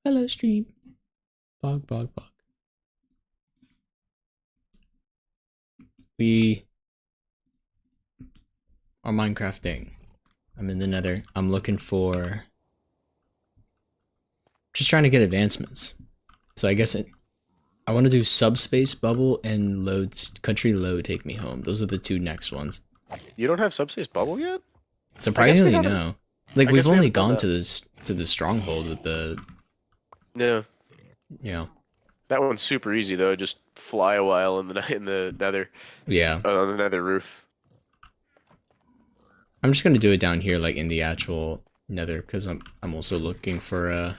Hello, stream. Bog, bog, bog. We are Minecrafting. I'm in the nether. I'm looking for... Just trying to get advancements. So I guess I want to do subspace bubble and country low take me home. Those are the two next ones. You don't have subspace bubble yet? Surprisingly, no. Like we've we only haven't done gone that. to the stronghold with the Yeah. That one's super easy though. Just fly a while in the nether. Yeah. On the nether roof. I'm just gonna do it down here, like in the actual nether, because I'm also looking for a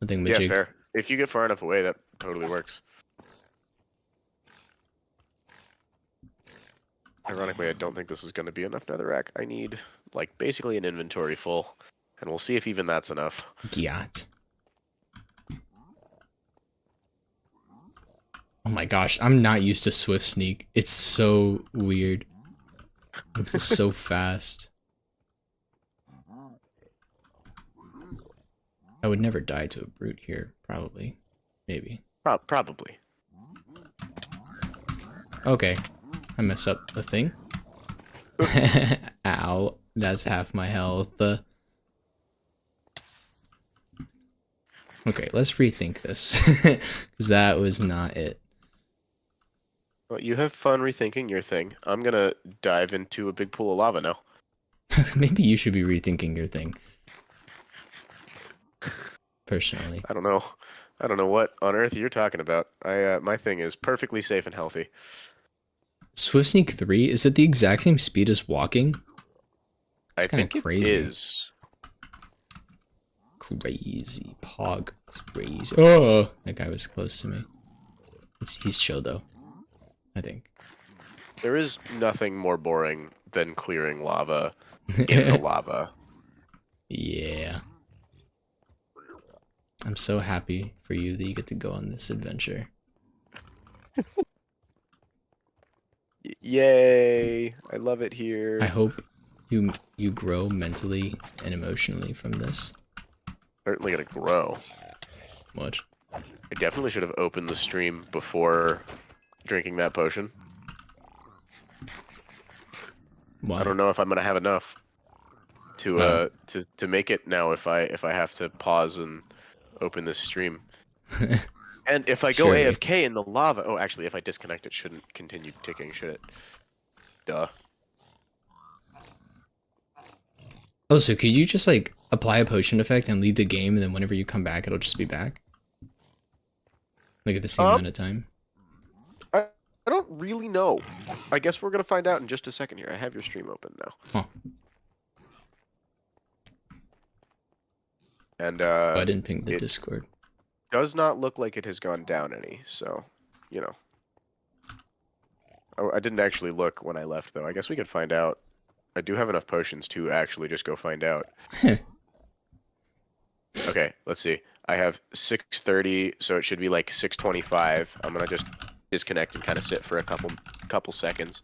thingamajig. Yeah, fair. If you get far enough away, that totally works. Ironically, I don't think this is going to be enough netherrack. I need, like, basically an inventory full. And we'll see if even that's enough. Gyat. Oh my gosh, I'm not used to Swift Sneak. It's so weird. It's so fast. I would never die to a brute here, probably. Maybe. Probably. Okay. I mess up a thing. Ow. That's half my health. Okay, let's rethink this. Because that was not it. Well, you have fun rethinking your thing. I'm gonna dive into a big pool of lava now. Maybe you should be rethinking your thing. Personally. I don't know. I don't know what on earth you're talking about. My thing is perfectly safe and healthy. Swift Sneak 3, is it the exact same speed as walking? I think crazy. it is. Crazy. Pog. Crazy. Oh! That guy was close to me. He's chill though. I think. There is nothing more boring than clearing lava in the lava. Yeah. I'm so happy for you that you get to go on this adventure. Yay! I love it here. I hope you grow mentally and emotionally from this. Certainly gonna grow. What? I definitely should have opened the stream before drinking that potion. Why? I don't know if I'm gonna have enough to make it now if I have to pause and open this stream. And if I go AFK in the lava, oh, actually, if I disconnect, it shouldn't continue ticking, should it? Duh. Oh, so could you just like apply a potion effect and leave the game, and then whenever you come back, it'll just be back? Like at the same amount of time? I don't really know. I guess we're gonna find out in just a second here. I have your stream open now. Huh. And I didn't ping the Discord. Does not look like it has gone down any, so, you know. I didn't actually look when I left, though. I guess we could find out. I do have enough potions to actually just go find out. Okay, let's see. I have 630, so it should be like 625. I'm gonna just disconnect and kind of sit for a couple seconds.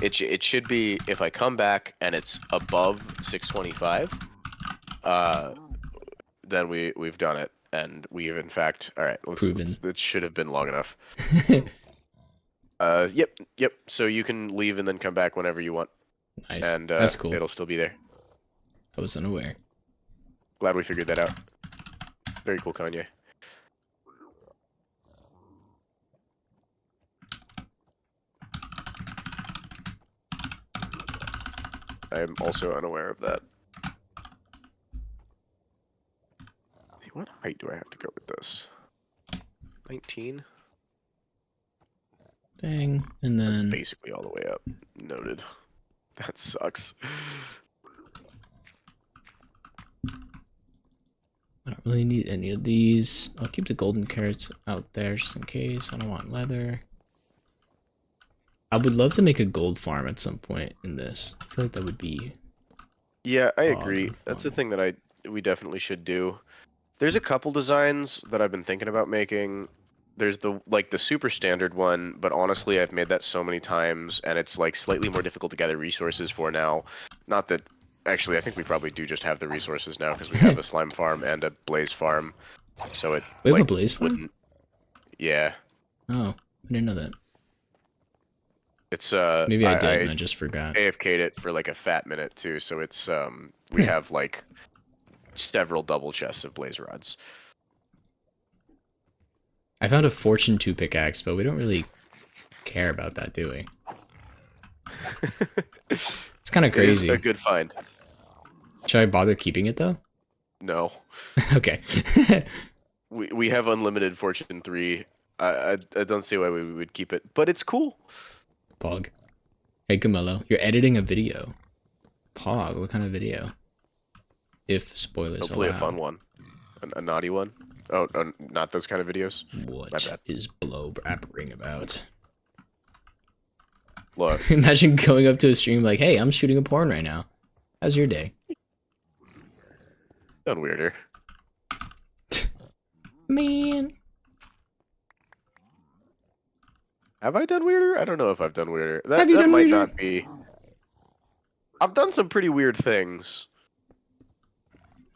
It should be, if I come back and it's above 625, then we've done it. And we've in fact, all right, it should have been long enough. Yep. So you can leave and then come back whenever you want. Nice. And that's cool. It'll still be there. I was unaware. Glad we figured that out. Very cool, Kanye. I am also unaware of that. What height do I have to go with this? 19? Bang, and then... That's basically all the way up. Noted. That sucks. I don't really need any of these. I'll keep the golden carrots out there just in case. I don't want leather. I would love to make a gold farm at some point in this. I feel like that would be... Yeah, I agree. That's the thing that we definitely should do. There's a couple designs that I've been thinking about making. There's the super standard one, but honestly, I've made that so many times, and it's like slightly more difficult to gather resources for now. Not that Actually, I think we probably do just have the resources now because we have a slime farm and a blaze farm. So it We have a like blaze farm? wouldn't. Yeah, Oh, I didn't know that. it's Maybe I did I and I just forgot. AFK'd it for like a fat minute too. So it's we have like several double chests of blaze rods. I found a Fortune 2 pickaxe, but we don't really care about that, do we? It's kind of It is crazy. a good find. Should I bother keeping it though? No, Okay. we have unlimited Fortune 3. I don't see why we would keep it, but it's cool. Pog. Hey, Camelo, you're editing a video. Pog, what kind of video? If spoilers Hopefully allow. a fun one, a naughty one. Oh, not those kind of videos. What is blow brabbering about? Look, Imagine going up to a stream like, hey, I'm shooting a porn right now. How's your day? done weirder. Man. Have I done weirder? I don't know if I've done weirder. Have you that done might weirder? not be. I've done some pretty weird things,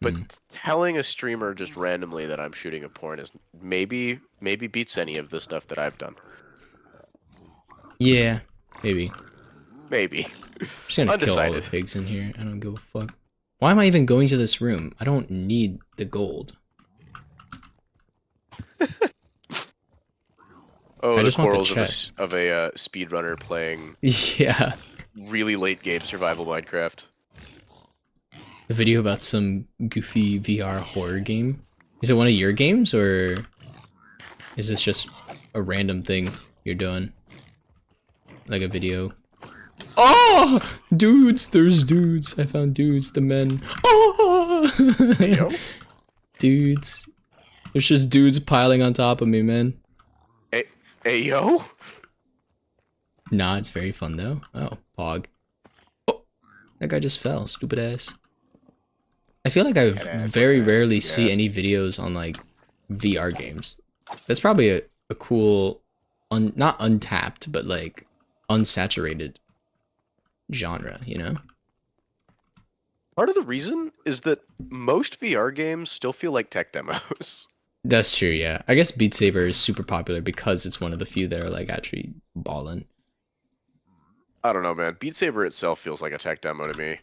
but telling a streamer just randomly that I'm shooting a porn is maybe beats any of the stuff that I've done. Yeah, maybe. Maybe. I'm just gonna kill all the Undecided. pigs in here. I don't give a fuck. Why am I even going to this room? I don't need the gold. Oh, I the just want the quarrels chest. of a speedrunner playing Yeah. really late game survival Minecraft. The video about some goofy VR horror game. Is it one of your games or is this just a random thing you're doing? Like a video? Oh! Dudes! There's dudes. I found dudes, the men. Oh! Yo? Dudes. There's just dudes piling on top of me, man. Hey, yo? Nah, it's very fun though. Oh, pog. Oh, that guy just fell. Stupid ass. I feel like I very rarely see any videos on like VR games. That's probably a cool, not untapped, but like unsaturated genre, you know? Part of the reason is that most VR games still feel like tech demos. That's true, yeah. I guess Beat Saber is super popular because it's one of the few that are like actually ballin'. I don't know, man. Beat Saber itself feels like a tech demo to me.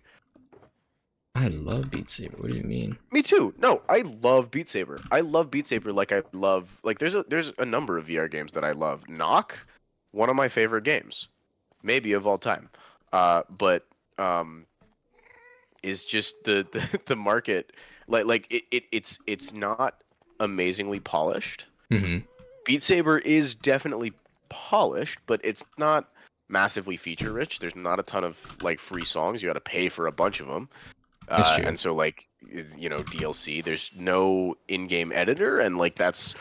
I love Beat Saber. What do you mean? Me too. No, I love Beat Saber. I love Beat Saber like I love like there's a number of VR games that I love. Knock, one of my favorite games, maybe of all time. But is just the market it's not amazingly polished. Mm-hmm. Beat Saber is definitely polished, but it's not massively feature rich. There's not a ton of like free songs. You got to pay for a bunch of them. That's true. And so like you know DLC. There's no in-game editor, and like that's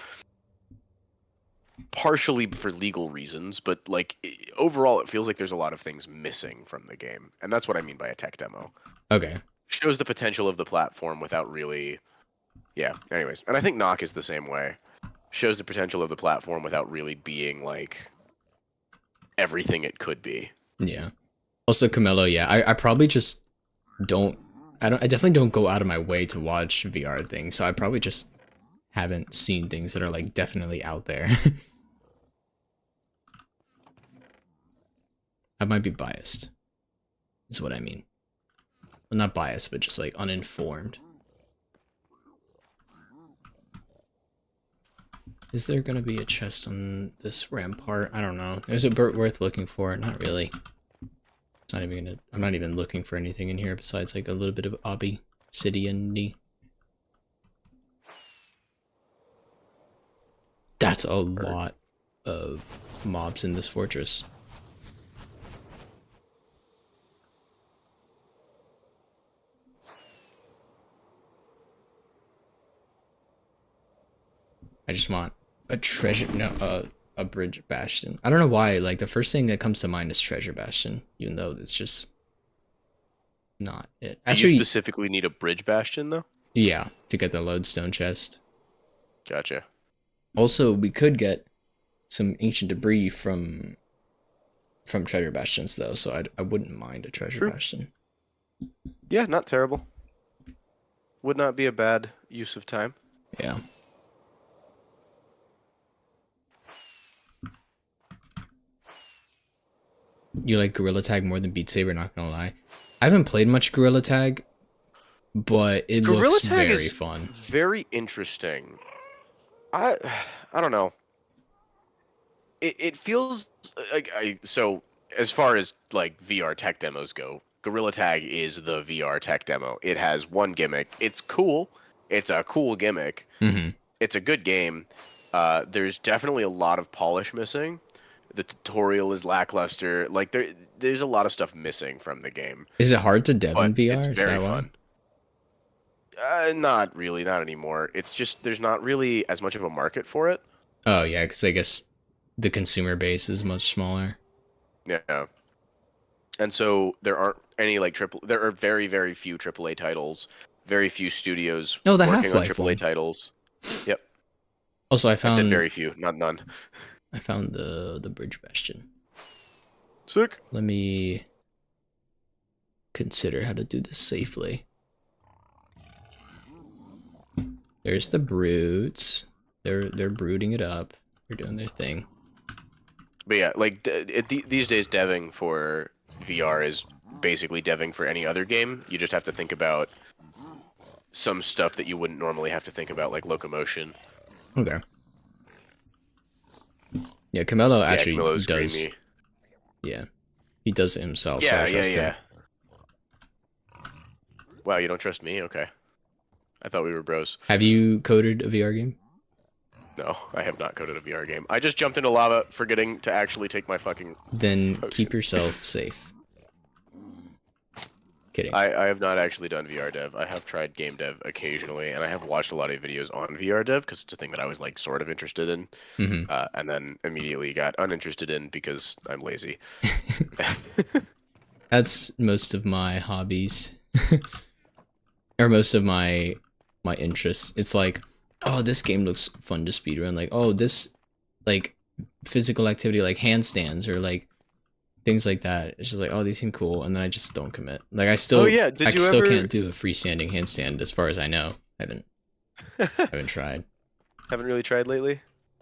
partially for legal reasons, but like overall, it feels like there's a lot of things missing from the game, and that's what I mean by a tech demo. Okay. Shows the potential of the platform without really. Yeah. Anyways, and I think Knock is the same way. Shows the potential of the platform without really being like everything it could be. Yeah. Also, Camelo, yeah, I probably just don't. I definitely don't go out of my way to watch VR things, so I probably just haven't seen things that are like definitely out there. I might be biased, is what I mean. Well, not biased, but just like uninformed. Is there gonna be a chest on this rampart? I don't know. Is it worth looking for? Not really. It's not even gonna. I'm not even looking for anything in here besides like a little bit of obsidian-y. That's a lot of mobs in this fortress. I just want a treasure, no, a bridge bastion. I don't know why, like the first thing that comes to mind is treasure bastion, even though it's just not it. Actually, you specifically need a bridge bastion though? Yeah, to get the lodestone chest. Gotcha. Also, we could get some ancient debris from treasure bastions though, so I wouldn't mind a treasure bastion. Yeah, not terrible. Would not be a bad use of time. Yeah. You like Gorilla Tag more than Beat Saber, not gonna lie. I haven't played much Gorilla Tag, but it Gorilla looks Tag very is fun. very interesting. I I don't know. It feels like so as far as like VR tech demos go, Gorilla Tag is the VR tech demo. It has one gimmick. It's cool. It's a cool gimmick. Mm-hmm. It's a good game. There's definitely a lot of polish missing. The tutorial is lackluster. Like there's a lot of stuff missing from the game, Is it hard to dev in but it's VR? Is very that why? fun. Not really, not anymore. It's just there's not really as much of a market for it. Oh yeah, because I guess the consumer base is much smaller. Yeah. And so there aren't any like triple. There are very, very few AAA titles. Very few studios Oh, the working on Half-Life AAA one. titles. Yep, Also, I said very few, not none. I found the bridge bastion. Sick. Let me consider how to do this safely. There's the brutes. They're brooding it up. They're doing their thing. But yeah, like these days, deving for VR is basically deving for any other game. You just have to think about some stuff that you wouldn't normally have to think about, like locomotion. Okay. Yeah, Camelo Yeah, actually Camilo's does. screamy. Yeah, he does it himself. So Yeah, I yeah, trust yeah. him. Wow, you don't trust me? Okay. I thought we were bros. Have you coded a VR game? No, I have not coded a VR game. I just jumped into lava, forgetting to actually take my fucking Then potion. keep yourself safe. Kidding. I have not actually done VR dev. I have tried game dev occasionally, and I have watched a lot of videos on VR dev because it's a thing that I was like sort of interested in, Mm-hmm. and then immediately got uninterested in because I'm lazy. That's most of my hobbies, or most of my interests. It's like, oh, this game looks fun to speedrun. Like, oh, this like physical activity like handstands or like things like that. It's just like, oh, these seem cool, and then I just don't commit. Like I still, Oh yeah, I did you still ever? can't do a freestanding handstand as far as I know. I haven't tried. Haven't really tried lately.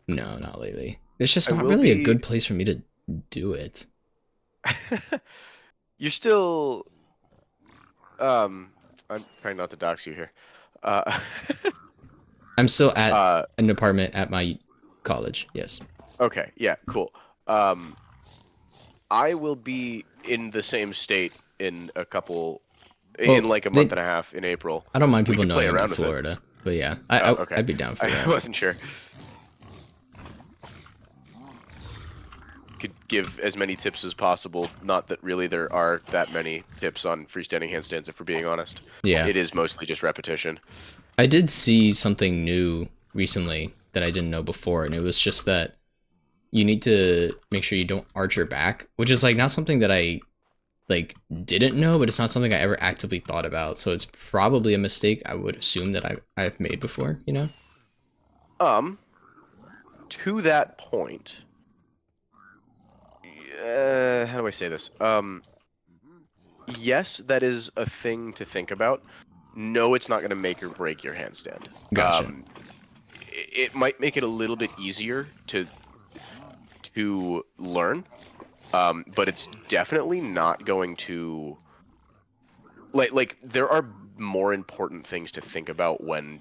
No, not lately. It's just I not will really a be. good place for me to do it. You're still. I'm trying not to dox you here. Uh, I'm still at uh, an apartment at my college. Yes. okay, yeah, cool. Um, I will be in the same state in a couple, in like a month and a half in April. I don't mind We people could play knowing I'm in around with it. Florida, but yeah, Oh, okay. I'd be down for I that. wasn't sure. Could give as many tips as possible. Not that really there are that many tips on freestanding handstands, if we're being honest. Yeah, It is mostly just repetition. I did see something new recently that I didn't know before, and it was just that you need to make sure you don't arch your back, which is like not something that I like didn't know, but it's not something I ever actively thought about. So it's probably a mistake I would assume that I've made before, you know? To that point, how do I say this? Yes, that is a thing to think about. No, it's not going to make or break your handstand. Gotcha. It might make it a little bit easier to learn, but it's definitely not going to like there are more important things to think about when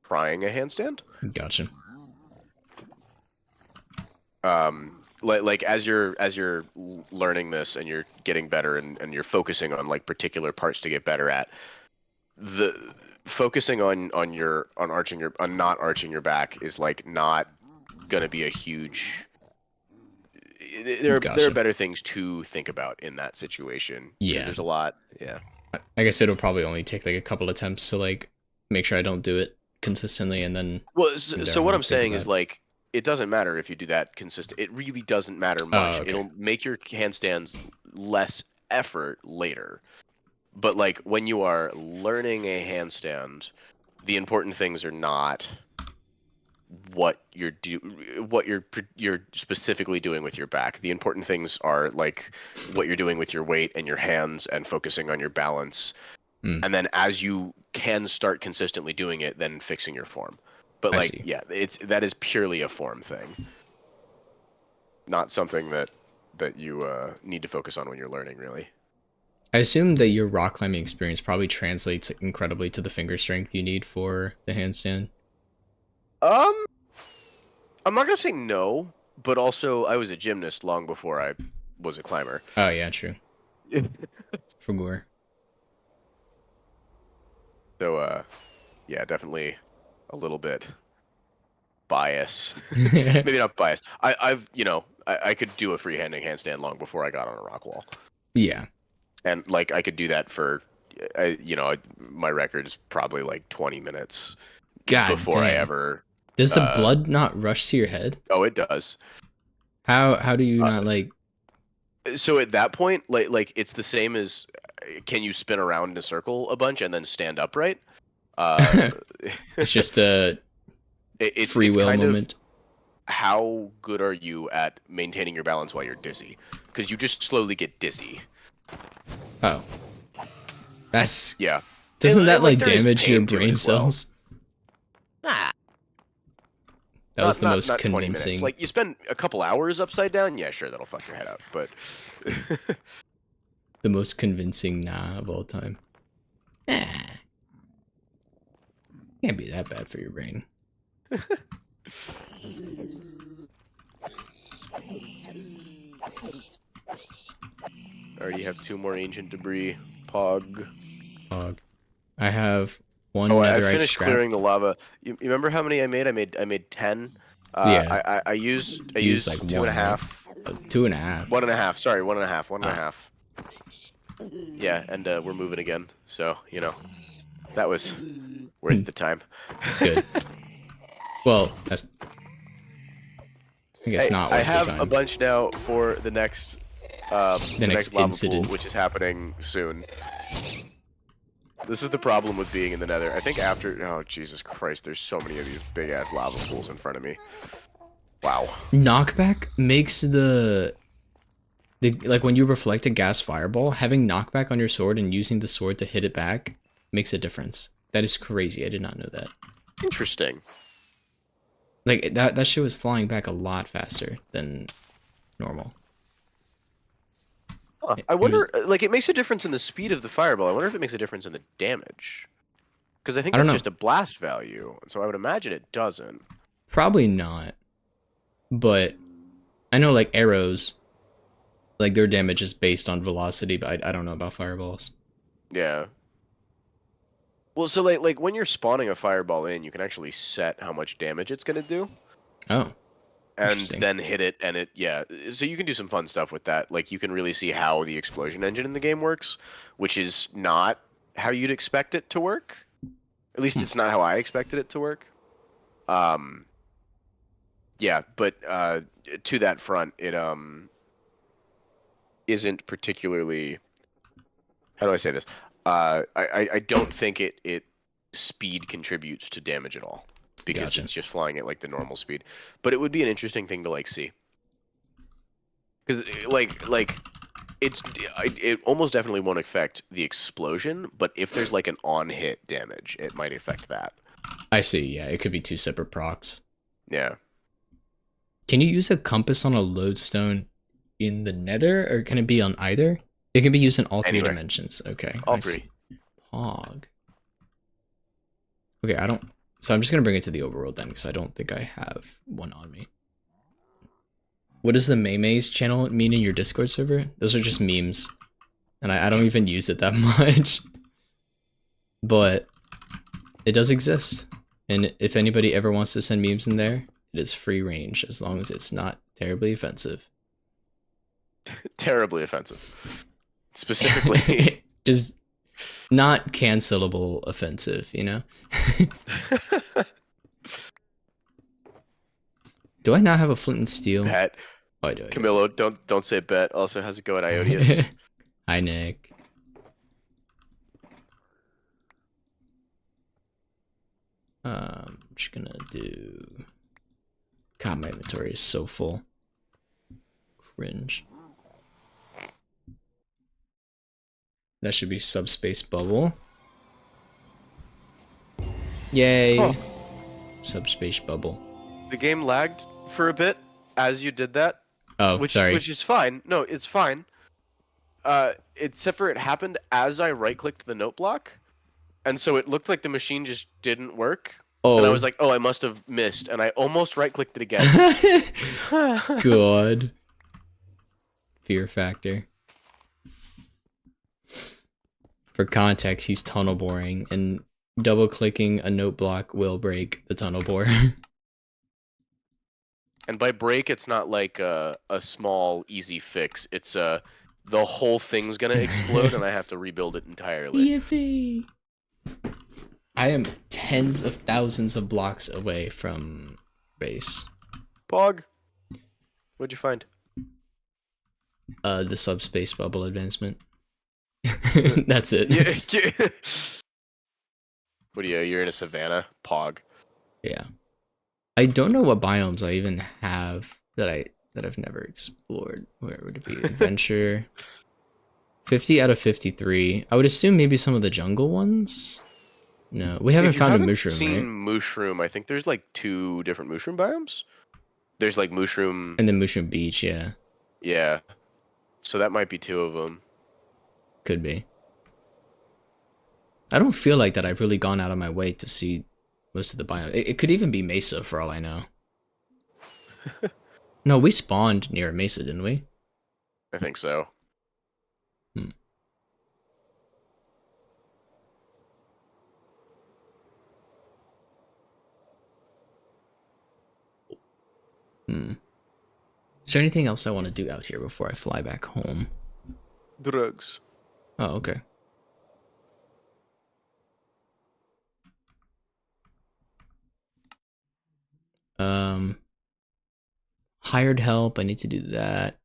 trying a handstand. Gotcha. Like as you're learning this and you're getting better and you're focusing on like particular parts to get better at, the focusing on not arching your back is like not gonna be a huge. There are better things to think about in that situation. Yeah, there's a lot. Yeah, I guess it'll probably only take like a couple attempts to like make sure I don't do it consistently, and then. well, so what I'm saying is like it doesn't matter if you do that consistent. It really doesn't matter much. Okay. It'll make your handstands less effort later. But like when you are learning a handstand, the important things are not what you're specifically doing with your back. The important things are like what you're doing with your weight and your hands and focusing on your balance. Mm, And then as you can start consistently doing it, then fixing your form. But I like, see. yeah, that is purely a form thing, not something that you need to focus on when you're learning, really. I assume that your rock climbing experience probably translates incredibly to the finger strength you need for the handstand. Um, I'm not gonna say no, but also I was a gymnast long before I was a climber. Oh yeah, true. For gore. So yeah, definitely a little bit bias. Maybe not bias. I've I could do a freehanding handstand long before I got on a rock wall, Yeah. and like I could do that for, my record is probably like 20 minutes God before I damn. ever. Does the blood not rush to your head? Oh, it does. How do you Uh, not like so at that point, like it's the same as, can you spin around in a circle a bunch and then stand upright? Uh, it's just a free it's will kind of moment? how good are you at maintaining your balance while you're dizzy? Because you just slowly get dizzy. Oh. That's Yeah. doesn't that like like there is damage your pain to it brain as well. cells? Nah, That was the most not 20 minutes. convincing. Like you spend a couple hours upside down, yeah, sure, that'll fuck your head up. But The most convincing nah of all time. Nah. Can't be that bad for your brain. already have 2 more ancient debris. Pog. Hog. I have one Oh, I netherite finished scrap. clearing the lava. You remember how many I made? I made 10. Yeah. I used Use like two and one, a right? half. Oh, 2.5. 1.5. Sorry, 1.5. One and a Ah, half. Yeah, and we're moving again. So that was worth the time. good. Well, that's I guess not I worth the have a time. bunch now for the next The next lava incident. pool, which is happening soon. This is the problem with being in the Nether. I think oh Jesus Christ, there's so many of these big ass lava pools in front of me. Wow. Knockback makes the like when you reflect a gas fireball, having knockback on your sword and using the sword to hit it back makes a difference. That is crazy. I did not know that. Interesting. Like that shit was flying back a lot faster than normal. Huh. It I was, wonder, like, it makes a difference in the speed of the fireball. I wonder if it makes a difference in the damage. Because I think I don't that's know. just a blast value, so I would imagine it doesn't. Probably not. But I know like arrows, like their damage is based on velocity, but I don't know about fireballs. Yeah. Well, so like when you're spawning a fireball in, you can actually set how much damage it's gonna do, Oh, and interesting. then hit it, and yeah. So you can do some fun stuff with that. Like you can really see how the explosion engine in the game works, which is not how you'd expect it to work. At least Hmm. it's not how I expected it to work. Um, yeah, but to that front, it isn't particularly. How do I say this? I don't think it speed contributes to damage at all because Gotcha. it's just flying at like the normal speed. But it would be an interesting thing to like see because like it almost definitely won't affect the explosion, but if there's like an on hit damage, it might affect that. I see. Yeah, it could be two separate procs. Yeah. Can you use a compass on a lodestone in the nether, or can it be on either? It can be used in all three Anywhere. dimensions. Okay, All I three. see. Hog. Okay, I don't. So I'm just gonna bring it to the overworld then, because I don't think I have one on me. What does the Maymay's channel mean in your Discord server? Those are just memes, and I don't even use it that much. But it does exist, and if anybody ever wants to send memes in there, it is free range as long as it's not terribly offensive. Terribly offensive. Specifically. Just not cancelable offensive, you know? Do I not have a flint and steel? Bet. Oh, I do. Camillo, don't say bet. Also, how's it going, Iodius? Hi, Nick. I'm just gonna do God, my inventory is so full. Cringe. That should be subspace bubble. Yay. Huh. Subspace bubble. The game lagged for a bit as you did that. Oh, which sorry. is fine. No, it's fine. Except for it happened as I right-clicked the note block, and so it looked like the machine just didn't work. Oh. And I was like, oh, I must have missed, and I almost right-clicked it again. God. Fear factor. For context, he's tunnel boring, and double-clicking a note block will break the tunnel bore. And by break, it's not like a small, easy fix. It's the whole thing's gonna explode, and I have to rebuild it entirely. Yippee! I am tens of thousands of blocks away from base. Pog, what'd you find? The subspace bubble advancement. That's it. Yeah. What are you? You're in a savannah? Pog. Yeah. I don't know what biomes I even have that I've never explored. Where would it be? Adventure. 50 out of 53. I would assume maybe some of the jungle ones. No, we haven't found a mushroom, seen right? Mushroom. I think there's like 2 different mushroom biomes. There's like mushroom. And then mushroom beach, yeah. Yeah. So that might be 2 of them. Could be. I don't feel like that I've really gone out of my way to see most of the biome. It could even be Mesa for all I know. No, we spawned near Mesa, didn't we? I think so. Is there anything else I want to do out here before I fly back home? Drugs. Oh, okay. Hired help. I need to do that.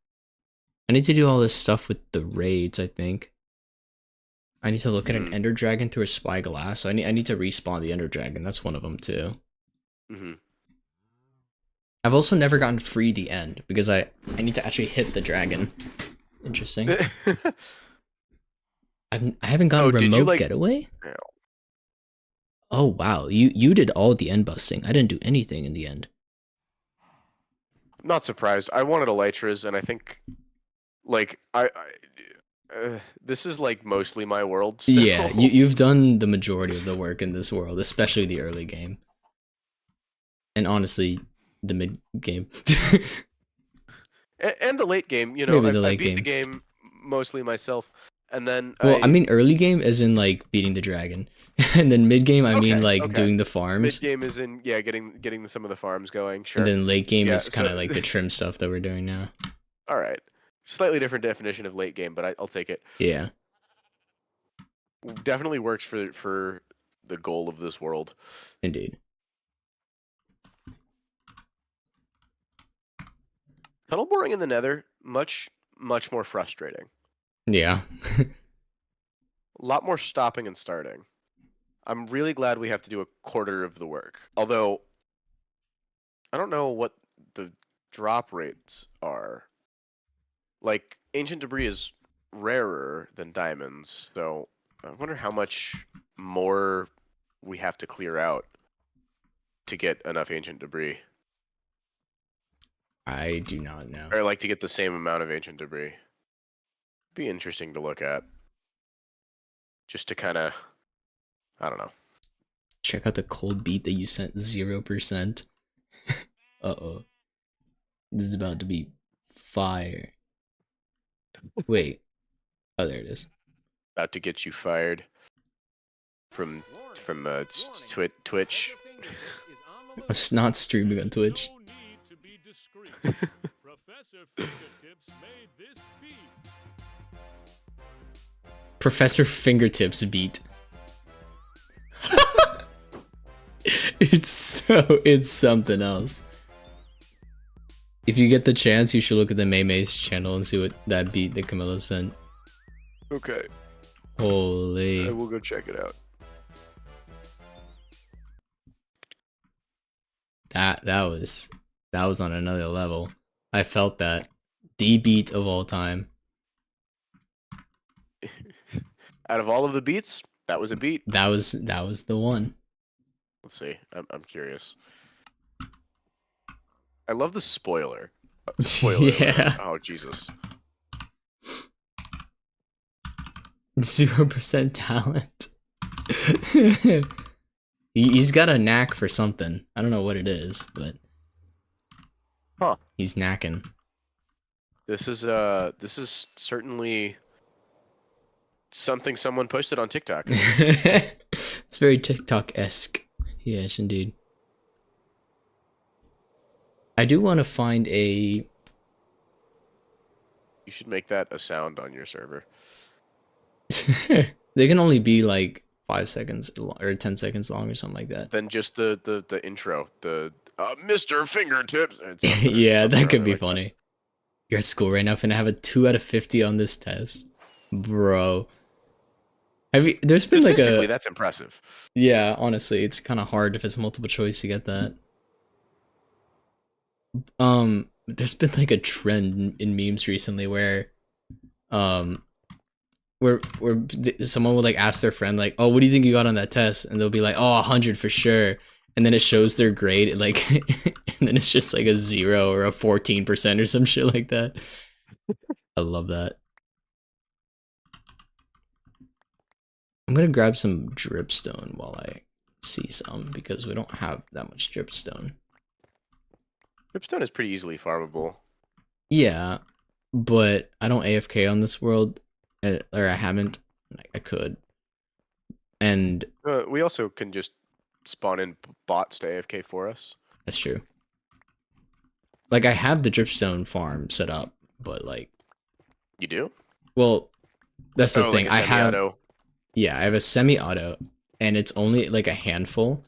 I need to do all this stuff with the raids, I think. I need to look at an ender dragon through a spyglass. So I need to respawn the ender dragon. That's one of them too. I've also never gotten free the end because I need to actually hit the dragon. Interesting. I haven't gotten remote getaway. Yeah. Oh wow, you did all the end busting. I didn't do anything in the end. I'm not surprised. I wanted elytras, and I think, like, this is like mostly my world. Still. Yeah, you've done the majority of the work in this world, especially the early game. And honestly, the mid game. and the late game, you know, Maybe the I late beat the game mostly myself, and then I mean early game as in like beating the dragon, and then mid game I mean like doing the farms. Mid game is in getting some of the farms going. Sure. And then late game is kind of like the trim stuff that we're doing now. All right, slightly different definition of late game, but I'll take it. Yeah. Definitely works for the goal of this world. Indeed. Tunnel boring in the Nether, much more frustrating. Yeah. A lot more stopping and starting. I'm really glad we have to do a quarter of the work. Although, I don't know what the drop rates are. Like, ancient debris is rarer than diamonds, so I wonder how much more we have to clear out to get enough ancient debris. I do not know. Or like to get the same amount of ancient debris. Be interesting to look at. Just to kind of, I don't know. Check out the cold beat that you sent 0%. Uh-oh. This is about to be fire. Wait. Oh, there it is. About to get you fired from Twitch. I'm not streaming on Twitch. Professor Fingertips beat. It's something else. If you get the chance, you should look at the Maymay's channel and see what that beat that Camilla sent. Okay. Holy. I will go check it out. That was That was on another level. I felt that. The beat of all time. Out of all of the beats, that was a beat. That was the one. Let's see. I'm curious. I love the spoiler. Spoiler alert. Yeah. Oh Jesus. 0% talent. He's got a knack for something. I don't know what it is, but Huh. he's knacking. This is certainly something someone posted on TikTok. It's very TikTok-esque. Yes, indeed. I do want to find a... You should make that a sound on your server. They can only be like 5 seconds or 10 seconds long or something like that. Then just the intro, the Mr. Fingertips. Yeah, that could be like funny. That. You're at school right now, finna have a 2 out of 50 on this test, bro. Have you? There's been like a. That's impressive. Yeah, honestly, it's kind of hard if it's multiple choice to get that. There's been like a trend in memes recently where someone would like ask their friend like, oh, what do you think you got on that test, and they'll be like, oh, 100 for sure, and then it shows their grade like and then it's just like a 0 or a 14% or some shit like that. I love that. I'm gonna grab some dripstone while I see some, because we don't have that much dripstone. Dripstone is pretty easily farmable. Yeah, but I don't AFK on this world, or I haven't. I could. And we also can just spawn in bots to AFK for us. That's true. Like, I have the dripstone farm set up, but like... You do? Well, that's the thing. Like I have... Yeah, I have a semi-auto, and it's only like a handful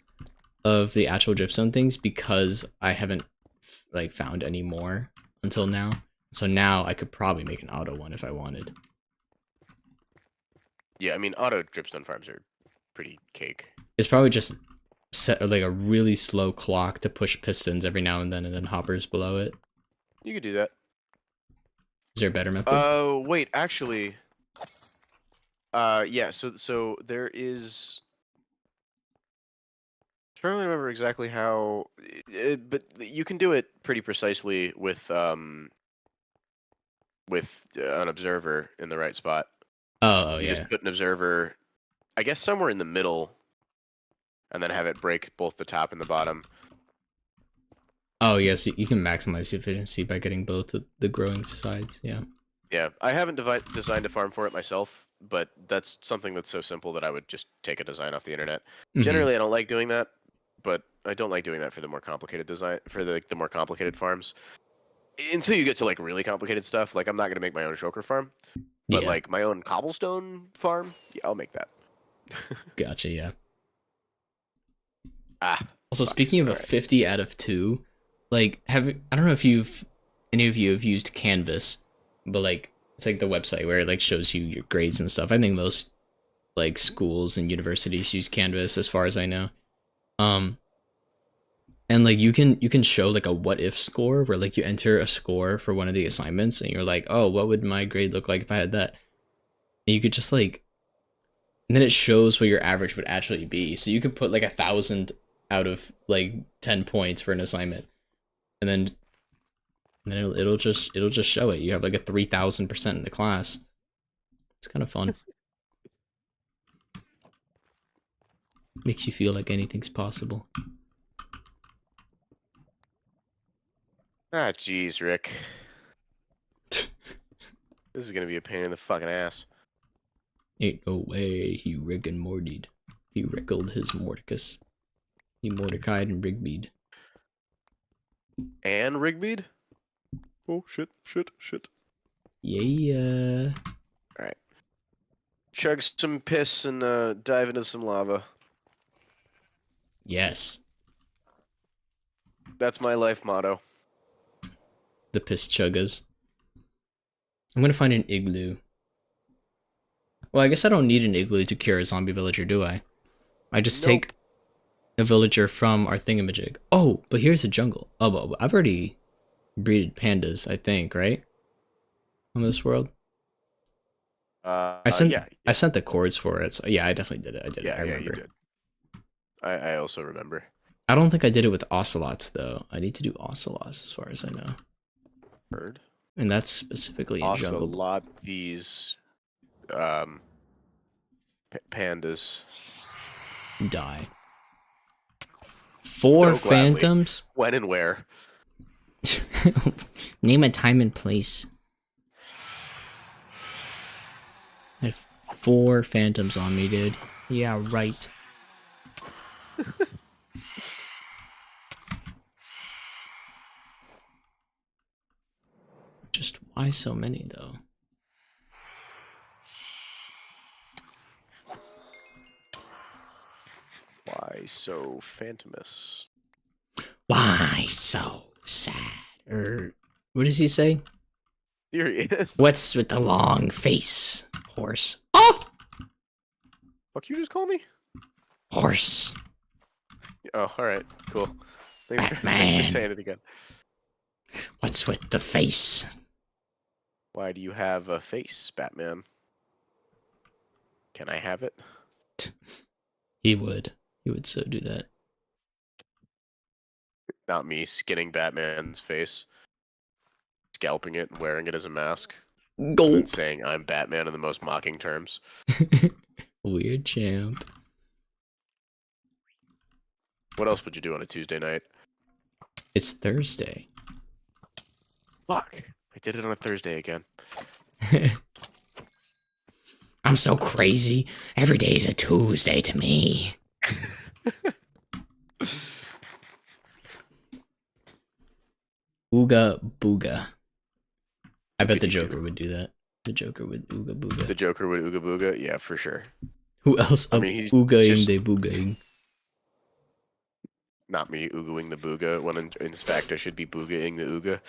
of the actual dripstone things because I haven't like found any more until now. So now I could probably make an auto one if I wanted. Yeah, I mean, auto dripstone farms are pretty cake. It's probably just set like a really slow clock to push pistons every now and then hoppers below it. You could do that. Is there a better method? Wait, actually... yeah, so there is... I'm trying to remember exactly how... but you can do it pretty precisely with an observer in the right spot. Oh, you yeah. just put an observer, I guess, somewhere in the middle, and then have it break both the top and the bottom. Oh, yes, you can maximize the efficiency by getting both the growing sides, yeah. Yeah, I haven't designed a farm for it myself, but that's something that's so simple that I would just take a design off the internet. Mm-hmm. Generally, I don't like doing that, but I don't like doing that for the more complicated design, for the more complicated farms. Until you get to like really complicated stuff, like I'm not gonna make my own shulker farm, but like my own cobblestone farm, yeah, I'll make that. Gotcha, yeah. Fuck. Also, speaking of a 50 out of 2, like, I don't know if any of you have used Canvas, but like, it's like the website where it like shows you your grades and stuff. I think most like schools and universities use Canvas as far as I know. And like you can show like a what if score where like you enter a score for one of the assignments and you're like, oh, what would my grade look like if I had that? And you could just like, and then it shows what your average would actually be. So you could put like 1,000 out of like 10 points for an assignment, and then it'll just show it. You have like a 3,000% in the class. It's kind of fun. Makes you feel like anything's possible. Ah, jeez, Rick. This is gonna be a pain in the fucking ass. Ain't no way he Rick and Mortied. He Rickled his Mordicus. He Mordecai'd and Rigbeed. And Rigbeed? Oh, shit. Yeah. Alright. Chug some piss and dive into some lava. Yes. That's my life motto. The piss chuggas. I'm gonna find an igloo. Well, I guess I don't need an igloo to cure a zombie villager, do I? I just take... a villager from our thingamajig. Oh, but here's a jungle. Oh, but I've already breeded pandas, I think, right? On this world. Yeah, I yeah, sent the coords for it. So yeah, I definitely did it. yeah, I yeah. You remember. did. I also remember. I don't think I did it with ocelots though. I need to do ocelots as far as I know. Heard. And that's specifically in Also, a jungle. lot these pandas. Die. 4 So gladly. phantoms? When and where? Name a time and place. I have 4 phantoms on me, dude. Yeah, right. Just why so many though? Why so phantomous? Why so sad? Or what does he say? Serious? What's with the long face? Horse. Oh! Fuck you just call me? Horse. Oh, alright. Cool. Thanks for Batman. saying it again. What's with the face? Why do you have a face, Batman? Can I have it? He would. He would so do that. Not me skinning Batman's face, scalping it, and wearing it as a mask, and then Gulp. saying I'm Batman in the most mocking terms. Weird champ. What else would you do on a Tuesday night? It's Thursday. Fuck. I did it on a Thursday again. I'm so crazy. Every day is a Tuesday to me. Ooga booga. I bet the Joker would do that. The Joker would ooga booga. The Joker would ooga booga? Yeah, for sure. Who else? I mean, he's oogaing just de boogaing. not me oogaing the booga, when in fact I should be boogaing the ooga.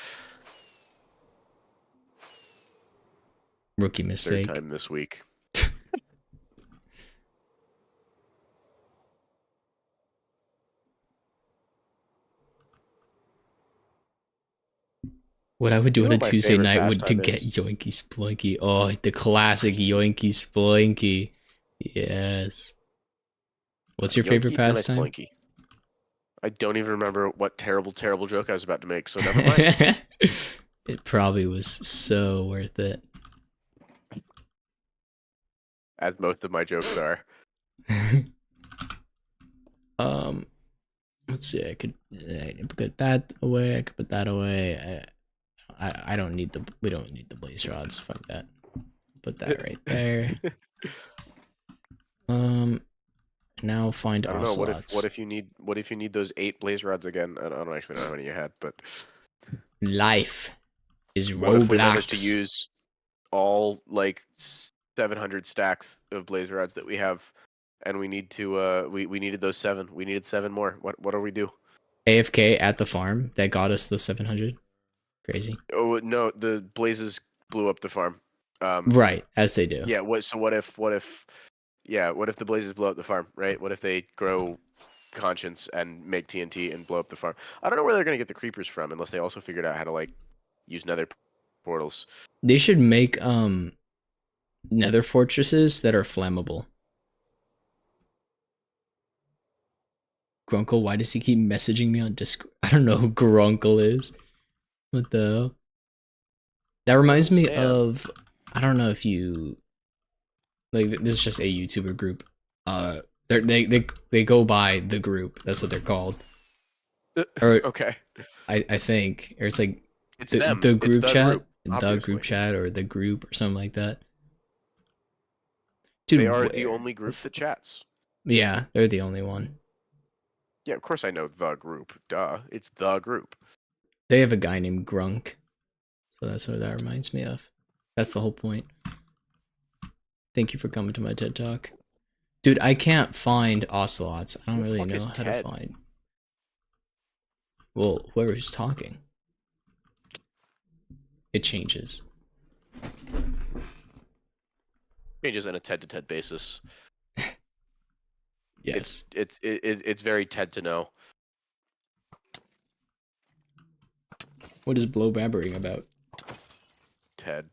Rookie mistake. Third time this week. What I would do You on know a what my Tuesday favorite night would to pastime get is? yoinky sploinky. Oh, the classic yoinky sploinky. Yes. What's your favorite Yoinky Demi pastime? Sploinky. I don't even remember what terrible, terrible joke I was about to make, so never mind. It probably was so worth it. As most of my jokes are. Let's see. I could put that away. I could put that away. I don't need the. We don't need the blaze rods. Fuck that. Put that right there. Now find I don't know. ocelots. What if you need those 8 blaze rods again? I don't actually know how many you had, but Life is what if we managed to Roblox. use all like 700 stacks of blaze rods that we have, and we need to we needed those 7. We needed 7 more. What do we do? AFK at the farm that got us the 700. Crazy. Oh no, the blazes blew up the farm. Right, as they do. Yeah. What if the blazes blow up the farm? Right. What if they grow conscience and make TNT and blow up the farm? I don't know where they're gonna get the creepers from, unless they also figured out how to like use nether portals. They should make nether fortresses that are flammable. Grunkle, why does he keep messaging me on Discord? I don't know who Grunkle is. What the hell? That reminds me of, I don't know if you, like, this is just a YouTuber group. They go by the group. That's what they're called. Or Okay. I think, or it's like It's the them. the It's group the chat, group, the obviously. group chat, or the group, or something like that. Dude, They are the only group that chats. Yeah, they're the only one. Yeah, of course I know the group. Duh. It's the group. They have a guy named Grunk. So that's what that reminds me of. That's the whole point. Thank you for coming to my TED Talk. Dude, I can't find ocelots. I don't really know how to find. Well, whoever's talking. It changes. Changes on a TED-to-TED basis. Yes. It's very Ted to know. What is blow babbering about? Ted.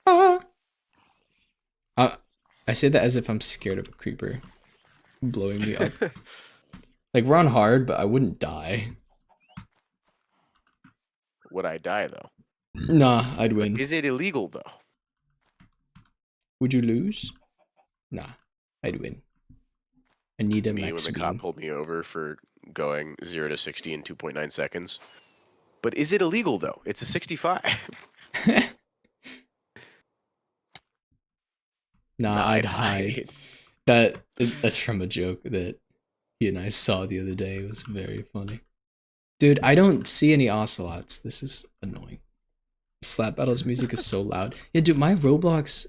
Ah! I say that as if I'm scared of a creeper blowing me up. Like, we're on hard, but I wouldn't die. Would I die though? Nah, I'd win. Is it illegal though? Would you lose? Nah, I'd win. I need a Me max when the win. cop pulled me over for going 0 to 60 in 2.9 seconds. But is it illegal though? It's a 65. Nah, I'd hide. That's from a joke that he and I saw the other day. It was very funny. Dude, I don't see any ocelots. This is annoying. Slap Battles music is so loud. Yeah, dude, my Roblox,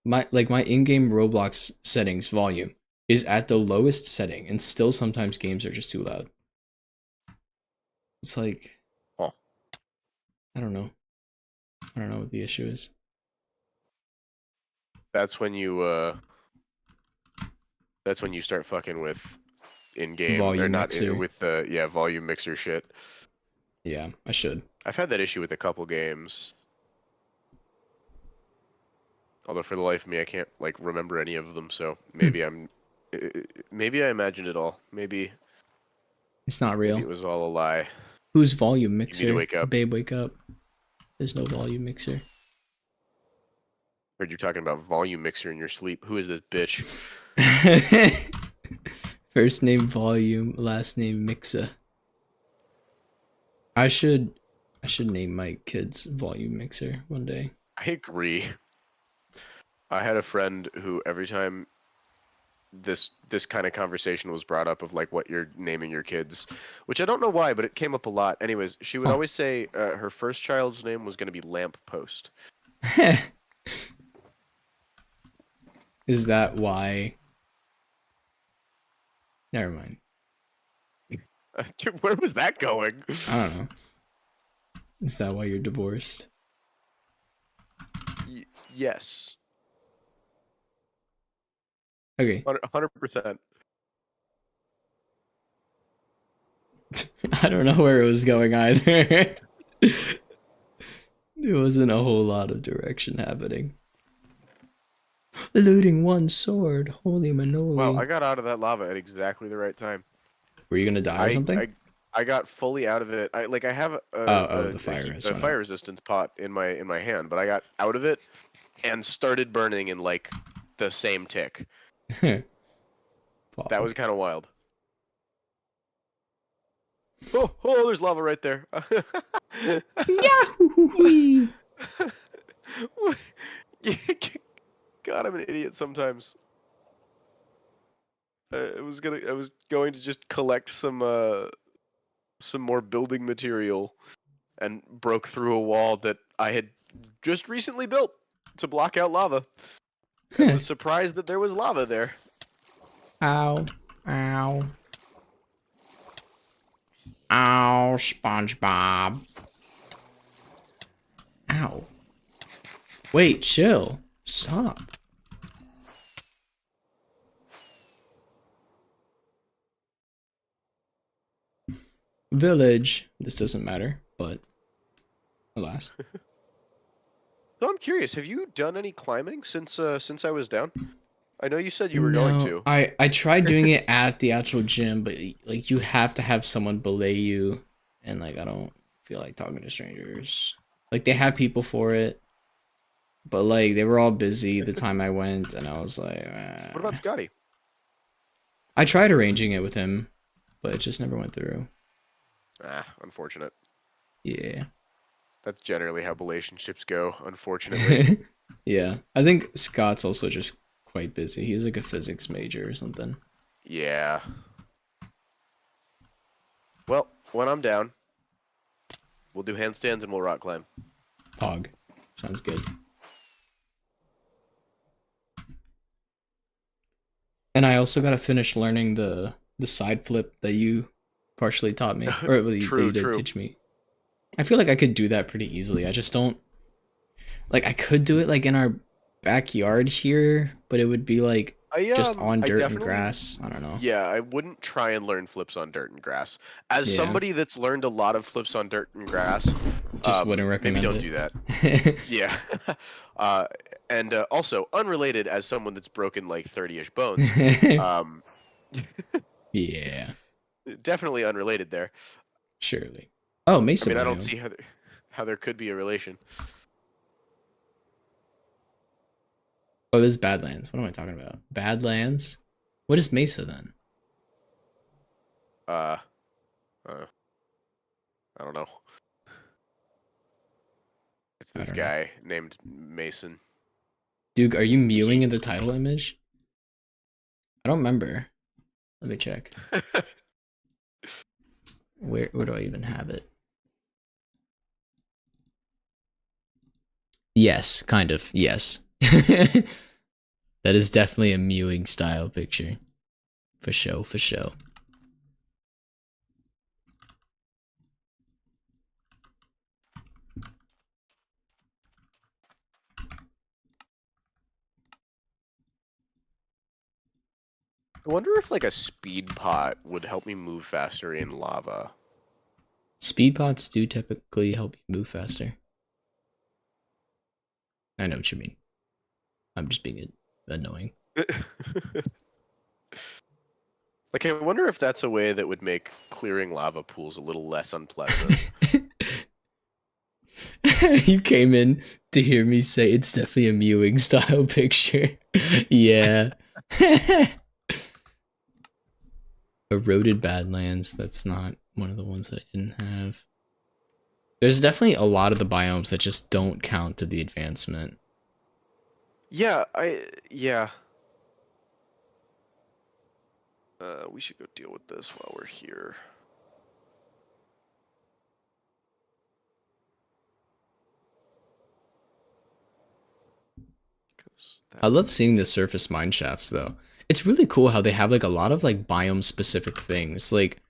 my in-game Roblox settings volume is at the lowest setting, and still sometimes games are just too loud. It's like, Huh. I don't know. I don't know what the issue is. That's when you start fucking with in-game Volume or not mixer. with volume mixer shit. Yeah, I should. I've had that issue with a couple games. Although for the life of me I can't like remember any of them, so maybe maybe I imagined it all. Maybe It's not maybe real. it was all a lie. Who's volume You mixer? need to wake up. Babe, wake up. There's no volume mixer. Heard you talking about volume mixer in your sleep. Who is this bitch? First name volume, last name mixer. I should name my kids volume mixer one day. I agree. I had a friend who every time this kind of conversation was brought up of like what you're naming your kids, which I don't know why, but it came up a lot. Anyways, she would always say her first child's name was going to be Lamp Post. Is that why? Never mind. Dude, where was that going? I don't know. Is that why you're divorced? Yes. Okay. 100%. I don't know where it was going either. There wasn't a whole lot of direction happening. Looting one sword. Holy manoli. Wow, I got out of that lava at exactly the right time. Were you gonna die or something? I got fully out of it. I have the fire a fire resistance pot in my hand, but I got out of it and started burning in like the same tick. That was kind of wild. Oh, there's lava right there. Yahoo! God, I'm an idiot sometimes. I was going to just collect some more building material and broke through a wall that I had just recently built to block out lava. I was surprised that there was lava there. Ow. Ow. Ow, SpongeBob. Ow. Wait, chill. Stop. Village. This doesn't matter, but alas. So I'm curious, have you done any climbing since I was down? I know you said you were going to. I tried doing it at the actual gym, but like you have to have someone belay you, and like I don't feel like talking to strangers. Like they have people for it, but like they were all busy the time I went, and I was like, What about Scotty? I tried arranging it with him, but it just never went through. Unfortunate. Yeah. That's generally how relationships go, unfortunately. Yeah. I think Scott's also just quite busy. He's like a physics major or something. Yeah. Well, when I'm down, we'll do handstands and we'll rock climb. Pog. Sounds good. And I also gotta finish learning the side flip that you partially taught me. Or that you did teach me. I feel like I could do that pretty easily. I just don't... Like, I could do it, like, in our backyard here, but it would be like just on I dirt and definitely, grass. I don't know. yeah, I wouldn't try and learn flips on dirt and grass. As Yeah, somebody that's learned a lot of flips on dirt and grass, just wouldn't maybe recommend don't do that. it. Yeah. uh, and also unrelated, as someone that's broken like 30-ish bones, um, Yeah, definitely unrelated there. surely. Oh, I mesa mean, I don't biome. see how there could be a relation. Oh, this is Badlands. What am I talking about? Badlands? What is mesa then? Uh, uh, I don't know. It's I this don't know. guy named Mason. Duke, are you mewing He. in the title image? I don't remember. Let me check. Where do I even have it? Yes, kind of. Yes. That is definitely a mewing style picture. For show, for show. I wonder if like a speed pot would help me move faster in lava. Speed pots do typically help you move faster. I know what you mean. I'm just being annoying. Like, I wonder if that's a way that would make clearing lava pools a little less unpleasant. You came in to hear me say it's definitely a mewing style picture. Yeah. Eroded Badlands. That's not one of the ones that I didn't have. There's definitely a lot of the biomes that just don't count to the advancement. Yeah, yeah. We should go deal with this while we're here. I love seeing the surface mine shafts though. It's really cool how they have like a lot of like biome specific things. Like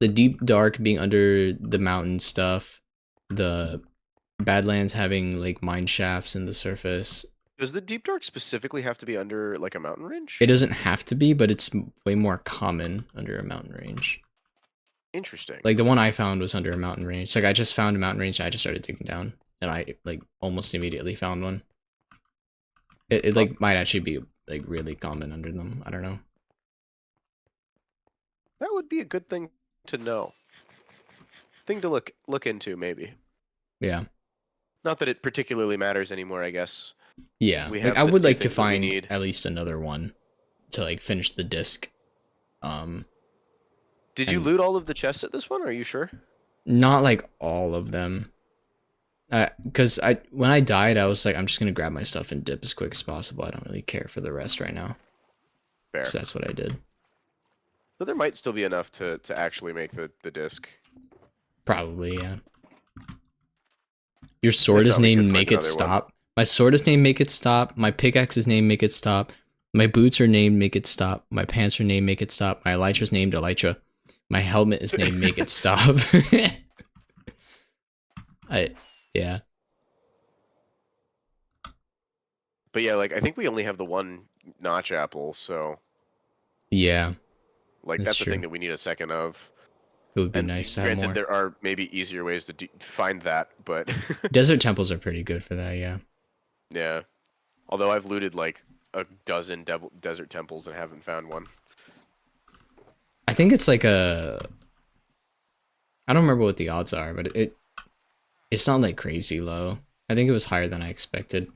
the deep dark being under the mountain stuff, the Badlands having like mine shafts in the surface. Does the deep dark specifically have to be under like a mountain range? It doesn't have to be, but it's way more common under a mountain range. Interesting. Like the one I found was under a mountain range. Like I just found a mountain range and I just started digging down and I like almost immediately found one. It like might actually be like really common under them. I don't know. That would be a good thing to know. Thing to look into, maybe. Yeah. Not that it particularly matters anymore, I guess. Yeah. We Like have I the would two like to things that we find need. at least another one to like finish the disc. Did you And loot all of the chests at this one? Are you sure? not like all of them. Because when I died, I was like, I'm just gonna grab my stuff and dip as quick as possible. I don't really care for the rest right now. Fair. So that's what I did. But there might still be enough to actually make the disc. Probably, yeah. Your sword If is not, we could named find Make It another one. Stop. My sword is named Make It Stop. My pickaxe is named Make It Stop. My boots are named Make It Stop. My pants are named Make It Stop. My elytra's named Elytra. My helmet is named Make It Stop. Yeah. But yeah, like I think we only have the one notch apple, so Yeah, like that's that's the true. thing that we need a second of. It would be And nice to have granted, more. there are maybe easier ways to find that, but Desert temples are pretty good for that, yeah. yeah. Although I've looted like a dozen desert temples and haven't found one. I think it's like a... I don't remember what the odds are, but it's not like crazy low. I think it was higher than I expected.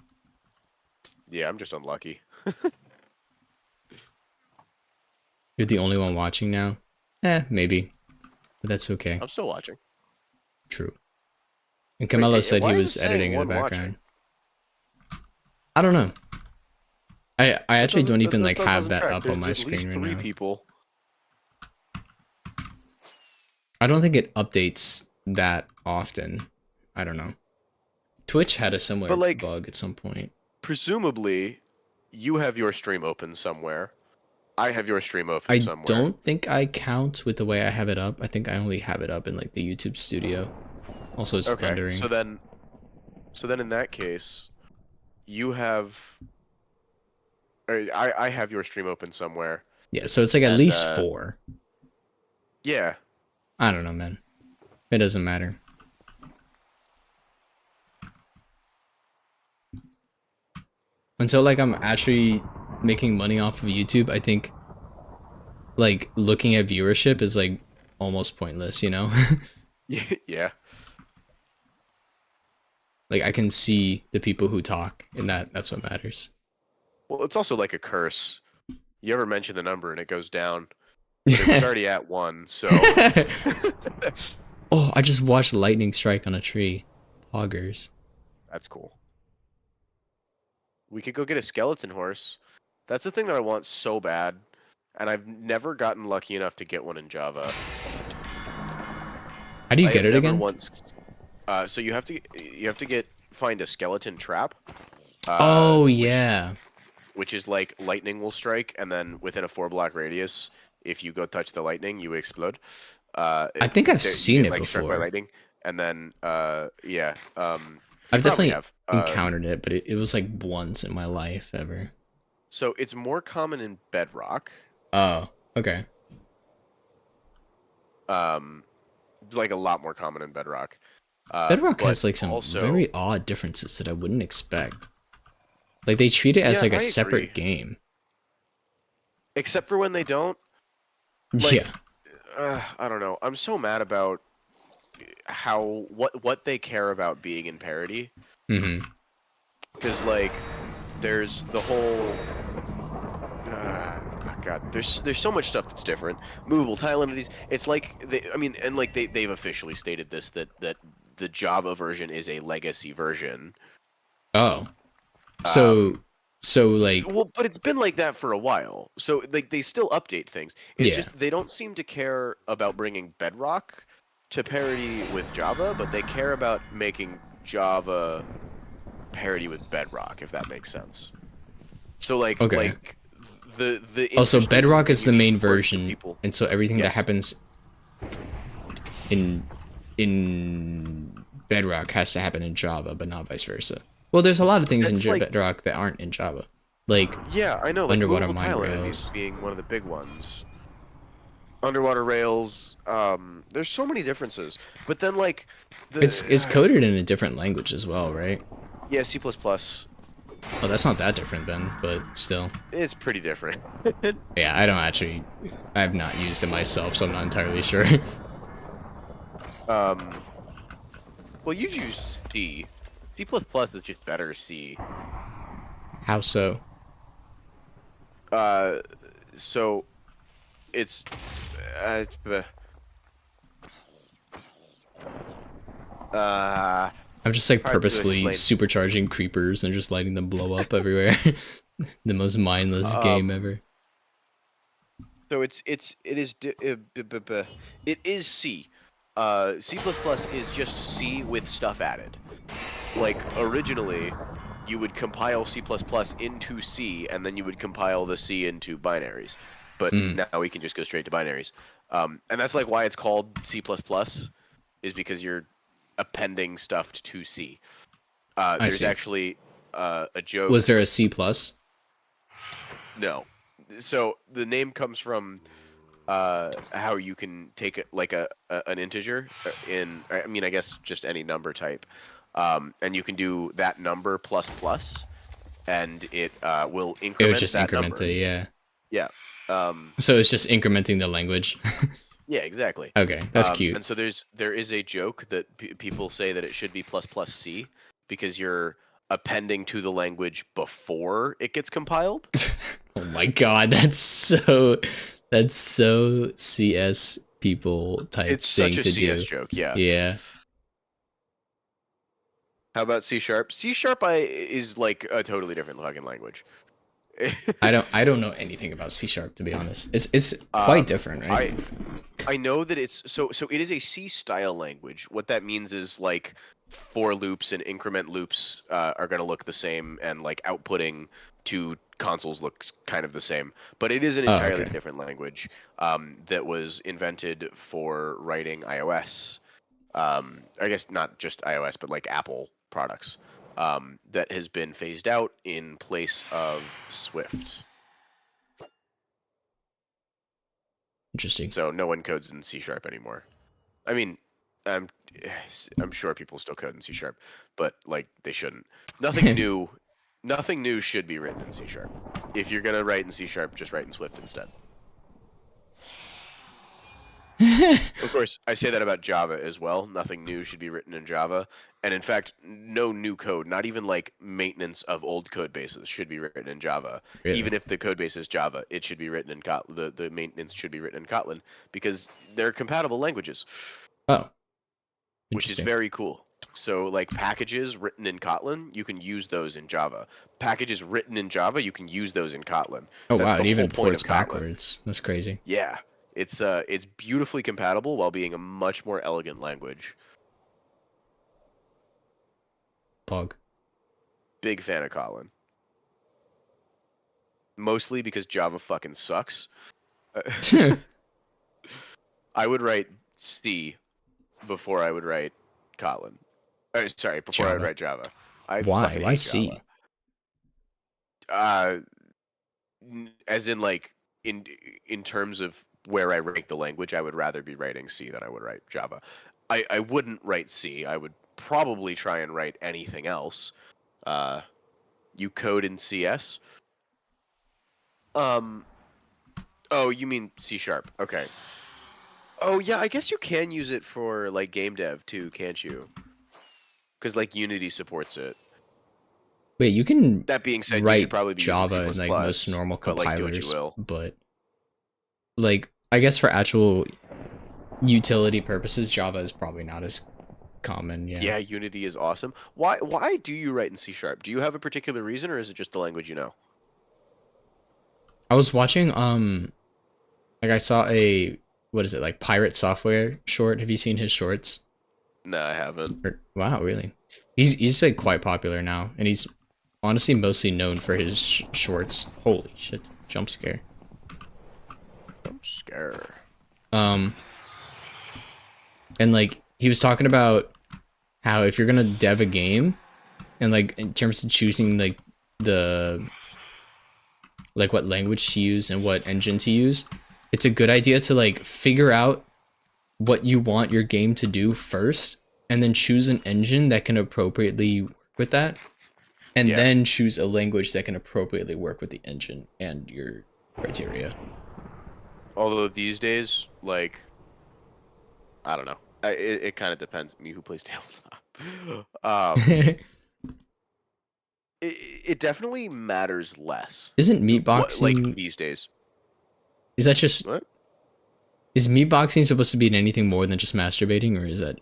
Yeah, I'm just unlucky. You're the only one watching now? Maybe. But that's okay. I'm still watching. True. And Camelo said he why is was it saying editing in the one watching? background. I don't know. I actually don't even like have doesn't that track. up There's on my at least screen right 3 now. people. I don't think it updates that often. I don't know. Twitch had a similar But, like, bug at some point. Presumably, you have your stream open somewhere. I have your stream open I somewhere. don't think I count with the way I have it up. I think I only have it up in like the YouTube studio. Also, it's Okay, thundering. so then in that case, you have, or I have your stream open somewhere, Yeah, so it's like at and least 4. yeah. I don't know, man. It doesn't matter. Until like I'm actually making money off of YouTube, I think like looking at viewership is like almost pointless, you know? Yeah. Like I can see the people who talk and that's what matters. Well, it's also like a curse. You ever mention the number and it goes down, but it was already at 1, so. Oh, I just watched lightning strike on a tree. Poggers. That's cool. We could go get a skeleton horse. That's the thing that I want so bad, and I've never gotten lucky enough to get one in Java. How do you I get have it never again? once. So you have to find a skeleton trap. Oh Which yeah. which is like lightning will strike, and then within a 4-block radius, if you go touch the lightning, you explode. I think I've You seen get it like struck by before. lightning, and then yeah, you I've probably definitely have. encountered it, but it was like once in my life ever. So it's more common in Bedrock. Oh, okay. Um, like a lot more common in Bedrock. Bedrock But has like some also, very odd differences that I wouldn't expect. Like they treat it as yeah, like a I agree. separate game. Except for when they don't. Like, Yeah. I don't know. I'm so mad about how what they care about being in parody. Mm-hmm. Because like, there's the whole. God, there's so much stuff that's different. Movable tile entities. It's like I mean, and like they've officially stated this that the Java version is a legacy version. Oh. So Um, so like well, but it's been like that for a while. So like they still update things. It's yeah. just they don't seem to care about bringing Bedrock to parity with Java, but they care about making Java parity with Bedrock, if that makes sense. So Okay. the Oh, so interesting Bedrock and is the unique main quirk that version, people. and so everything that Yes. happens in Bedrock has to happen in Java, but not vice versa. Well, there's a lot of things in That's like, Bedrock that aren't in Java, like yeah, I know, like underwater movable mine tile entities rails. being one of the big ones. Underwater rails, there's so many differences. But then like It's the coded in a different language as well, right? yeah, C++ Oh, that's not that different then, but still. is pretty different. Yeah, I have not used it myself, so I'm not entirely sure. Um, well, you've used C. C++ is just better C. How so? Uh, so it's uh, uh I'm just like hard to purposefully explain. supercharging creepers and just letting them blow up everywhere. The most mindless game Um, ever. so it is C. C++ is just C with stuff added. Like originally, you would compile C++ into C, and then you would compile the C into binaries. But Mm, now we can just go straight to binaries. And that's like why it's called C++, is because you're appending stuff to C. I There's see. actually a Was joke. there a C plus? No. So the name comes from how you can take it like an integer in, I mean, I guess just any number type, and you can do that number plus plus, and it will It was increment just that number. incremented, yeah. Yeah. So it's just incrementing the language. Yeah, exactly. Okay, that's cute. And so there is a joke that people say that it should be plus plus C because you're appending to the language before it gets compiled. Oh my god, that's so CS people type It's such thing a to CS do. joke, yeah. Yeah. How about C sharp? C sharp is like a totally different fucking language. I don't know anything about C sharp to be honest. It's quite um, different, right? I know that it's so it is a C style language. What that means is like for loops and increment loops are going to look the same, and like outputting to consoles looks kind of the same. But it is an Oh, entirely okay. different language that was invented for writing iOS. I guess not just iOS, but like Apple products. that has been phased out in place of Swift. Interesting. So no one codes in C# anymore. I mean, I'm sure people still code in C#, but like they shouldn't. Nothing new. Nothing new should be written in C#. If you're gonna write in C#, just write in Swift instead. Of course, I say that about Java as well. Nothing new should be written in Java. And in fact, no new code, not even like maintenance of old code bases, should be written in Java. Really? Even if the code base is Java, it should be written in Kotlin. The maintenance should be written in Kotlin because they're compatible languages. Oh. Which is very cool. So like packages written in Kotlin, you can use those in Java. Packages written in Java, you can use those in Kotlin. Oh That's wow, the it even whole point ports of Kotlin. backwards. That's crazy. Yeah. It's beautifully compatible while being a much more elegant language. Pog. Big fan of Kotlin. Mostly because Java fucking sucks. I would write C before I would write Kotlin. Sorry, before I would write Java. Why? Why C? As in like in terms of where I rank the language, I would rather be writing C than I would write Java. I wouldn't write C. I would probably try and write anything else. You code in CS? Oh, you mean C#. Okay. Oh, yeah, I guess you can use it for, like, game dev, too, can't you? Because, like, Unity supports it. Wait, you can that being said, write you should probably be Java using C++, in, like, most normal compilers, like, do what you will. but, like, I guess for actual utility purposes, Java is probably not as common, yeah. Yeah, Unity is awesome. Why do you write in C#? Do you have a particular reason, or is it just the language you know? I was watching, like, I saw a, what is it, like, Pirate Software short. Have you seen his shorts? No, I haven't. Wow, really? He's like quite popular now, and he's honestly mostly known for his shorts. Holy shit! Jump scare. Jump scare. And like he was talking about how if you're gonna dev a game, and like in terms of choosing like what language to use and what engine to use, it's a good idea to like figure out what you want your game to do first, and then choose an engine that can appropriately work with that, and then choose a language that can appropriately work with the engine and your criteria. Although these days, like, I don't know. It kind of depends on me who plays tabletop. It definitely matters less. Isn't meatboxing like these days? Is that just what? Is meatboxing supposed to be in anything more than just masturbating, or is that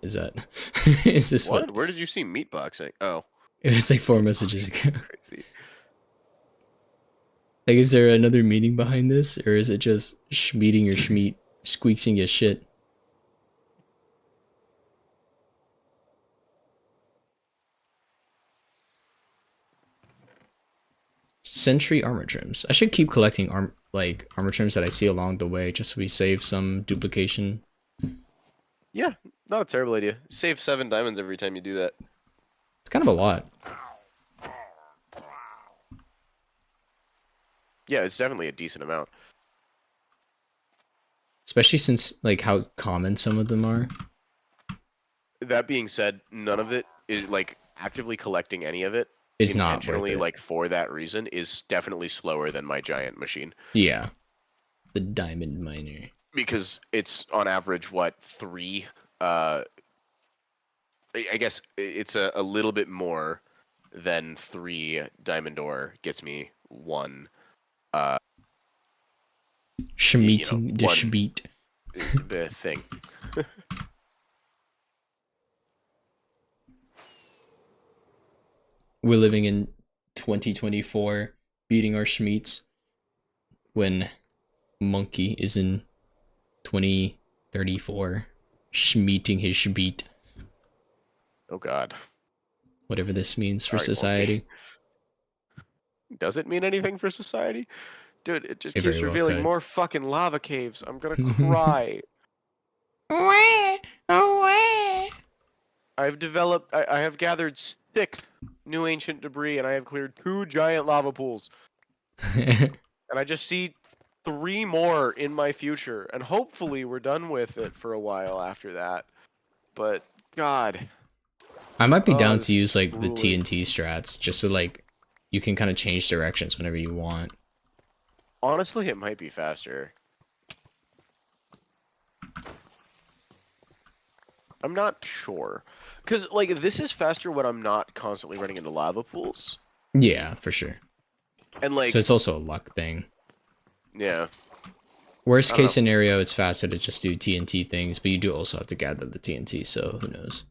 is this what? Where did you see meatboxing? Oh, it's like 4 messages ago. Crazy. Like, is there another meaning behind this, or is it just schmeating your schmeat, squeaksing your shit? Sentry armor trims. I should keep collecting armor trims that I see along the way, just so we save some duplication. Yeah, not a terrible idea. Save 7 diamonds every time you do that. It's kind of a lot. Yeah, it's definitely a decent amount. Especially since, like, how common some of them are. That being said, none of it is, like, actively collecting any of it. It's not worth it. Like, for that reason, is definitely slower than my giant machine. Yeah. The diamond miner. Because it's, on average, what, 3? I guess it's a little bit more than 3 diamond ore gets me 1. Schmeating the schmeat. The thing. We're living in 2024, beating our schmeats, when Monkey is in 2034, schmeating his schmeat. Oh god. Whatever this means for society. Monkey. Does it mean anything for society? Dude, it just keeps revealing more fucking lava caves. I'm gonna cry. I have gathered 6 new ancient debris, and I have cleared 2 giant lava pools. And I just see 3 more in my future, and hopefully we're done with it for a while after that. But God, I might be down this to is use like the grueling. TNT strats just so like you can kind of change directions whenever you want. Honestly, it might be faster. I'm not sure, because like this is faster when I'm not constantly running into lava pools, Yeah, for sure. and So like it's also a luck thing. yeah, Worst I don't case know. scenario, it's faster to just do TNT things, but you do also have to gather the TNT, so who knows.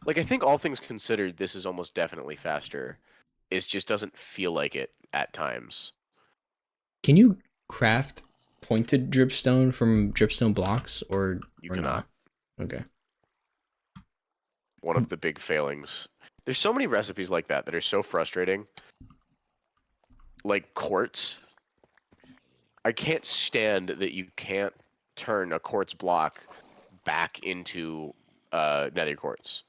Like I think all things considered, this is almost definitely faster. It just doesn't feel like it at times. Can you craft pointed dripstone from dripstone blocks or You not? cannot. Okay. One of the big failings. There's so many recipes like that are so frustrating. Like quartz. I can't stand that you can't turn a quartz block back into nether quartz.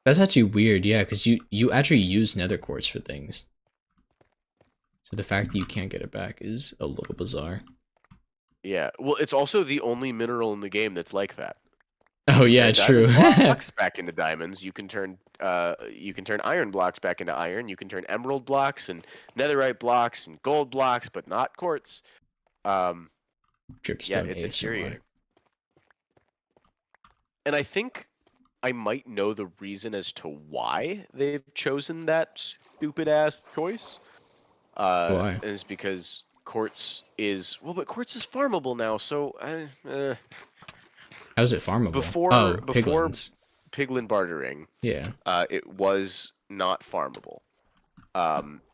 That's actually weird, yeah, because you actually use nether quartz for things. So the fact that you can't get it back is a little bizarre. Yeah, well, it's also the only mineral in the game that's like that. You Oh can yeah, turn it's true. diamond blocks back into diamonds. You can turn iron blocks back into iron. You can turn emerald blocks and netherite blocks and gold blocks, but not quartz. Um, yeah, Dripstone it's ASMR. infuriating. And I think I might know the reason as to why they've chosen that stupid ass choice. Why? Is because quartz is but quartz is farmable now. So How's it farmable? before Oh, before piglins. piglin bartering, Yeah. it was not farmable.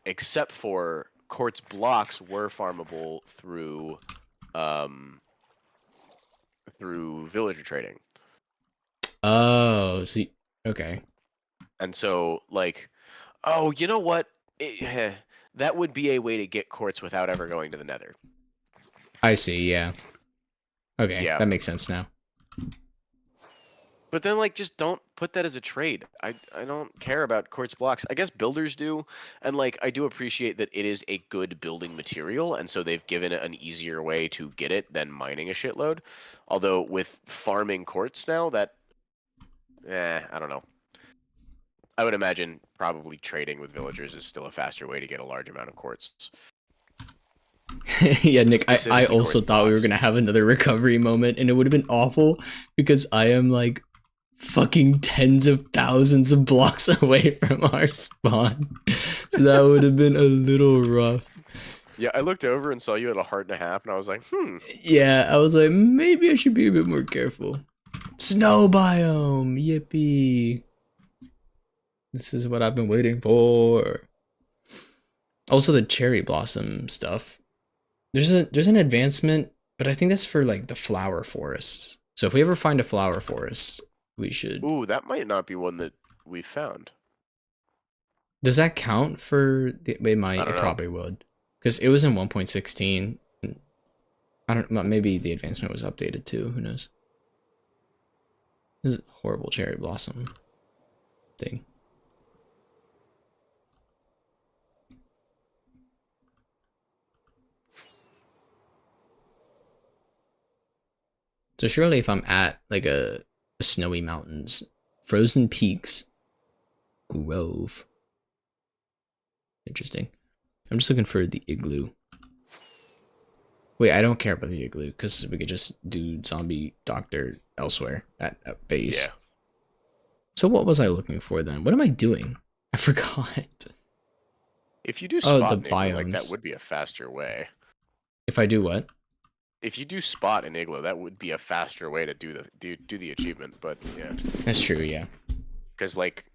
Except for quartz blocks were farmable um, through villager trading. Oh, so okay. And so, like, oh, you know what? That would be a way to get quartz without ever going to the nether. I see, yeah. Okay, Yeah. that makes sense now. But then, like, just don't put that as a trade. I don't care about quartz blocks. I guess builders do, and like, I do appreciate that it is a good building material, and so they've given it an easier way to get it than mining a shitload. Although with farming quartz now, I don't know. I would imagine probably trading with villagers is still a faster way to get a large amount of quartz. Yeah, Nick, I Specifically also quartz thought we were blocks. gonna have another recovery moment, and it would have been awful because I am like fucking tens of thousands of blocks away from our spawn. So that would have been a little rough. Yeah, I looked over and saw you at a heart and a half, and I was like, Yeah, I was like, maybe I should be a bit more careful. Snow biome, yippee. This is what I've been waiting for. Also the cherry blossom stuff. There's an advancement, but I think that's for like the flower forests. So if we ever find a flower forest, we should. ooh, that might not be one that we found. Does that count for the, it I might, don't it know. probably would. Because it was in 1.16. I don't know, maybe the advancement was updated too, who knows. This is a horrible cherry blossom thing. So surely if I'm at like a snowy mountains, frozen peaks, grove. Interesting. I'm just looking for the igloo. Wait, I don't care about the igloo because we could just do zombie doctor elsewhere at base. Yeah. So what was I looking for then? What am I doing? I forgot. If you do Oh, the spot an igloo, like that biomes. would be a faster way. If I do what? If you do spot an igloo, that would be a faster way to do the achievement. But yeah, That's true, yeah. because like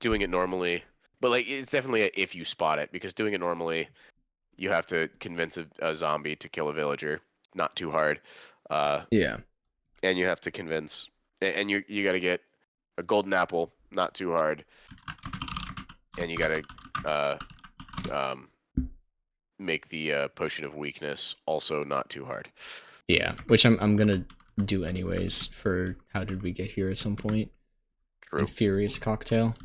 doing it normally, but like it's definitely if you spot it, because doing it normally, you have to convince a zombie to kill a villager. Not too hard. Yeah. And you have to convince, and you got to get a golden apple. Not too hard. And you got to um, make the potion of weakness also not too hard. Yeah. Which I'm gonna do anyways for How Did We Get Here at some point. True. And Furious Cocktail.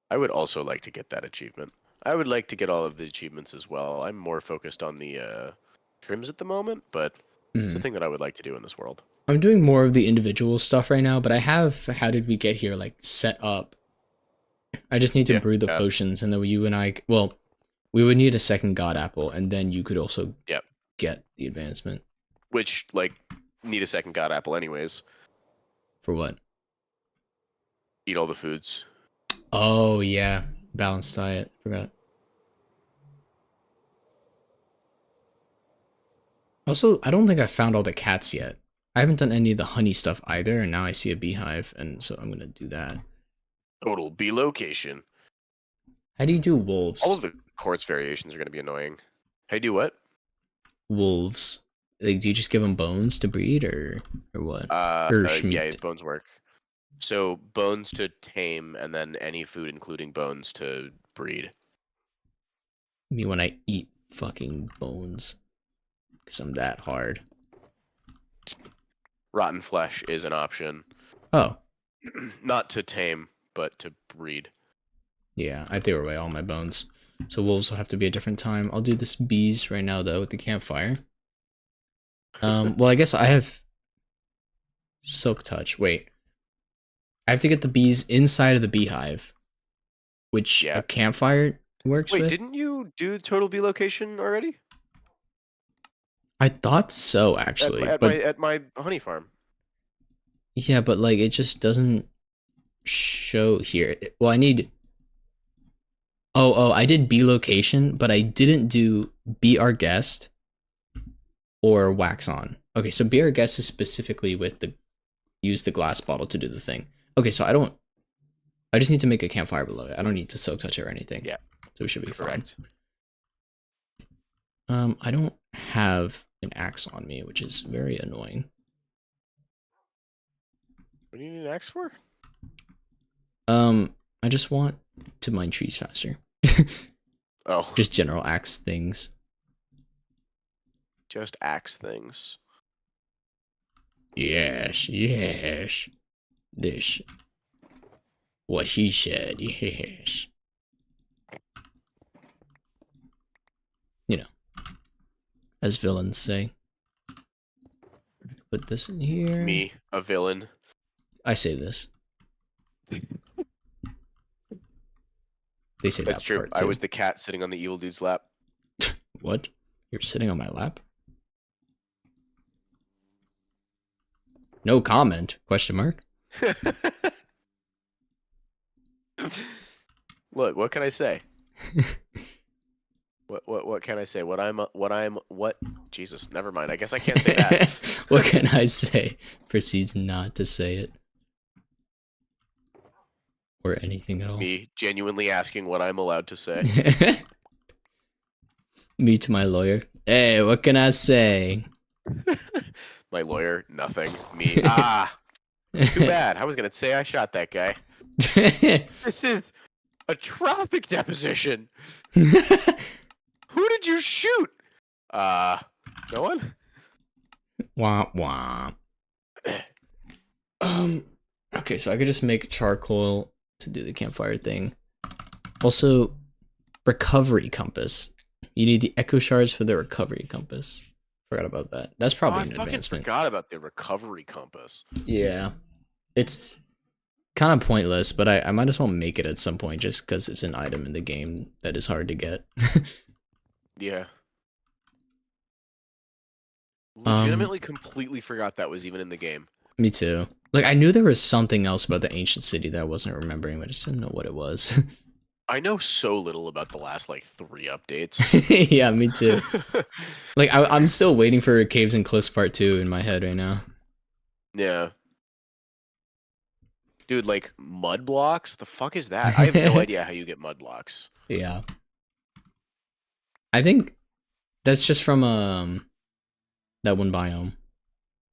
I would also like to get that achievement. I would like to get all of the achievements as well. I'm more focused on the trims at the moment, but it's a thing that I would like to do in this world. I'm doing more of the individual stuff right now, but I have How Did We Get Here like set up. I just need to brew the potions, and then you and I, well, we would need a second god apple, and then you could also get the advancement. Which, like, need a second god apple anyways. For what? Eat all the foods. Oh, yeah. Balanced diet. Forgot. Also, I don't think I found all the cats yet. I haven't done any of the honey stuff either, and now I see a beehive, and so I'm gonna do that. Total bee location. How do you do wolves? All of the quartz variations are gonna be annoying. How do you do what? Wolves. Like, do you just give them bones to breed, or what? Yeah, bones work. So bones to tame, and then any food including bones to breed. I mean, when I eat fucking bones, because I'm that hard. Rotten flesh is an option. Oh. Not to tame, but to breed. Yeah, I threw away all my bones. So wolves will have to be a different time. I'll do this bees right now, though, with the campfire. Well, I guess I have silk touch. Wait. I have to get the bees inside of the beehive, which a campfire works with. Wait, didn't you do total bee location already? I thought so, actually. At my honey farm. Yeah, but like it just doesn't show here. Well, I need. Oh, I did bee location, but I didn't do be our guest or wax on. Okay, so be our guest is specifically with the use the glass bottle to do the thing. Okay, so I just need to make a campfire below it. I don't need to silk touch it or anything. Yeah. So we should be correct. Fine. I don't have an axe on me, which is very annoying. What do you need an axe for? I just want to mine trees faster. Oh. Just general axe things. Just axe things. Yes. This. What he said, yes. You know, as villains say. Put this in here. Me, a villain. I say this. They say That's that true. part too. I was the cat sitting on the evil dude's lap. What? You're sitting on my lap? No comment? Question mark. Look, what can I say? What can I say? What Jesus, never mind. I guess I can't say that. What can I say? Proceeds not to say it. Or anything at all. Me genuinely asking what I'm allowed to say. Me to my lawyer. Hey, what can I say? My lawyer, nothing. Me, too bad. I was gonna say I shot that guy. This is a traffic deposition. Who did you shoot? No one? Womp womp. Okay, so I could just make charcoal to do the campfire thing. Also, recovery compass. You need the echo shards for the recovery compass. Forgot about that. That's probably an advancement. I forgot about the recovery compass. Yeah. It's kind of pointless, but I might as well make it at some point just because it's an item in the game that is hard to get. Yeah. Legitimately completely forgot that was even in the game. Me too. Like, I knew there was something else about the ancient city that I wasn't remembering, but I just didn't know what it was. I know so little about the last, like, 3 updates. Yeah, me too. Like, I'm still waiting for Caves and Cliffs Part 2 in my head right now. Yeah. Dude, like, mud blocks? The fuck is that? I have no idea how you get mud blocks. Yeah. I think that's just from, that one biome.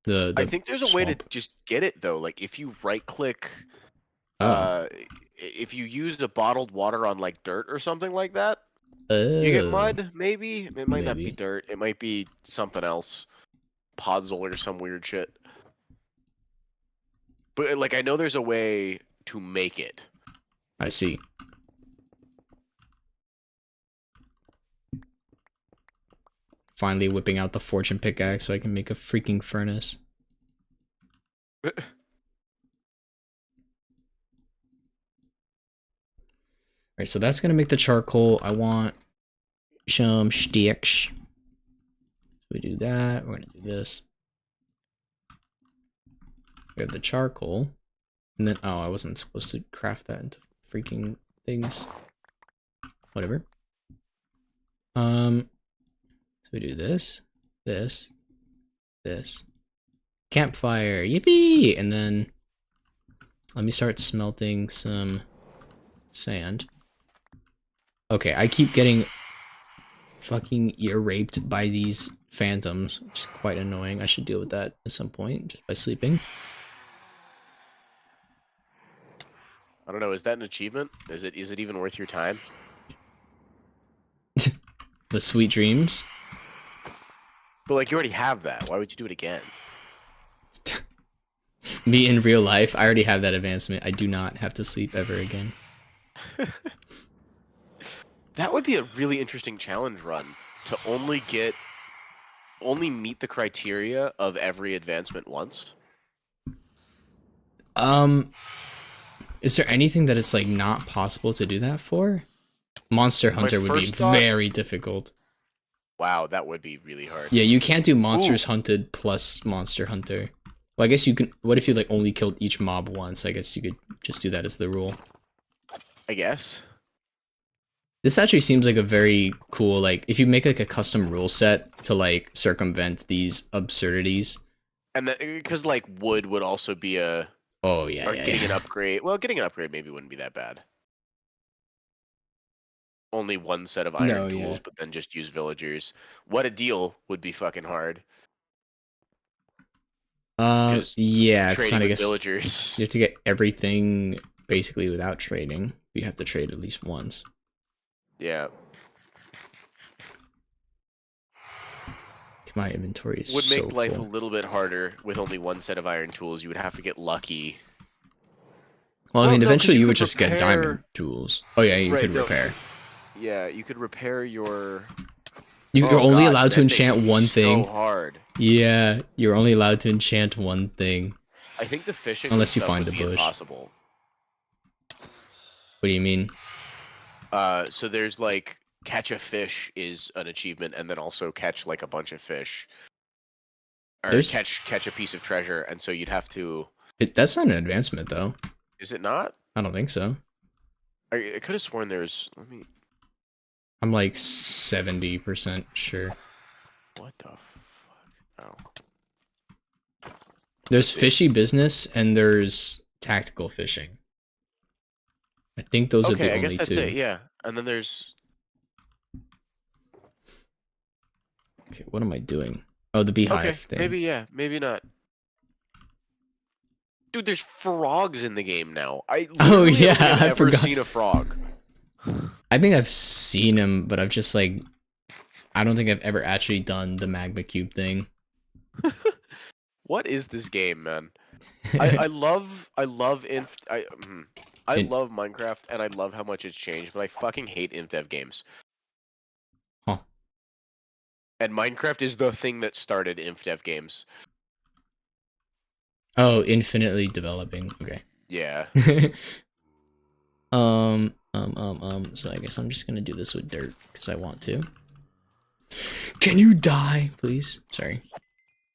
I think there's a way to just get it, though. Like, if you right-click... if you used a bottled water on like dirt or something like that, you get mud. Maybe it might not be dirt. It might be something else. puzzle or some weird shit. But like, I know there's a way to make it. I see. Finally whipping out the fortune pickaxe so I can make a freaking furnace. Alright, so that's gonna make the charcoal. I want some sticks. We do that. We're gonna do this. We have the charcoal. And then, oh, I wasn't supposed to craft that into freaking things. Whatever. So we do this, this, this. Campfire, yippee! And then let me start smelting some sand. Okay, I keep getting fucking ear raped by these phantoms, which is quite annoying. I should deal with that at some point just by sleeping. I don't know. Is that an achievement? Is it even worth your time? The sweet dreams. But like, you already have that. Why would you do it again? Me in real life, I already have that advancement. I do not have to sleep ever again. That would be a really interesting challenge run to only meet the criteria of every advancement once. Is there anything that it's like not possible to do that for? Monster Hunter would be very difficult. Wow, that would be really hard. Yeah, you can't do monsters hunted plus Monster Hunter. Well, I guess you can. What if you like only killed each mob once? I guess you could just do that as the rule. I guess. This actually seems like a very cool, like, if you make like a custom rule set to like circumvent these absurdities. And because like wood would also be a. Oh yeah. Or getting an upgrade. Well, getting an upgrade maybe wouldn't be that bad. Only one set of iron tools, but then just use villagers. What a deal would be fucking hard. Yeah, trading I with guess villagers. You have to get everything basically without trading. You have to trade at least once. Yeah. My inventory is would make so life full. a little bit harder with only one set of iron tools. You would have to get lucky. Well, I mean, eventually you would just get diamond tools. Oh yeah, you could repair. Yeah, you could repair your. You're only allowed to enchant one thing. So hard. Yeah, you're only allowed to enchant one thing. I think the fishing. Unless you find a bush. Impossible. What do you mean? So there's like catch a fish is an achievement, and then also catch like a bunch of fish. Or catch a piece of treasure, and so you'd have to. That's not an advancement, though. Is it not? I don't think so. I could have sworn there's. Let me. I'm like 70% sure. What the fuck? Oh. There's fishy business and there's tactical fishing. I think those are the only two. Okay, I guess that's it, yeah. And then there's... Okay, what am I doing? Oh, the beehive thing. Maybe, yeah. Maybe not. Dude, there's frogs in the game now. I have never seen a frog. I think I've seen him, but I've just like... I don't think I've ever actually done the magma cube thing. What is this game, man? I love Minecraft, and I love how much it's changed, but I fucking hate InfDev games. Huh. And Minecraft is the thing that started InfDev games. Oh, infinitely developing. Okay. Yeah. So I guess I'm just gonna do this with dirt, because I want to. Can you die, please? Sorry.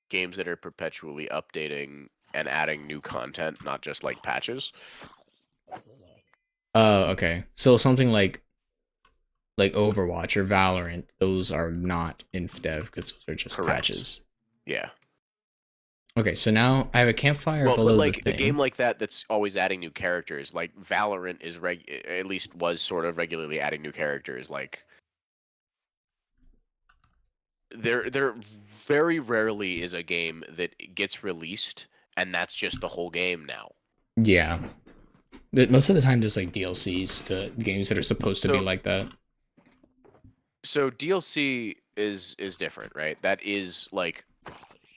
Games that are perpetually updating and adding new content, not just like patches. Oh, okay. So something like Overwatch or Valorant, those are not InfDev because those are just patches. Yeah. Okay, so now I have a campfire below but like the thing. A game like that's always adding new characters, like Valorant is at least was sort of regularly adding new characters. Like there very rarely is a game that gets released and that's just the whole game now. Yeah. Most of the time there's like DLCs to games that are supposed to be like that. So DLC is different, right? That is like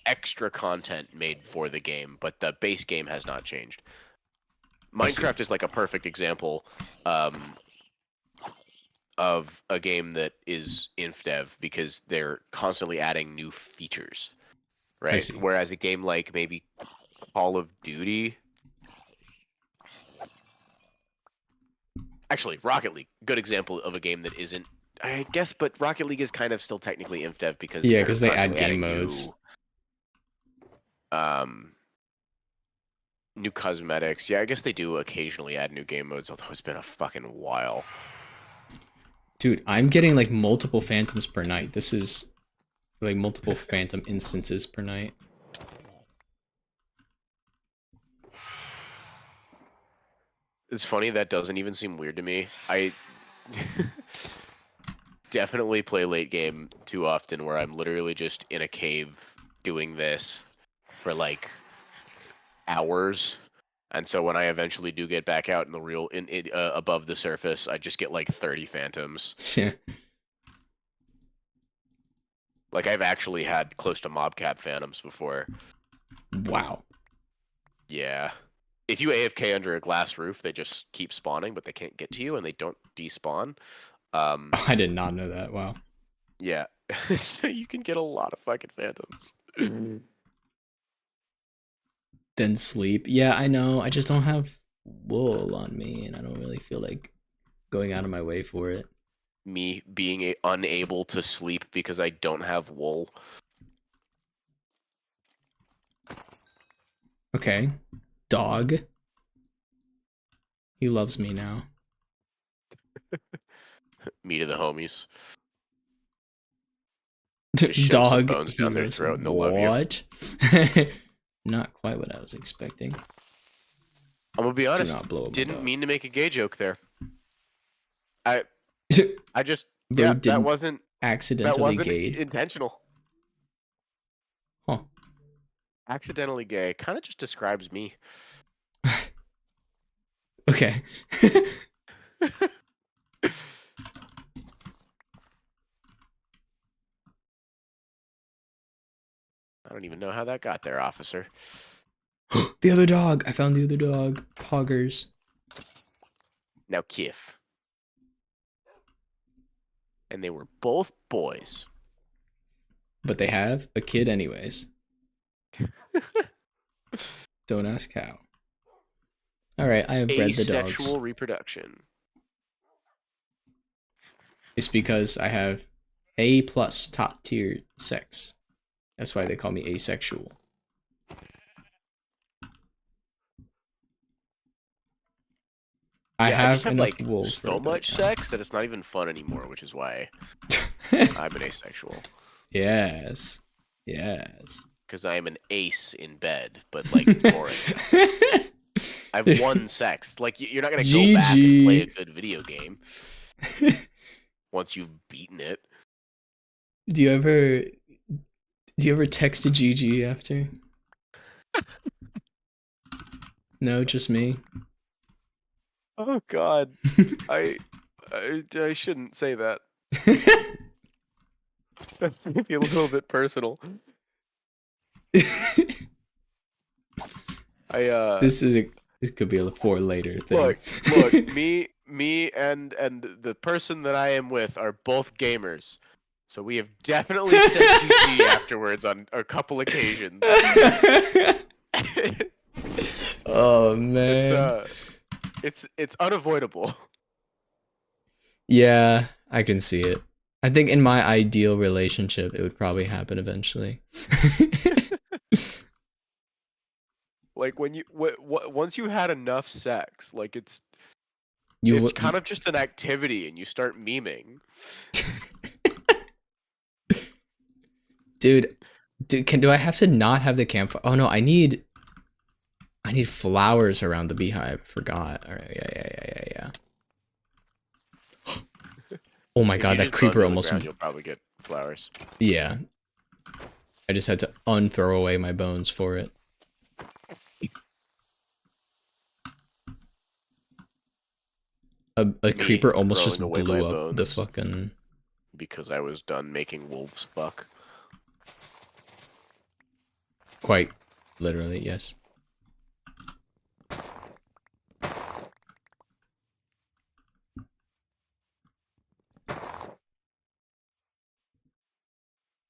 extra content made for the game, but the base game has not changed. I see. Minecraft is like a perfect example of a game that is inf dev because they're constantly adding new features, I right? see. Whereas a game like maybe Call of Duty, actually Rocket League, good example of a game that isn't, I guess, but Rocket League is kind of still technically inf dev because Yeah, they're because they add constantly game adding modes. new cosmetics. Yeah, I guess they do occasionally add new game modes, although it's been a fucking while. Dude, I'm getting like multiple phantoms per night. This is like multiple phantom instances per night. It's funny, that doesn't even seem weird to me. I definitely play late game too often where I'm literally just in a cave doing this for like hours. And so when I eventually do get back out in the real above the surface, I just get like 30 phantoms. Yeah. Like I've actually had close to mobcap phantoms before. Wow. Yeah. If you AFK under a glass roof, they just keep spawning, but they can't get to you and they don't despawn. I did not know that. Wow. Yeah. So you can get a lot of fucking phantoms. Then sleep. Yeah, I know. I just don't have wool on me, and I don't really feel like going out of my way for it. Me being unable to sleep because I don't have wool. Okay. Dog. He loves me now. Me to the homies. Just shove some Dog. bones He down their loves throat and they'll love you. what? Not quite what I was expecting. I'm gonna be honest. not blow up my Didn't dog. mean to make a gay joke there. I just Bro yeah, didn't that wasn't accidentally gayed. intentional. Huh. Accidentally gay kind of just describes me. Okay. I don't even know how that got there, officer. The other dog. I found the other dog. Poggers. Now Kif. And they were both boys. But they have a kid anyways. Don't ask how. Alright, I have bred the dogs. Asexual reproduction. It's because I have A+ top tier sex. That's why they call me asexual. I Yeah, I just have have enough like wool for so a bed much now. sex that it's not even fun anymore, which is why I'm an asexual. Yes. Yes. Because I am an ace in bed, but like it's boring. I have one sex. Like you're not gonna go back and play a good video game once you've beaten it. Do you ever text to GG after? No, just me. Oh God, I shouldn't say that. That's maybe a little bit personal. This could be a for later thing. Look, me and the person that I am with are both gamers. So we have definitely said GG afterwards on a couple occasions. Oh man. It's unavoidable. Yeah, I can see it. I think in my ideal relationship, it would probably happen eventually. Like when you once you had enough sex, like it's kind of just an activity, and you start memeing. Dude, do I have to not have the campfire? Oh no, I need flowers around the beehive. I forgot. All right, yeah. Oh my god, that creeper almost. You'll probably get flowers. Yeah. I just had to unthrow away my bones for it. A creeper almost just blew up the fucking. Because I was done making wolves fuck. Quite literally, yes.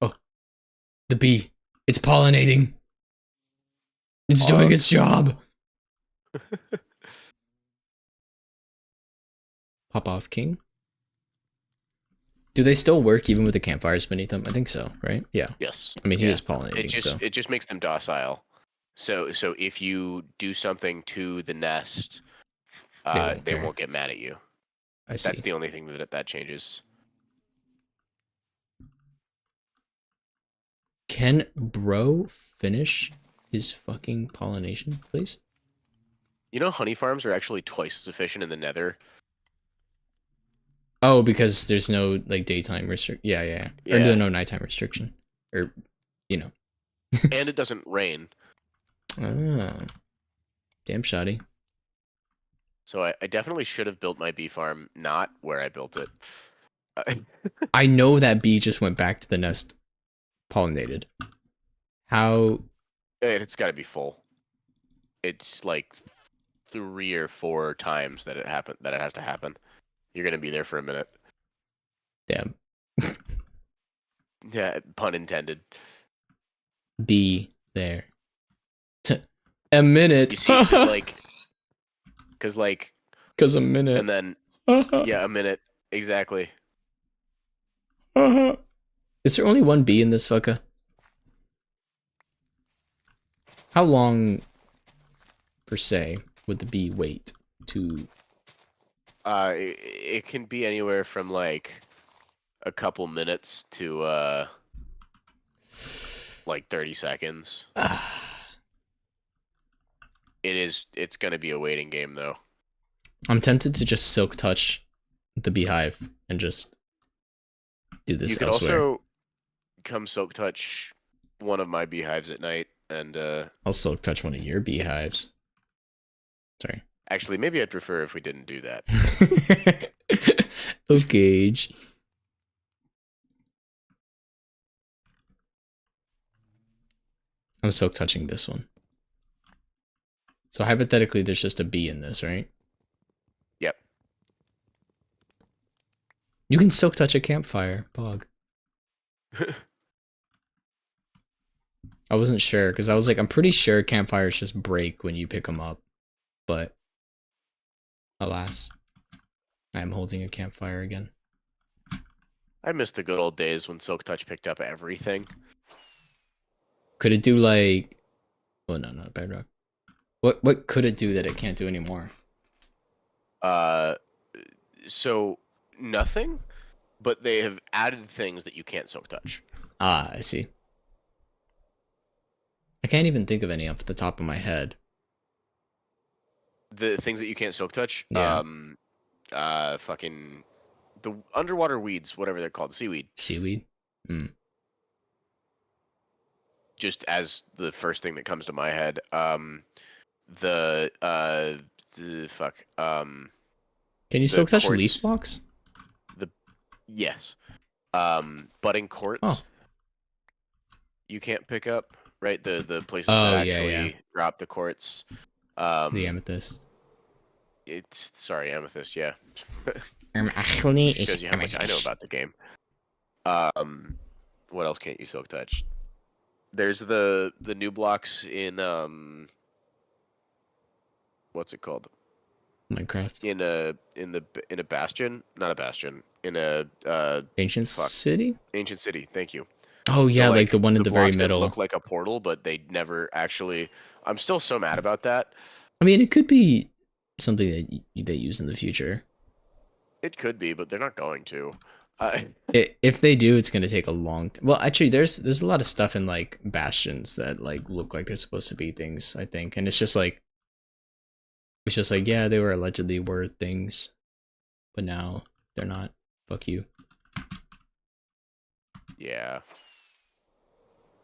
Oh, the bee. It's pollinating. It's doing its job. Pop off, king. Do they still work even with the campfires beneath them? I think so, right? Yeah. Yes. I mean, he Yeah. is pollinating, so. It just makes them docile. So if you do something to the nest, they won't get mad at you. I see. That's the only thing that changes. Can bro finish his fucking pollination, please? You know, honey farms are actually twice as efficient in the Nether. Oh, because there's no like daytime restriction. Yeah. Or Yeah. no nighttime restriction, or you know. And it doesn't rain. Ah, damn shoddy. So I definitely should have built my bee farm not where I built it. I know that bee just went back to the nest pollinated. How? It's got to be full. It's like 3 or 4 times that it has to happen. You're gonna be there for a minute. Damn. Yeah, pun intended. Bee there. A minute. You see, cause a minute. and then yeah, a minute exactly. Is there only one bee in this fucker? How long, per se, would the bee wait to? It can be anywhere from like a couple minutes to like 30 seconds. It's gonna be a waiting game though. I'm tempted to just silk touch the beehive and just do this You could elsewhere. also come silk touch one of my beehives at night and I'll silk touch one of your beehives. Sorry. actually maybe I'd prefer if we didn't do that. Okay. I'm silk touching this one. So hypothetically there's just a bee in this, right? Yep. You can silk touch a campfire, Bog. I wasn't sure because I was like, I'm pretty sure campfires just break when you pick them up, but alas, I'm holding a campfire again. I miss the good old days when Silk Touch picked up everything. Could it do like? Oh no, not bedrock. What could it do that it can't do anymore? So nothing, but they have added things that you can't Silk Touch. Ah, I see. I can't even think of any off the top of my head. The things that you can't Silk Touch. Yeah. Fucking the underwater weeds, whatever they're called, seaweed. Seaweed. Hmm. Just as the first thing that comes to my head. Fuck. Can you silk touch leaf blocks? Yes. Budding quartz. Oh. You can't pick up, right? The places Oh, that yeah, actually drop the quartz. The amethyst. Sorry, amethyst. Yeah. Actually, Shows you how much I know about the game. What else can't you silk touch? There's the new blocks in what's it called? Minecraft. In a bastion, not a bastion. In a Ancient city. Ancient city. Thank you. Oh yeah, So, like the one in the very blocks that middle. look like a portal, but they never actually. I'm still so mad about that. I mean, it could be something that they use in the future. It could be, but they're not going to. If they do, it's gonna take a long. Well, actually, there's a lot of stuff in like bastions that like look like they're supposed to be things. I think, and it's just like yeah, they were allegedly were things, but now they're not. Fuck you. Yeah.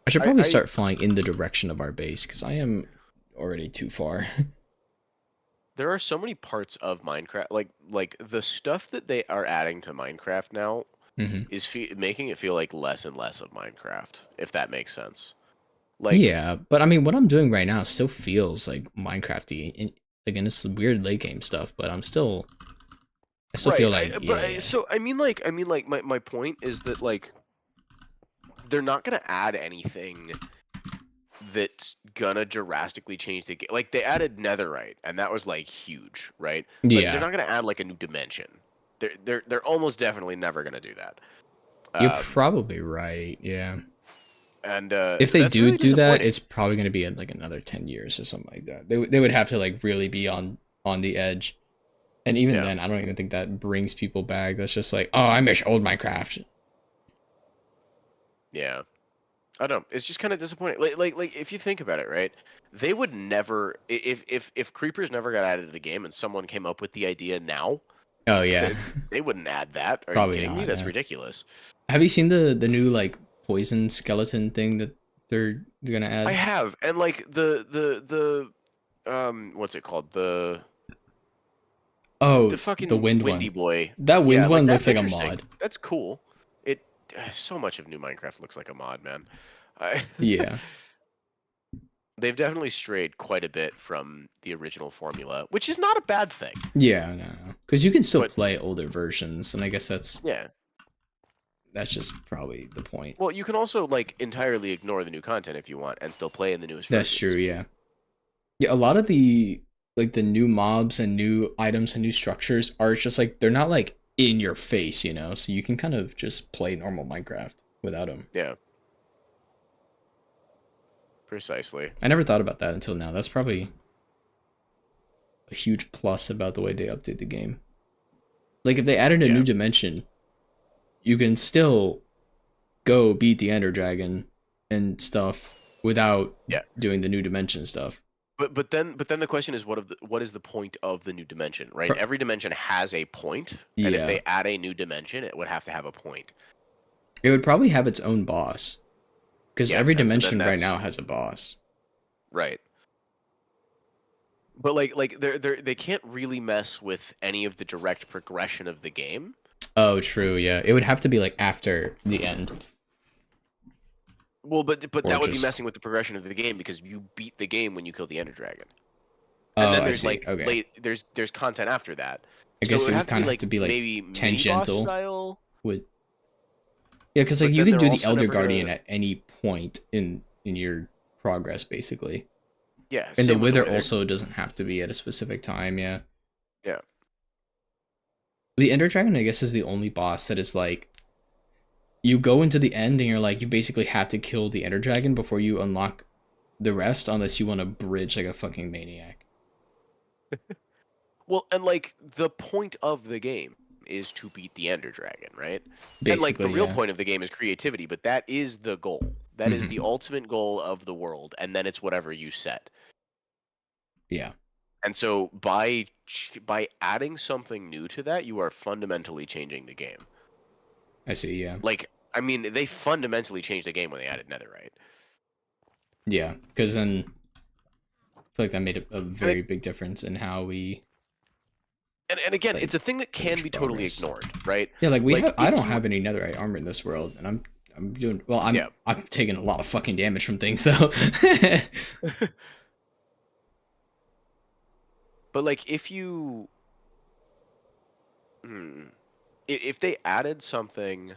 I should probably start flying in the direction of our base because I am already too far. There are so many parts of Minecraft, like the stuff that they are adding to Minecraft now is making it feel like less and less of Minecraft, if that makes sense. Like, Yeah, but I mean, what I'm doing right now still feels like Minecrafty. And again, it's weird late game stuff, but I still right? feel like, yeah, So I mean, like my point is that like they're not gonna add anything that's gonna drastically change the game. Like they added netherite, and that was like huge, right? Like they're yeah. not gonna add like a new dimension. They're almost definitely never gonna do that. You're Um, probably right. Yeah. and If they that's do really do that, disappointing. it's probably going to be in like another 10 years or something like that. They would have to like really be on the edge. And even Yeah, then, I don't even think that brings people back. That's just like, oh, I miss old Minecraft. yeah. I don't know. It's just kind of disappointing. Like if you think about it, right? They would never if creepers never got added to the game and someone came up with the idea now, Oh yeah. they, they wouldn't add that. Are you Probably kidding me? not, That's yeah. ridiculous. Have you seen the new like poison skeleton thing that they're going to I add? have, and like the what's it called? The Oh, the fucking wind windy one. boy. That Yeah, wind like one looks that's like a interesting. mod. That's cool. It so much of new Minecraft looks like a mod, man. I Yeah. They've definitely strayed quite a bit from the original formula, which is not a bad thing. Yeah, no. Cuz you can still But play older versions, and I guess yeah. that's just probably the point. Well, you can also like entirely ignore the new content if you want and still play in the newest That's true, versions. yeah. Yeah, a lot of the like the new mobs and new items and new structures are just like they're not like in your face, you know. So you can kind of just play normal Minecraft without them. Yeah, precisely. I never thought about that until now. That's probably a huge plus about the way they update the game. Like if they added a Yeah. new dimension, you can still go beat the Ender Dragon and stuff without Yeah. doing the new dimension stuff. But then the question is what is the point of the new dimension, right? Pro- Every dimension has a point, and if yeah, they add a new dimension, it would have to have a point. it would probably have its own boss because Yeah, every and so then dimension right now that's has a boss. right. But like they can't really mess with any of the direct progression of the game. Oh, true. Yeah, it would have to be like after the end, Well, but or that would be just. messing with the progression of the game because you beat the game when you kill the Ender Dragon. And Oh, then I there's see. like Okay. late there's content after that. I So it guess would it would have to be kind of have like to be like maybe mini boss tangential style, with. Yeah, because like but you then can they're do the also Elder never Guardian gonna at any point in your progress, basically. yeah, And the same with the Wither way they're also doesn't have to be at a specific time. Yeah. yeah. The Ender Dragon, I guess, is the only boss that is like you go into the end and you're like you basically have to kill the Ender Dragon before you unlock the rest, unless you want to bridge like a fucking maniac. Well, and like the point of the game is to beat the Ender Dragon, right? And like the Basically, real yeah. point of the game is creativity, but that is the goal. That is the Hmm. ultimate goal of the world, and then it's whatever you set. Yeah, And so by adding something new to that, you are fundamentally changing the game. I see. Yeah, Like, I mean, they fundamentally changed the game when they added Netherite. yeah. Because then I feel like that made a And very big difference in how we and again, like it's a thing that can gauge be totally progress. ignored, right? Yeah, like we Like have. I if don't you have any netherite armor in this world, and I'm doing well. yeah. I'm taking a lot of fucking damage from things though. But like if you hmm, if they added something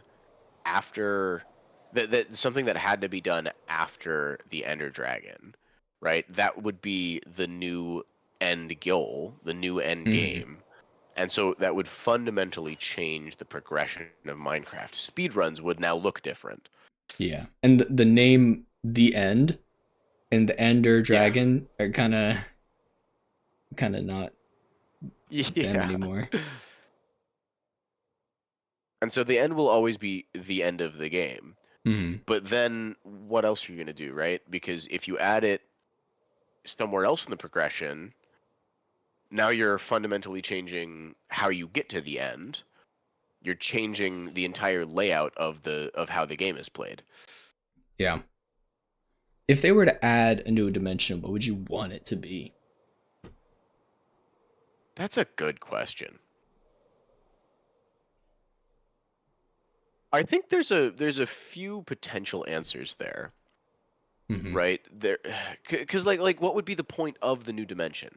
after that something that had to be done after the Ender Dragon, right? That would be the new end goal, the new end Hmm. game. And so that would fundamentally change the progression of Minecraft. Speedruns would now look different. Yeah, and the name "The End" and the Ender Yeah. Dragon are kind of not them Yeah. anymore. And so the end will always be the end of the game. Hmm. But then what else are you going to do, right? Because if you add it somewhere else in the progression, now you're fundamentally changing how you get to the end. You're changing the entire layout of how the game is played. Yeah. If they were to add a new dimension, what would you want it to be? That's a good question. I think there's a few potential answers there. Hmm. right? There, because what would be the point of the new dimension?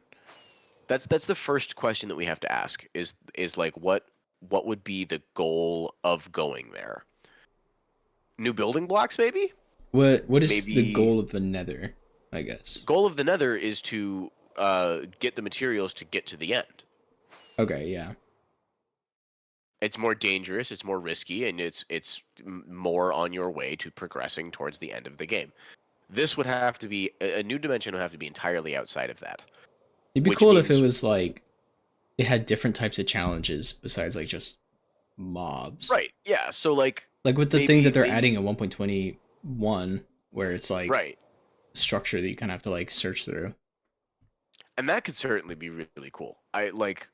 That's the first question that we have to ask. Is like what would be the goal of going there? New building blocks, maybe? What is the Maybe goal of the Nether? I guess. goal of the Nether is to get the materials to get to the end. Okay, yeah. It's more dangerous, it's more risky, and it's more on your way to progressing towards the end of the game. This would have to be a new dimension would have to be entirely outside of that, It'd be which cool if it means was like it had different types of challenges besides like just mobs. right, yeah. So like Like with the thing that maybe they're adding maybe in 1.21 where it's like right, structure that you kind of have to like search through. and that could certainly be really cool. I like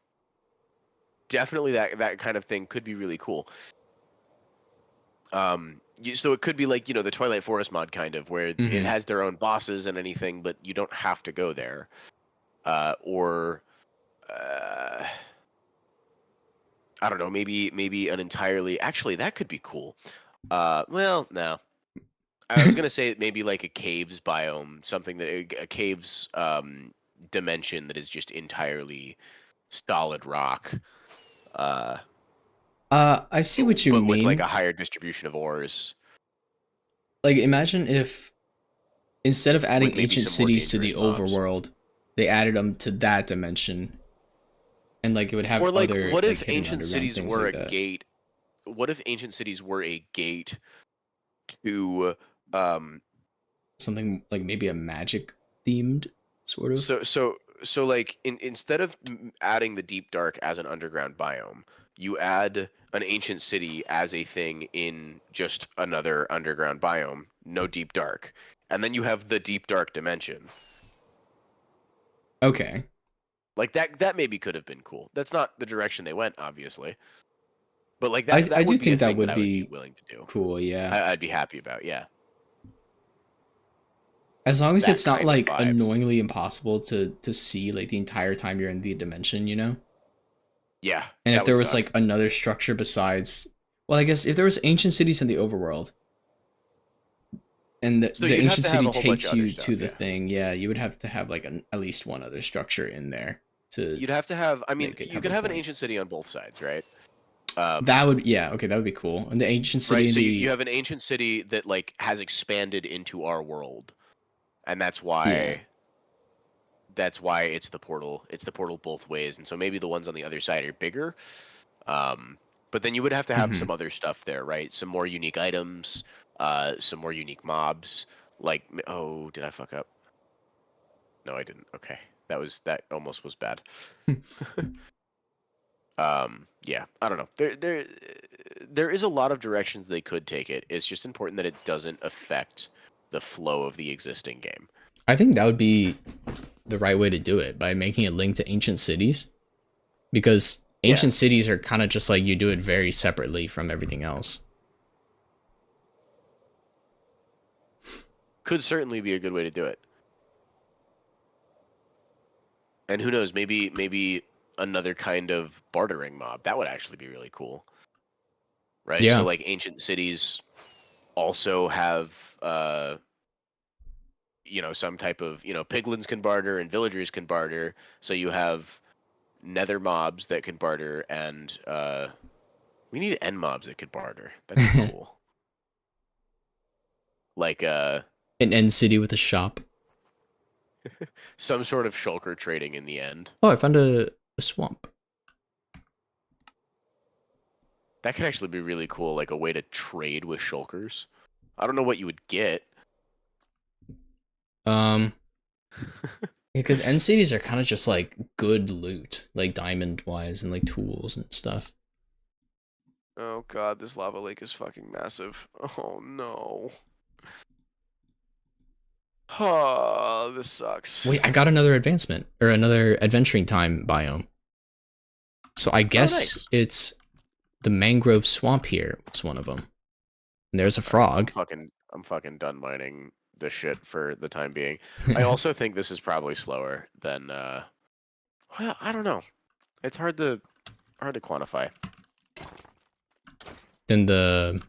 definitely that kind of thing could be really cool. So it could be like the Twilight Forest mod kind of where it Hmm. has their own bosses and anything, but you don't have to go there. Or uh, I don't know, maybe an entirely actually that could be cool. Well, no. I was gonna say maybe like a caves biome, something that a caves dimension that is just entirely solid rock. Uh, I see what you but with like mean. a higher distribution of ores, Like imagine if instead of adding with maybe ancient some more cities to dangerous the mobs. overworld, they added them to that dimension and like it would have Or like, other what like if hidden ancient underground cities things were like a that. gate? What if ancient cities were a gate to um Something like maybe a magic themed sort of. so like instead of adding the deep dark as an underground biome, you add an ancient city as a thing in just another underground biome, no deep dark. And then you have the deep dark dimension. Okay. Like that maybe could have been cool. That's not the direction they went, obviously. But like I that I do would be a think that thing that would I would be be willing to do. cool, yeah. I'd be happy about, yeah. As long as That it's not kind of like vibe. annoyingly impossible to see like the entire time you're in the dimension, you know? Yeah, And if that would there was suck. like another structure besides, well, I guess if there was ancient cities in the overworld and So the you'd have ancient to have city a whole bunch of takes other you to stuff, the yeah. thing, yeah, you would have to have like at least one other structure in there to You'd have to have, I mean, make it you have could a have an point. ancient city on both sides, right? That would, yeah, okay, that would be cool. And the ancient city Right. in So you the, have an ancient city that like has expanded into our world, and yeah. that's why it's the portal. It's the portal both ways, and so maybe the ones on the other side are bigger. Um, but then you would have to have Hmm. some other stuff there, right? Some more unique items, some more unique mobs. Like, oh, did I fuck up? No, I didn't. Okay, that almost was bad. Yeah, I don't know. There is a lot of directions they could take it. It's just important that it doesn't affect the flow of the existing game. I think that would be the right way to do it by making it linked to ancient cities because Yeah, ancient cities are kind of just like you do it very separately from everything else. could certainly be a good way to do it. And who knows, maybe another kind of bartering mob. That would actually be really cool. Right? So Yeah. like ancient cities also have some type of, piglins can barter and villagers can barter. So you have nether mobs that can barter and we need end mobs that could barter. That'd be cool. Like An end city with a shop. some sort of shulker trading in the end. Oh, I found a swamp. That could actually be really cool, like a way to trade with shulkers. I don't know what you would get. Um, because end cities are kind of just like good loot, like diamond wise and like tools and stuff. Oh god, this lava lake is fucking massive. Oh no. Oh, this sucks. Wait, I got another advancement or another adventuring time biome. So I Oh, guess nice. it's the mangrove swamp here was one of them. And there's a All right, frog. I'm fucking done mining this shit for the time being. I also think this is probably slower than well, I don't know. It's hard to quantify. Then the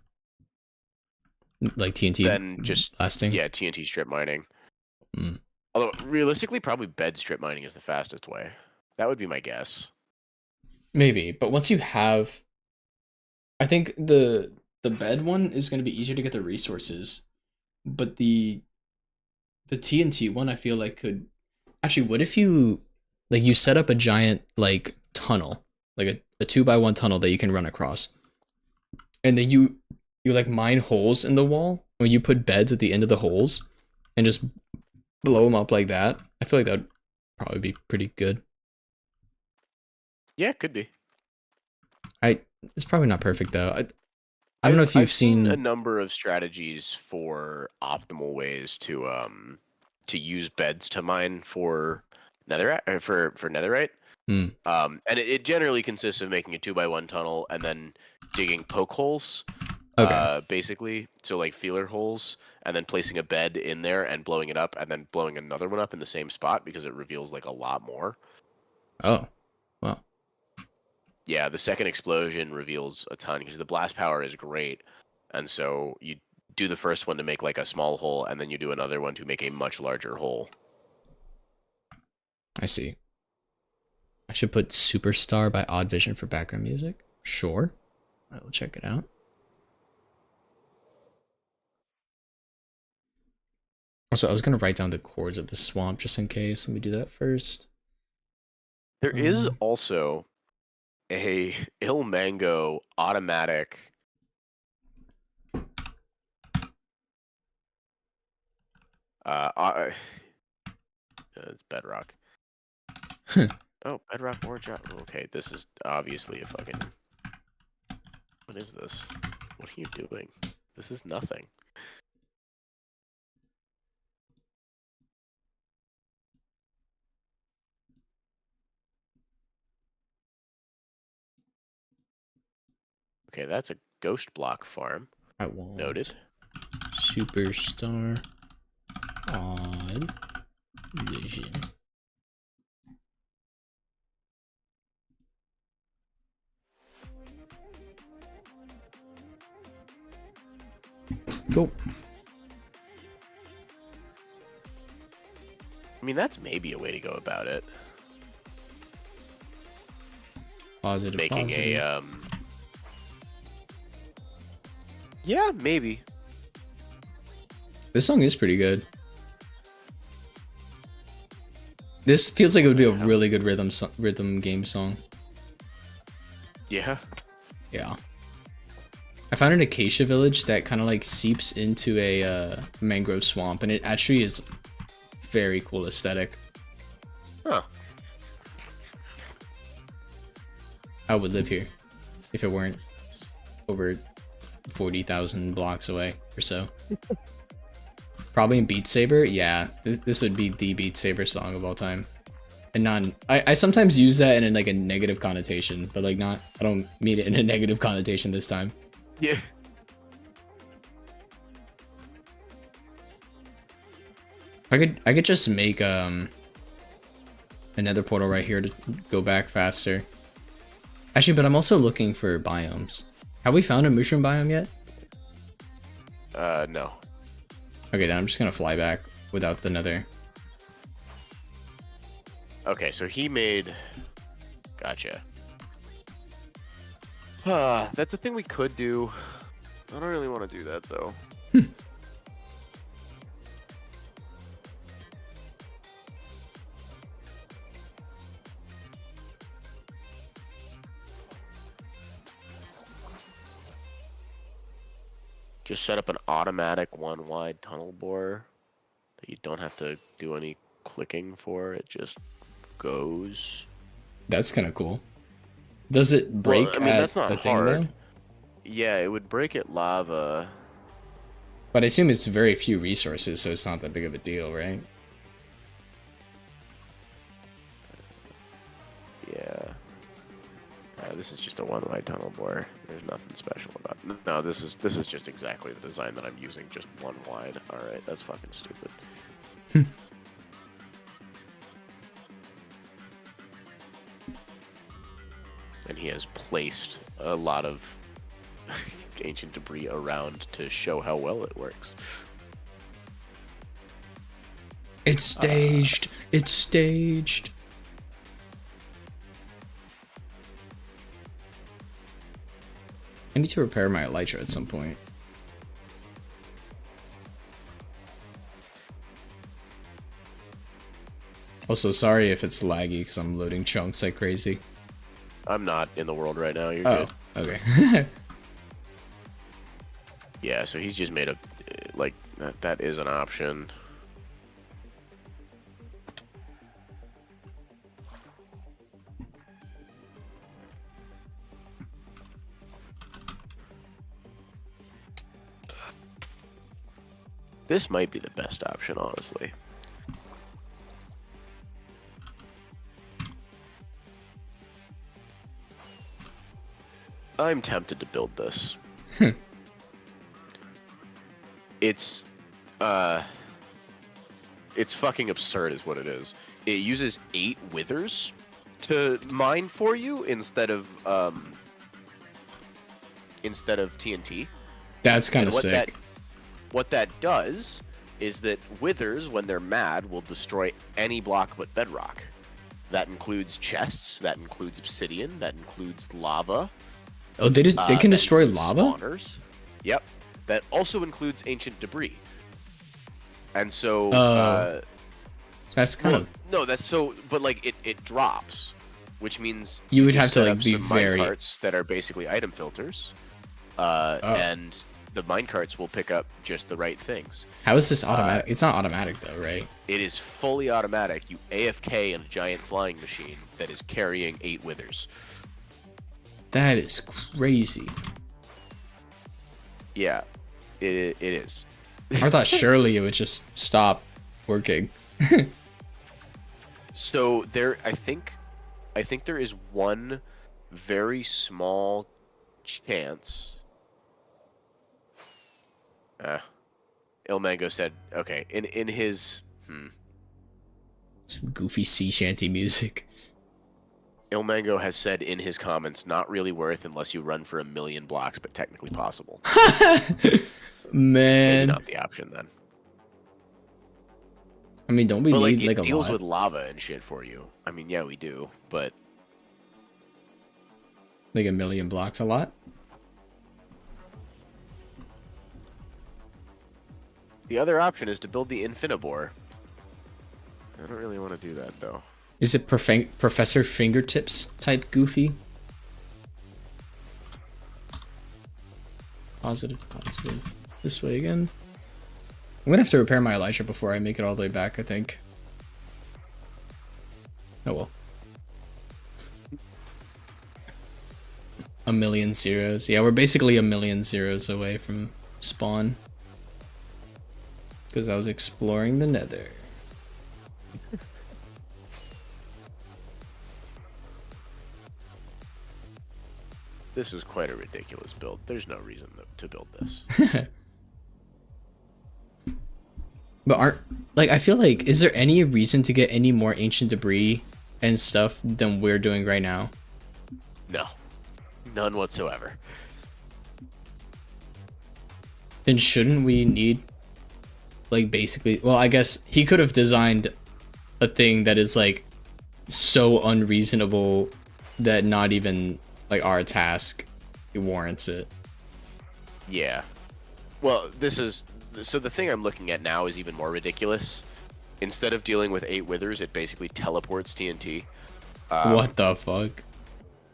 Like TNT then just blasting. yeah, TNT strip mining. Mm. Although realistically, probably bed strip mining is the fastest way. That would be my guess. Maybe, but once you have, I think the bed one is going to be easier to get the resources, but the TNT one I feel like could actually. What if you like you set up a giant like tunnel, like a 2x1 tunnel that you can run across, and then you like mine holes in the wall, or you put beds at the end of the holes, and just blow them up like that. I feel like that would probably be pretty good. Yeah, could be. It's probably not perfect though. I don't know if you've I've seen a seen. number of strategies for optimal ways to use beds to mine for netherite for netherite. Hmm, And it generally consists of making a 2x1 tunnel and then digging poke holes, okay. basically, so like feeler holes, and then placing a bed in there and blowing it up, and then blowing another one up in the same spot because it reveals like a lot more. Oh, well, Yeah, the second explosion reveals a ton because the blast power is great, and so you do the first one to make like a small hole, and then you do another one to make a much larger hole. I see. I should put Superstar by Odd Vision for background music. Sure. I will check it out. Also, I was gonna write down the chords of the swamp just in case. Let me do that first. There is Um, also a Il Mango automatic. Uh, uh, it's Bedrock. Oh, Bedrock or Java. Okay, this is obviously a fucking. What is this? What are you doing? This is nothing. Okay, that's a ghost block farm. I Noted. want Superstar Odd Vision. Cool. I mean, that's maybe a way to go about it. Positive, Making positive. a Yeah, maybe. This song is pretty good. This feels like it would be a really good rhythm game song. Yeah. Yeah. I found an acacia village that kind of like seeps into a mangrove swamp, and it actually is very cool aesthetic. Huh. I would live here if it weren't over 40,000 blocks away or so. Probably in Beat Saber, yeah. This would be the Beat Saber song of all time. And I sometimes use that in like a negative connotation, but like not, I don't mean it in a negative connotation this time. Yeah. I could just make another portal right here to go back faster. Actually, but I'm also looking for biomes. Have we found a mushroom biome yet? No. Okay, then I'm just gonna fly back without the nether. Okay, so he made. Gotcha. That's a thing we could do. I don't really want to do that though. Just set up an automatic one wide tunnel bore that you don't have to do any clicking for. It just goes. That's kind of cool. Does it Well, break I mean, at that's not a thing though? hard. Yeah, it would break at lava. But I assume it's very few resources, so it's not that big of a deal, right? Yeah. This is just a one wide tunnel bore. There's nothing special about it. No, this is just exactly the design that I'm using, just one wide. Alright, that's fucking stupid. And he has placed a lot of collect ancient debris around to show how well it works. It's staged. It's staged. I need to repair my elytra at some point. Also, sorry if it's laggy because I'm loading chunks like crazy. I'm not in the world right now. You're good. Okay. Yeah, so he's just made a like that is an option. This might be the best option, honestly. I'm tempted to build this. It's fucking absurd is what it is. It uses 8 withers to mine for you instead of TNT. That's kind of sick. What that does is that withers, when they're mad, will destroy any block but bedrock. That includes chests, that includes obsidian, that includes lava. Oh, they can destroy lava? Spawners. Yep. That also includes ancient debris. And so that's kind of no, that's so but like it drops, which means you would have to set like up be some very minecarts that are basically item filters. And the minecarts will pick up just the right things. How is this automatic? It's not automatic though, right? It is fully automatic. You AFK in a giant flying machine that is carrying 8 withers. That is crazy. Yeah, it is. I thought surely it would just stop working. So I think there is one very small chance. Ilmango said, okay, in his Some goofy sea shanty music. Ilmango has said in his comments, not really worth unless you run for 1,000,000 blocks, but technically possible. Man, maybe not the option then. I mean, don't we but need like like it a deals lot? with lava and shit for you. I mean, yeah, we do, but Like 1,000,000 blocks a lot? the other option is to build the Infinibore. I don't really want to do that though. Is it Professor Fingertips type goofy? Positive. This way again. I'm gonna have to repair my elytra before I make it all the way back, I think. Oh well. 1,000,000 zeros. Yeah, we're basically 1,000,000 zeros away from spawn. Because I was exploring the nether. This is quite a ridiculous build. There's no reason to build this. But I feel like, is there any reason to get any more ancient debris and stuff than we're doing right now? No. None whatsoever. Then shouldn't we need, like, basically, well, I guess he could have designed a thing that is, like, so unreasonable that not even, like, our task warrants it. Yeah. Well, so the thing I'm looking at now is even more ridiculous. Instead of dealing with 8 withers, it basically teleports TNT. What the fuck?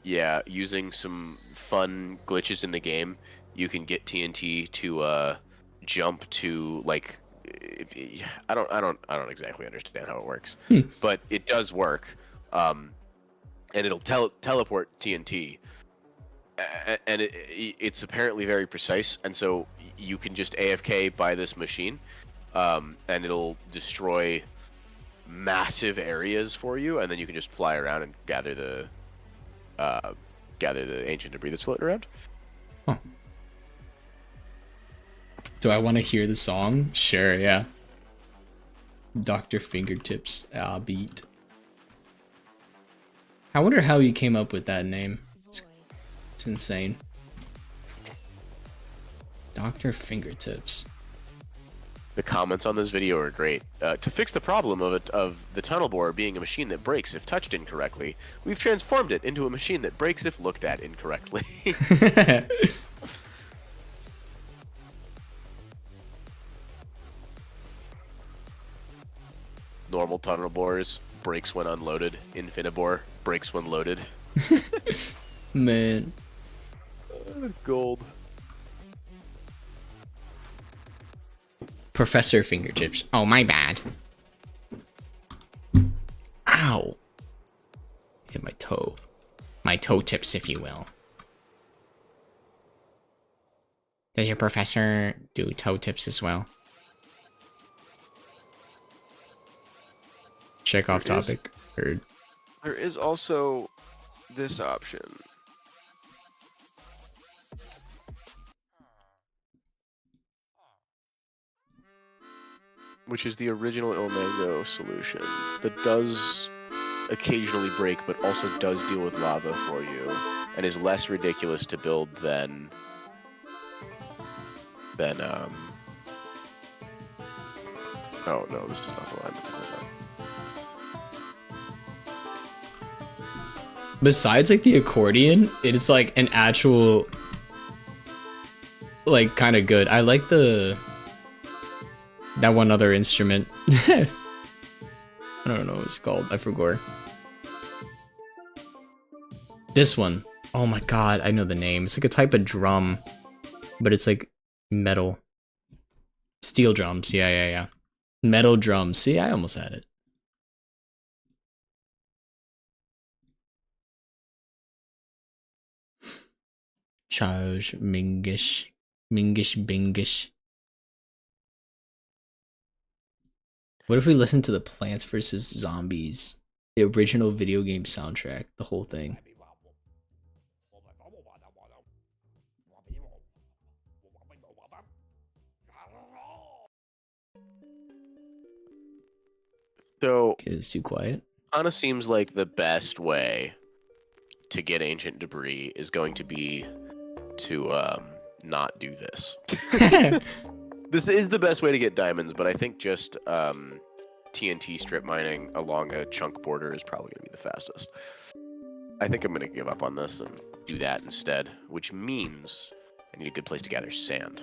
Yeah, using some fun glitches in the game, you can get TNT to jump to like I don't exactly understand how it works, but it does work, and it'll teleport TNT, and it's apparently very precise, and so you can just AFK by this machine, and it'll destroy massive areas for you, and then you can just fly around and gather the ancient debris that's floating around. Huh. Do I want to hear the song? Sure, yeah. Dr. Fingertips, beat. I wonder how you came up with that name. It's insane. Dr. Fingertips. The comments on this video are great. To fix the problem of the tunnel borer being a machine that breaks if touched incorrectly, we've transformed it into a machine that breaks if looked at incorrectly. Normal tunnel borers breaks when unloaded. Infinibore breaks when loaded. Man. Gold. Professor Fingertips. Oh, my bad. Ow. Hit my toe. My toe tips, if you will. Does your professor do toe tips as well? Check off topic. Heard. There is also this option. Which is the original Il Mango solution that does occasionally break, but also does deal with lava for you, and is less ridiculous to build than oh no, this is not the line. Besides like the accordion, it's like an actual like kind of good. I like that one other instrument. I don't know what it's called. I forgot. This one. Oh my god, I know the name. It's like a type of drum, but it's like metal. Steel drums. Yeah. Metal drums. See, I almost had it. Charge Mingish. Bingish. What if we listen to the Plants vs. Zombies, the original video game soundtrack, the whole thing? So Okay, it's too quiet. Kinda seems like the best way to get ancient debris is going to be to not do this. This is the best way to get diamonds, but I think just TNT strip mining along a chunk border is probably going to be the fastest. I think I'm going to give up on this and do that instead, which means I need a good place to gather sand.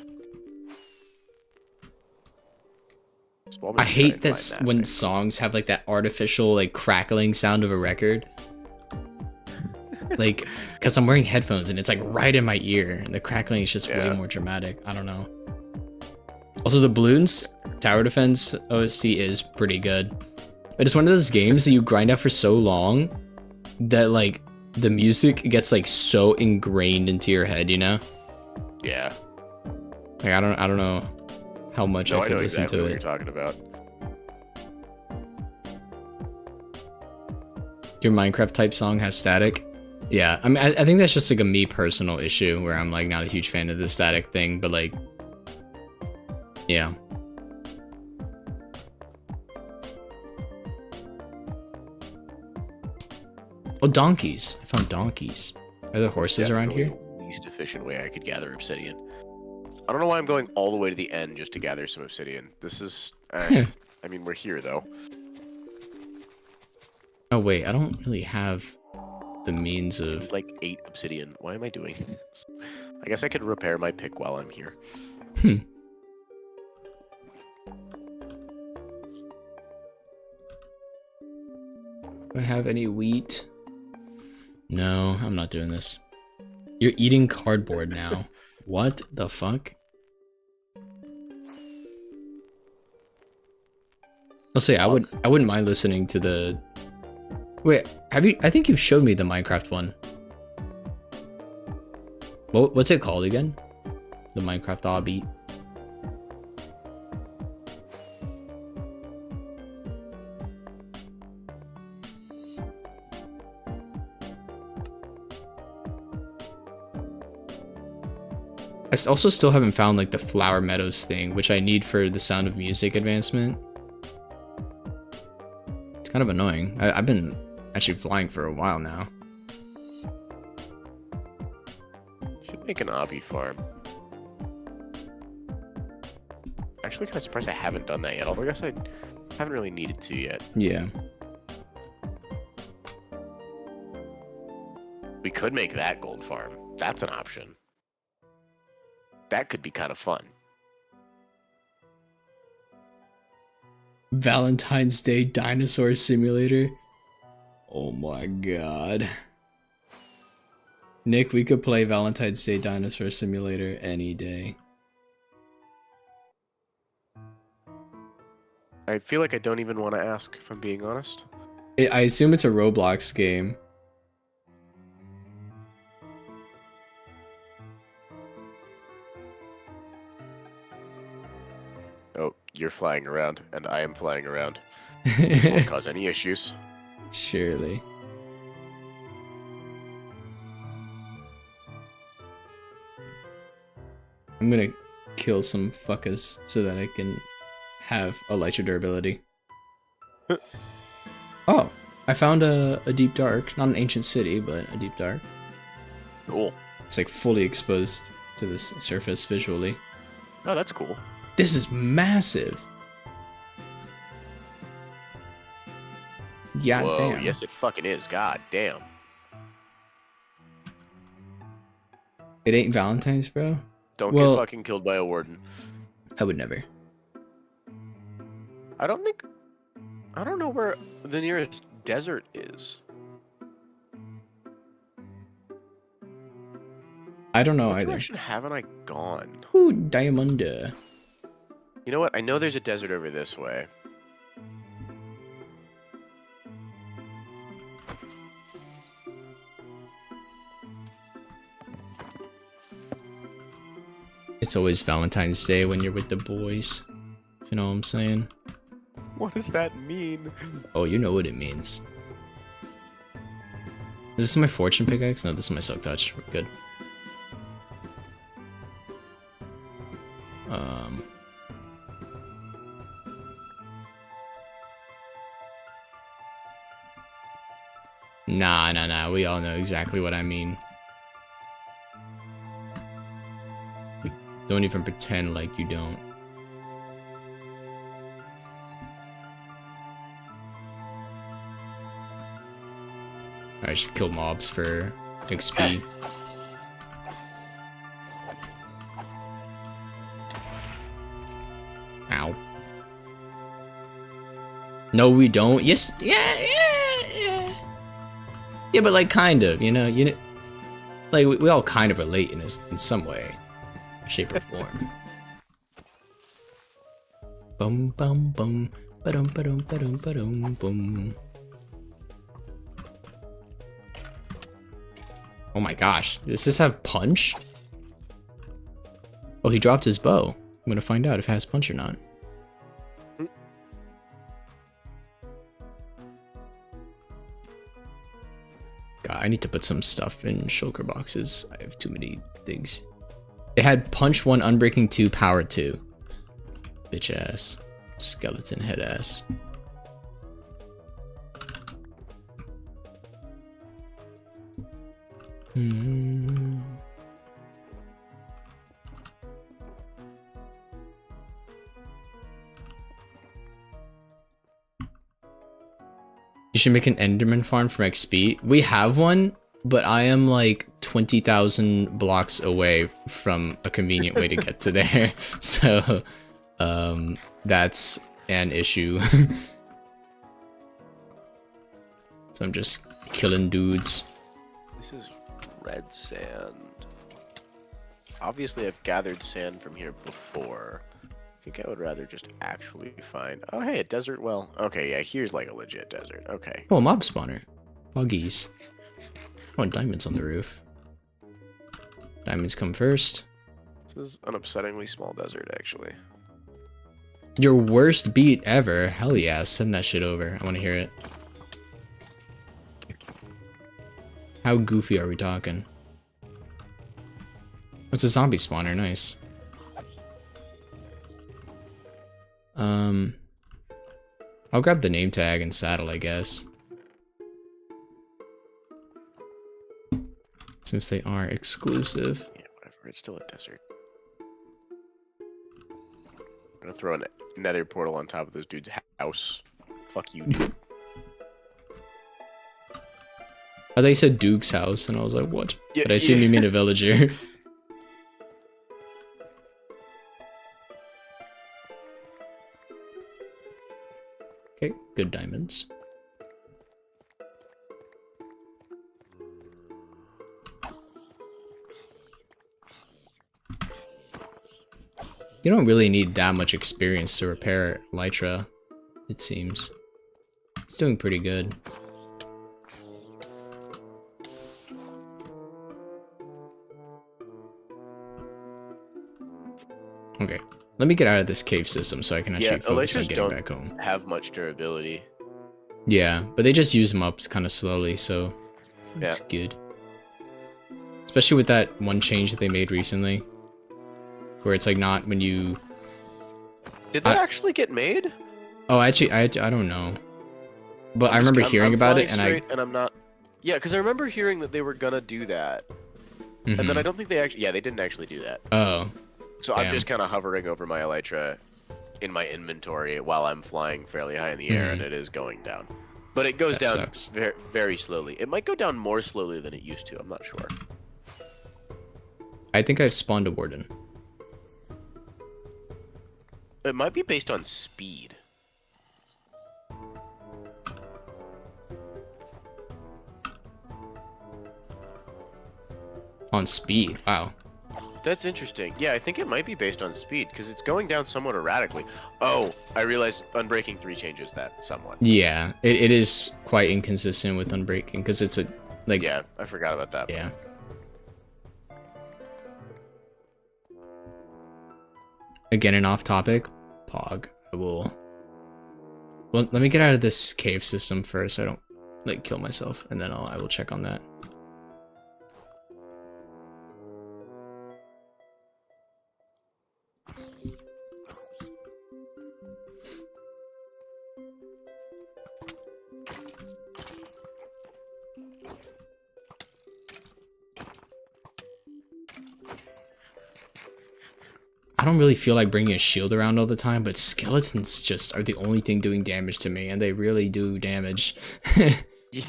So I hate this when songs have like that artificial like crackling sound of a record. Like, because I'm wearing headphones and it's like right in my ear, and the crackling is just way more dramatic. I don't know. Also, the Balloons Tower Defense OST is pretty good. But it's one of those games that you grind out for so long that like the music gets like so ingrained into your head, you know? Yeah. Like I don't know how much I could listen to it. What you're talking about. Your Minecraft type song has static. Yeah, I mean, I think that's just like a me personal issue where I'm like not a huge fan of the static thing, but like, yeah. Oh, donkeys! I found donkeys. Are there horses around here? The least efficient way I could gather obsidian. I don't know why I'm going all the way to the end just to gather some obsidian. This is, I mean, we're here though. Oh wait, I don't really have the means of like 8 obsidian. Why am I doing this? I guess I could repair my pick while I'm here. Do I have any wheat? No, I'm not doing this. You're eating cardboard now. What the fuck? I'll say I wouldn't mind listening to the. Wait, have you? I think you showed me the Minecraft one. What's it called again? The Minecraft obby. I also still haven't found like the Flower Meadows thing, which I need for the Sound of Music advancement. It's kind of annoying. I've been actually flying for a while now. Should make an obby farm. actually kind of surprised I haven't done that yet. Although I guess I haven't really needed to yet. Yeah. We could make that gold farm. That's an option. That could be kind of fun. Valentine's Day Dinosaur Simulator. Oh my god. Nick, we could play Valentine's Day Dinosaur Simulator any day. I feel like I don't even want to ask, if I'm being honest. I assume it's a Roblox game. Oh, you're flying around, and I am flying around. This won't cause any issues. Surely. I'm gonna kill some fuckers so that I can have elytra durability. Oh, I found a deep dark. Not an ancient city, but a deep dark. Cool. It's like fully exposed to the surface visually. Oh, that's cool. This is massive. Yeah, Whoa, damn. yes it fucking is. God damn. It ain't Valentine's, bro. Don't Well, get fucking killed by a warden. I would never. I don't know where the nearest desert is. I don't know What either. direction haven't I gone? Ooh, Diamunda. You know what? I know there's a desert over this way. It's always Valentine's Day when you're with the boys. If you know what I'm saying. What does that mean? Oh, you know what it means. Is this my fortune pickaxe? No, this is my silk touch. We're good. Nah. We all know exactly what I mean. Don't even pretend like you don't. I should kill mobs for XP. Ow. No, we don't. Yes, yeah. Yeah, but like kind of, you know, like we all kind of relate in some way, shape or form. Bum bum bum, ba-dum ba-dum ba-dum ba-dum bum. Oh my gosh, does this have punch? Oh, he dropped his bow. I'm gonna find out if it has punch or not. God, I need to put some stuff in shulker boxes. I have too many things. It had punch 1, unbreaking 2, power 2. Bitch ass. Skeleton head ass. You should make an Enderman farm for XP. We have one, but I am like 20,000 blocks away from a convenient way to get to there. So, that's an issue. So I'm just killing dudes. This is red sand. Obviously, I've gathered sand from here before. I think I would rather just actually find... Oh, hey, a desert well. Okay, yeah, here's like a legit desert. Okay. Oh, a mob spawner. Buggies. Oh, and diamonds on the roof. Diamonds come first. This is an upsettingly small desert, actually. Your worst beat ever. Hell yeah, send that shit over. I want to hear it. How goofy are we talking? What's a zombie spawner? Nice. I'll grab the name tag and saddle, I guess. Since they are exclusive. Yeah, whatever. It's still a desert. I'm gonna throw a nether portal on top of this dude's house. Fuck you, dude. I thought you said Doog's house, and I was like, what? Yeah, But I assume you mean a villager. Okay, good diamonds. You don't really need that much experience to repair Elytra, it seems. It's doing pretty good. Okay, let me get out of this cave system so I can actually focus on getting back home. Have much durability. Yeah, but they just use them up kind of slowly, so it's good. Especially with that one change that they made recently, where it's like not when you. Did that actually get made? Oh, actually, I don't know, but I remember hearing about it, and I'm not. Yeah, because I remember hearing that they were gonna do that, and then I don't think they actually. Yeah, they didn't actually do that. Oh. So I'm just kind of hovering over my elytra in my inventory while I'm flying fairly high in the air, and it is going down. But it goes down very, very slowly. It might go down more slowly than it used to. I'm not sure. I think I've spawned a warden. It might be based on speed. On speed? Wow. That's interesting. Yeah, I think it might be based on speed, because it's going down somewhat erratically. Oh, I realized Unbreaking 3 changes that somewhat. Yeah, it is quite inconsistent with Unbreaking, because it's a, like... Yeah, I forgot about that. Yeah. Again, an off-topic. Pog. I will... Well, let me get out of this cave system first, so I don't, like, kill myself, and then I will check on that. I don't really feel like bringing a shield around all the time, but skeletons just are the only thing doing damage to me, and they really do damage. Yeah.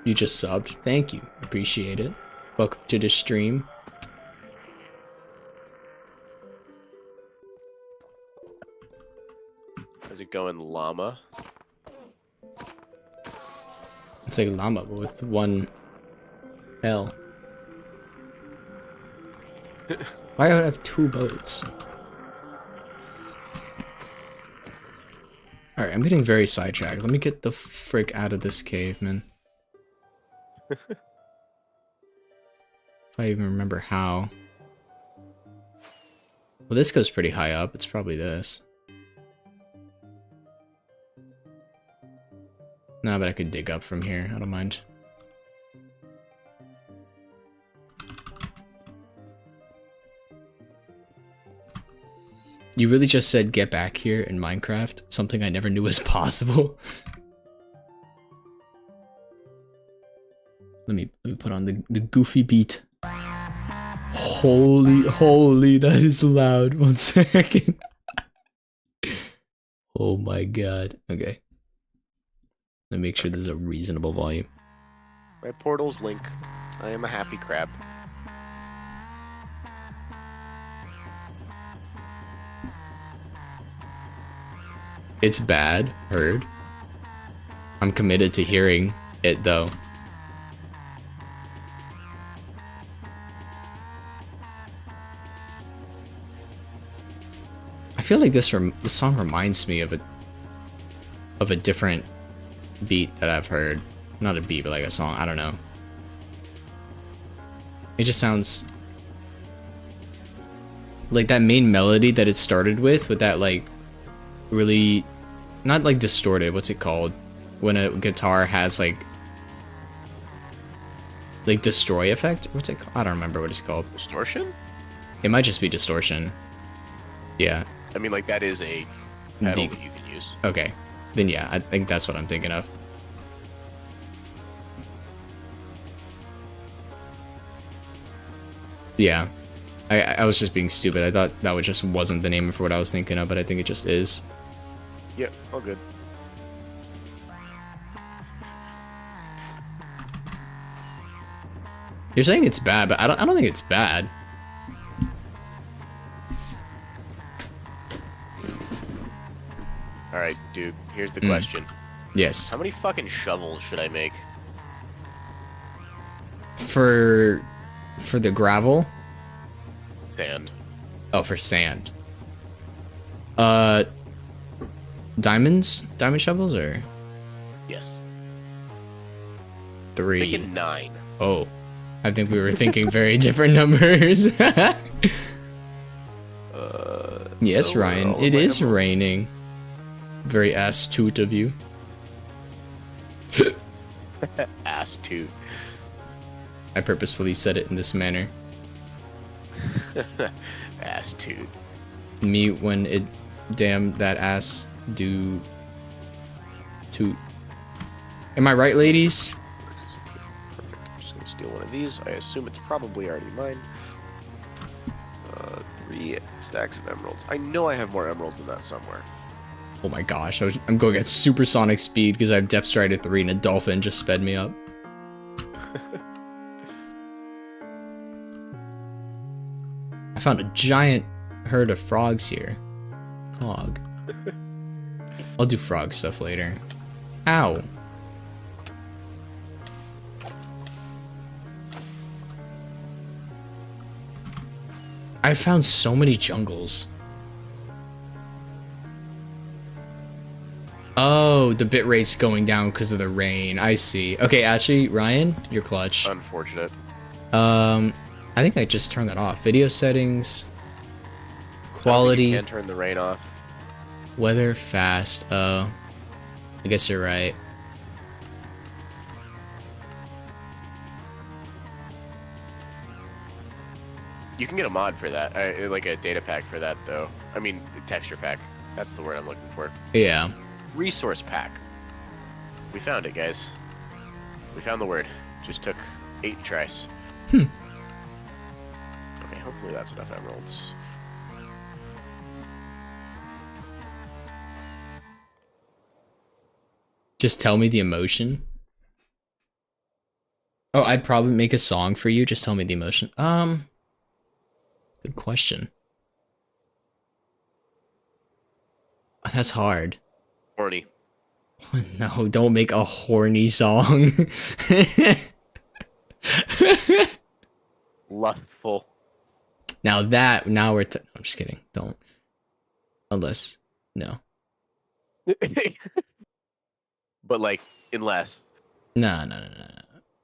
You just subbed. Thank you. Appreciate it. Welcome to the stream. How's it going, llama? It's like llama, but with one L. Why would I have two boats? Alright, I'm getting very sidetracked. Let me get the frick out of this cave, man. If I even remember how. Well, this goes pretty high up. It's probably this. No, but I could dig up from here. I don't mind. You really just said get back here in Minecraft? Something I never knew was possible. Let me put on the goofy beat. Holy, that is loud. 1 second. Oh my god. Okay. Let me make sure there's a reasonable volume. My portal's Link. I am a happy crab. It's bad, heard. I'm committed to hearing it though. I feel like this song reminds me of a different beat that I've heard. Not a beat, but like a song. I don't know. It just sounds like that main melody that it started with that like really, not like distorted, what's it called? When a guitar has like destroy effect? What's it called? I don't remember what it's called. Distortion? It might just be distortion. Yeah. I mean, like, that is a pedal that you can use. Okay. Then yeah, I think that's what I'm thinking of. Yeah. I was just being stupid. I thought that just wasn't the name for what I was thinking of, but I think it just is. Yep, all good. You're saying it's bad, but I don't think it's bad. All right, dude. Here's the question. Yes. How many fucking shovels should I make? For the gravel? Sand. Oh, for sand. Diamonds? Diamond shovels or Yes. 3? Make it 9. Oh. I think we were thinking very different numbers. Yes, no, Ryan, all it of my is emeralds. raining. Very astute of you. Ass toot. I purposefully said it in this manner. Ass toot. Me when it damn that ass do toot. Am I right, ladies? Perfect. I'm just gonna steal one of these. I assume it's probably already mine. 3 stacks of emeralds. I know I have more emeralds than that somewhere. Oh my gosh, I'm going at supersonic speed because I have depth stride at 3 and a dolphin just sped me up. I found a giant herd of frogs here. Hog. I'll do frog stuff later. Ow. I found so many jungles. Oh, the bit rate's going down because of the rain. I see. Okay, actually, Ryan, you're clutch. Unfortunate. I think I just turned that off. Video settings, quality, You can turn the rain off. weather, fast. Oh, I guess you're right. You can get a mod for that, like a data pack for that, though. I mean, texture pack. That's the word I'm looking for. Yeah. Resource pack. We found it, guys. We found the word. Just took 8 tries. Okay, hopefully that's enough emeralds. Just tell me the emotion. Oh, I'd probably make a song for you. Just tell me the emotion. Good question. Oh, that's hard. Horny. No, don't make a horny song. Lustful. Now we're no, I'm just kidding. Don't. Unless, no. But like, unless. No.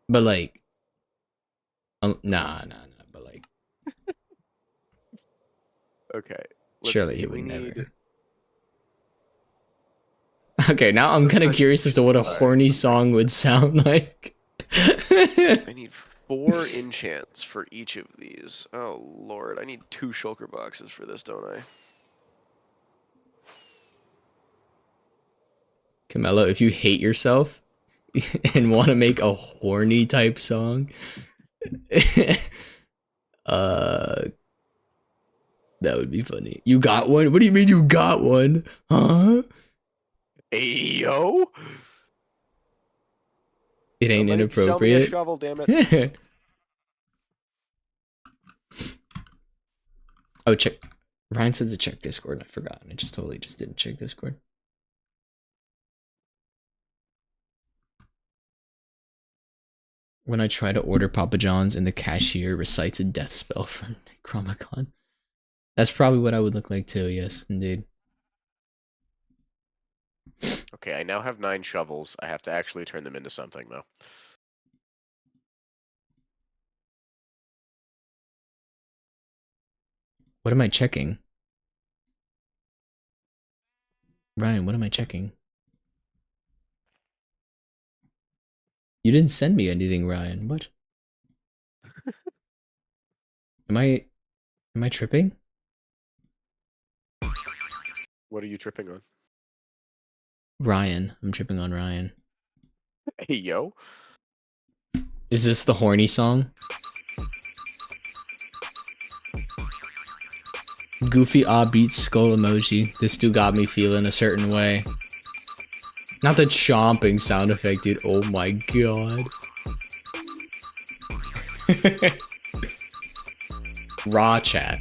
But like, nah. But like, Okay. surely see. he would We never. need- Okay, now I'm kind of curious as to what a horny song would sound like. I need 4 enchants for each of these. Oh lord, I need 2 shulker boxes for this, don't I? Camelo, if you hate yourself and want to make a horny type song, that would be funny. You got one? What do you mean you got one? Huh? Ayo! It ain't Somebody sell me a inappropriate. shovel, damn it. Oh, check. Ryan said to check Discord, and I forgot. I just totally just didn't check Discord. When I try to order Papa John's and the cashier recites a death spell from Necromicon. That's probably what I would look like too, yes, indeed. Okay, I now have 9 shovels. I have to actually turn them into something, though. What am I checking? Ryan, what am I checking? You didn't send me anything, Ryan. What? Am I tripping? What are you tripping on? Ryan. I'm tripping on Ryan. Hey yo. Is this the horny song? Goofy beats skull emoji. This dude got me feeling a certain way. Not the chomping sound effect, dude. Oh my god. Raw chat.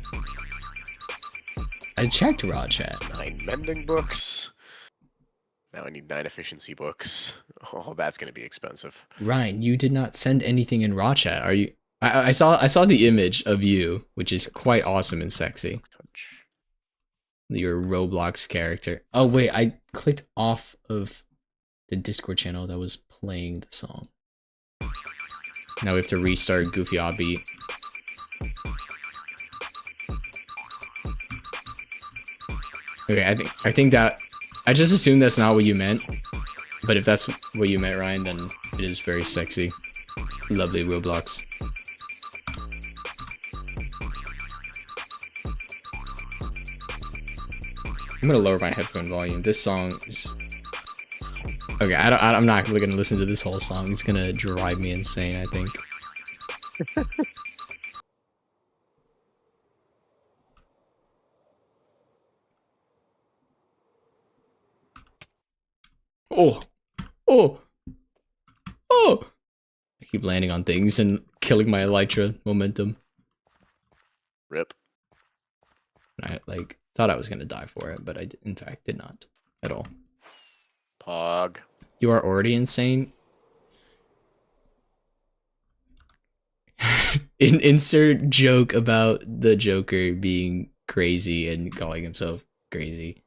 I checked raw chat. 9 mending books. Now I need 9 efficiency books. Oh, that's gonna be expensive. Ryan, you did not send anything in raw chat. Are you? I saw the image of you, which is quite awesome and sexy. Touch. Your Roblox character. Oh wait, I clicked off of the Discord channel that was playing the song. Now we have to restart Goofy Beat. Okay, I think that I just assumed that's not what you meant. But if that's what you meant, Ryan, then it is very sexy. Lovely Roblox. I'm gonna lower my headphone volume. This song is... Okay, I'm not gonna listen to this whole song. It's gonna drive me insane, I think. Oh! Oh! Oh! I keep landing on things and killing my Elytra momentum. Rip. I, like, thought I was gonna die for it, but I, in fact, did not. At all. Pog. You are already insane? Insert joke about the Joker being crazy and calling himself crazy.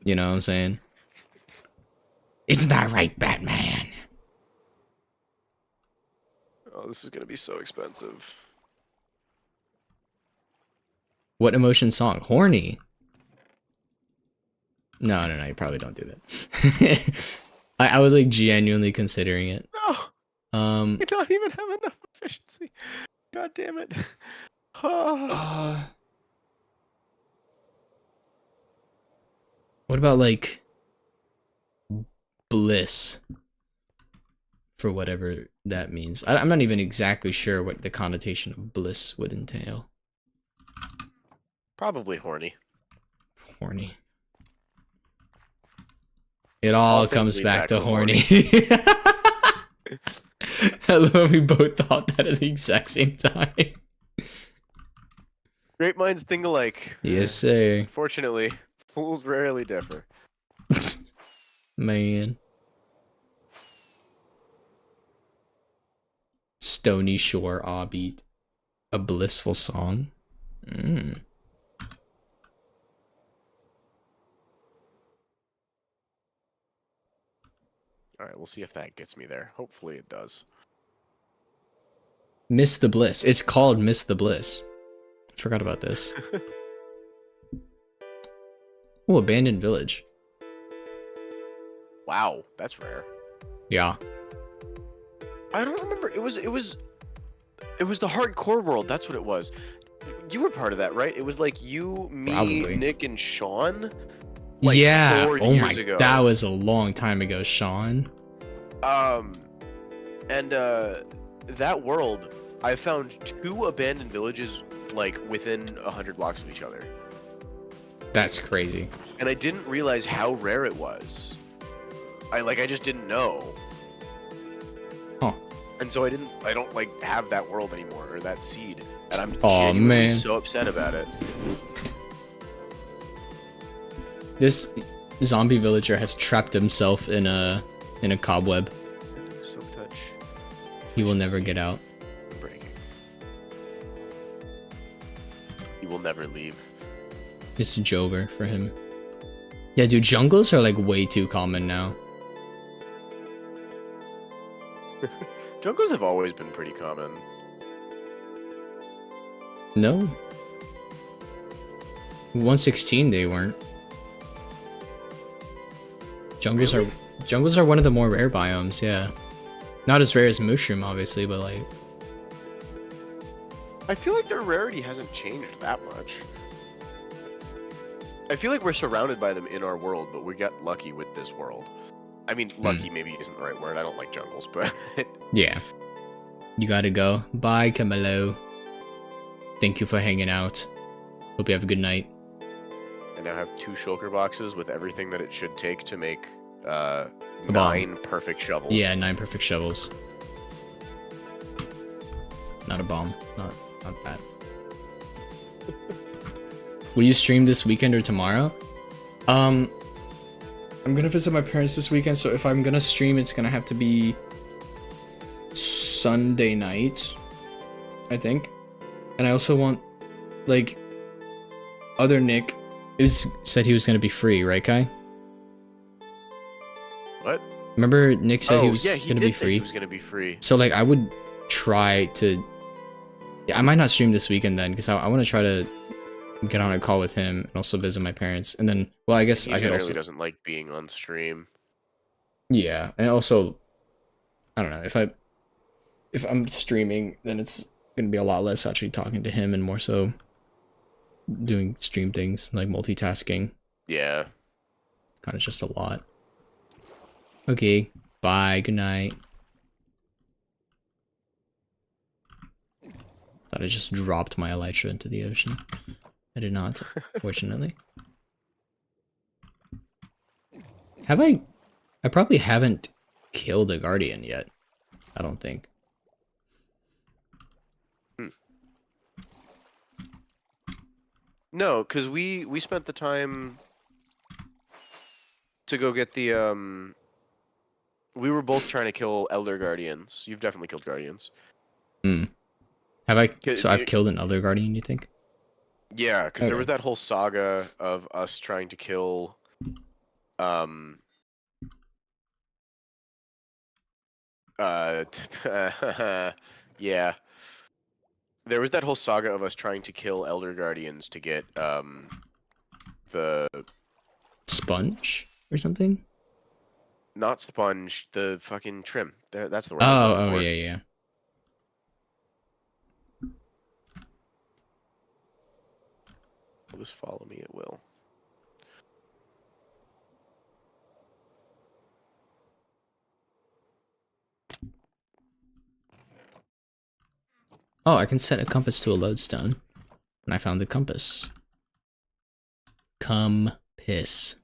You know what I'm saying? Isn't that right, Batman? Oh, this is gonna be so expensive. What emotion song? Horny. No, you probably don't do that. I was like genuinely considering it. No, you don't even have enough efficiency. God damn it. What about like bliss? For whatever that means. I'm not even exactly sure what the connotation of bliss would entail. Probably horny. Horny. It all comes back to horny. I love how we both thought that at the exact same time. Great minds think alike. Yes, sir. Fortunately, fools rarely differ. Man. Stony Shore Beat. A blissful song. Alright, we'll see if that gets me there. Hopefully it does. Miss the Bliss. It's called Miss the Bliss. Forgot about this. Oh, Abandoned Village. Wow, that's rare. Yeah. I don't remember. It was the hardcore world. That's what it was. You were part of that, right? It was like you, me, Probably. Nick, and Sean. Like yeah. 4 Oh years my. ago. That was a long time ago, Sean. And that world, I found 2 abandoned villages like within 100 blocks of each other. That's crazy. And I didn't realize how rare it was. I just didn't know. Huh. And so I don't like have that world anymore or that seed. And I'm Aw, genuinely man. so upset about it. This zombie villager has trapped himself in a cobweb. Silk touch. He will never get out. Breaking. He will never leave. It's Jover for him. Yeah, dude, jungles are like way too common now. Jungles have always been pretty common. No. 116 they weren't. Jungles Really? are one of the more rare biomes, yeah. Not as rare as mushroom, obviously, but like I feel like their rarity hasn't changed that much. I feel like we're surrounded by them in our world, but we got lucky with this world. I mean, lucky maybe isn't the right word. I don't like jungles, but Yeah. You gotta go. Bye, Camilo. Thank you for hanging out. Hope you have a good night. I now have 2 shulker boxes with everything that it should take to make 9 bomb. perfect shovels. Yeah, 9 perfect shovels. Not a bomb. Not that. Will you stream this weekend or tomorrow? I'm gonna visit my parents this weekend, so if I'm gonna stream, it's gonna have to be Sunday night, I think. And I also want, like, other Nick said he was gonna be free, right, Kai? What? Remember Nick said he was gonna be free? He was gonna be free. So, like, I would try to... Yeah, I might not stream this weekend then, because I want to try to get on a call with him and also visit my parents. And then, well, I guess I could also... He doesn't like being on stream. Yeah, and also, I don't know, if I'm streaming, then it's gonna be a lot less actually talking to him and more so doing stream things, like multitasking. Yeah. Kind of just a lot. Okay, bye, good night. Thought I just dropped my elytra into the ocean. I did not, fortunately. Have I probably haven't killed a guardian yet. I don't think. No, because we spent the time to go get the we were both trying to kill elder guardians. You've definitely killed guardians. Have I? So I've killed an elder guardian, you think? Yeah, because there was that whole saga of us trying to kill yeah. There was that whole saga of us trying to kill elder guardians to get the sponge or something. Not sponge, the fucking trim. That's the word. Oh, yeah. Will this follow me? It will. Oh, I can set a compass to a lodestone. And I found the compass. Compass.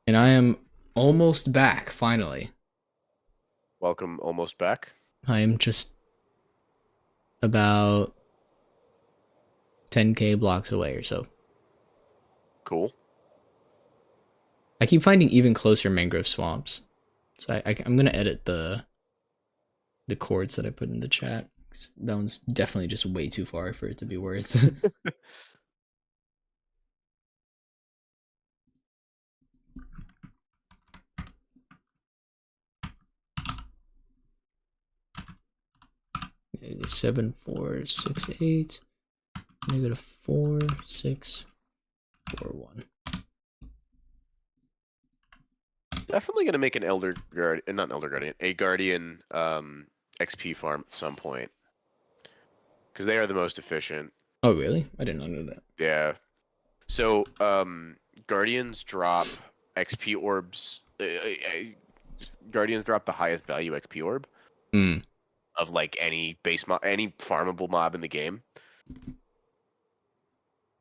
And I am almost back, finally. Welcome, almost back. I am just about 10k blocks away or so. Cool. I keep finding even closer mangrove swamps. So I'm gonna edit the chords that I put in the chat. That one's definitely just way too far for it to be worth. 7, 4, 6, 8. -4, 6, 4, 1. Definitely gonna make an elder guardian, not an elder guardian, a guardian XP farm at some point, because they are the most efficient. Oh really? I did not know that. Yeah. So guardians drop XP orbs. Guardians drop the highest value XP orb of like any base mob, any farmable mob in the game.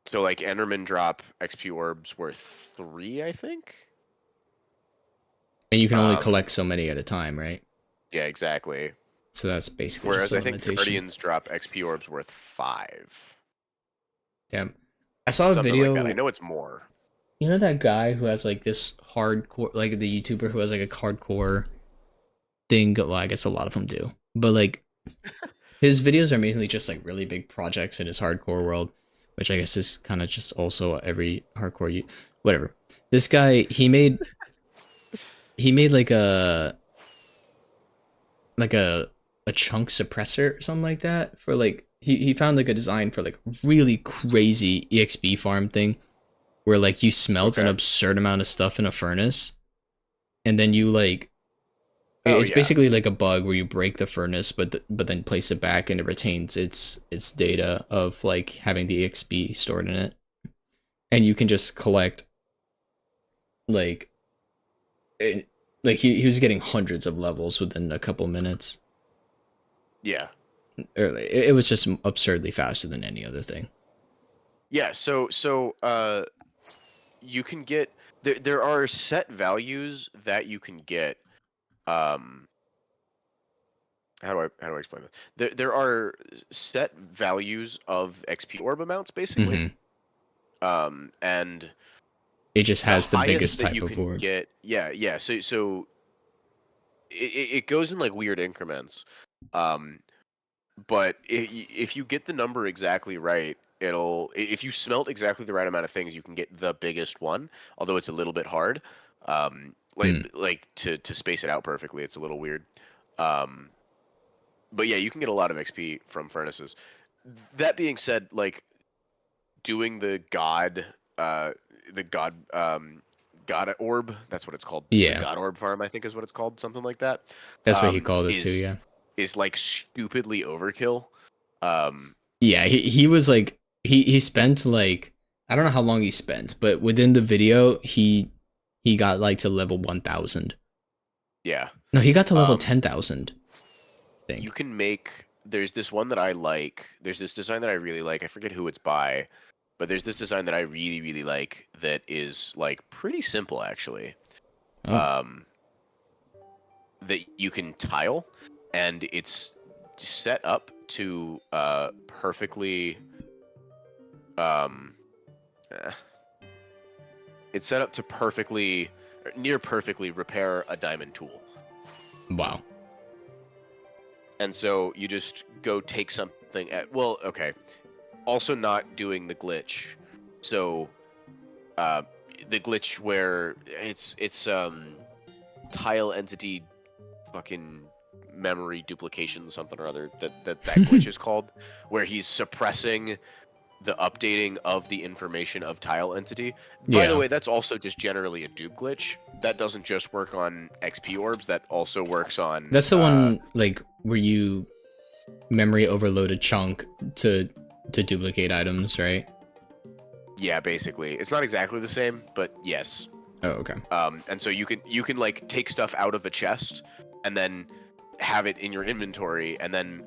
So like Endermen drop XP orbs worth 3, I think. And you can only collect so many at a time, right? Yeah, exactly. So that's basically whereas just a I think limitation. Guardians drop XP orbs worth 5. Damn. I saw a video. Like that. I know it's more. You know that guy who has like this hardcore, like the YouTuber who has like a hardcore thing? Well, I guess a lot of them do. But like his videos are mainly just like really big projects in his hardcore world, which I guess is kind of just also every hardcore whatever. This guy, he made like a chunk suppressor or something like that for like he found like a design for like really crazy EXP farm thing where like you smelt an absurd amount of stuff in a furnace and then you like Oh It's yeah. basically like a bug where you break the furnace, but then place it back and it retains its data of like having the XP stored in it, and you can just collect like like he was getting hundreds of levels within a couple minutes. Yeah. Or it was just absurdly faster than any other thing. Yeah. So you can get there are set values that you can get. Um, how do I explain this? There are set values of XP orb amounts basically. Hmm. And It just the has the highest biggest that type you of can orb. get, yeah. So it goes in like weird increments. Um, but if you get the number exactly right, if you smelt exactly the right amount of things, you can get the biggest one. Although it's a little bit hard, Mm. like to space it out perfectly, it's a little weird. Um, but yeah, you can get a lot of XP from furnaces. That being said, like doing uh, the god orb, that's what it's called. The Yeah, god orb farm, I think, is what it's called, something like that. that's what he called it too. Is Yeah. like stupidly overkill. Um, Yeah, he was like he spent like I don't know how long he spent, but within the video he got like to level 1000. yeah. No, he got to level Um, 10,000, I you think. can make. There's this one that I like. There's this design that I really like. I forget who it's by, but there's this design that I really like that is like pretty simple actually. Oh, Um, that you can tile, and it's set up to perfectly. Um, eh, it's set up to perfectly, near perfectly repair a diamond tool. wow. And so you just go take something at, well, okay. Also not doing the glitch. So uh the glitch where it's tile entity fucking memory duplication something or other that glitch is called, where he's suppressing the updating of the information of tile entity. By the Yeah. way, that's also just generally a Doog glitch. That doesn't just work on XP orbs, that also works on That's the one like where you memory overload a chunk to duplicate items, right? yeah, basically. It's not exactly the same, but yes. Oh, okay. And so you can like take stuff out of a chest and then have it in your inventory and then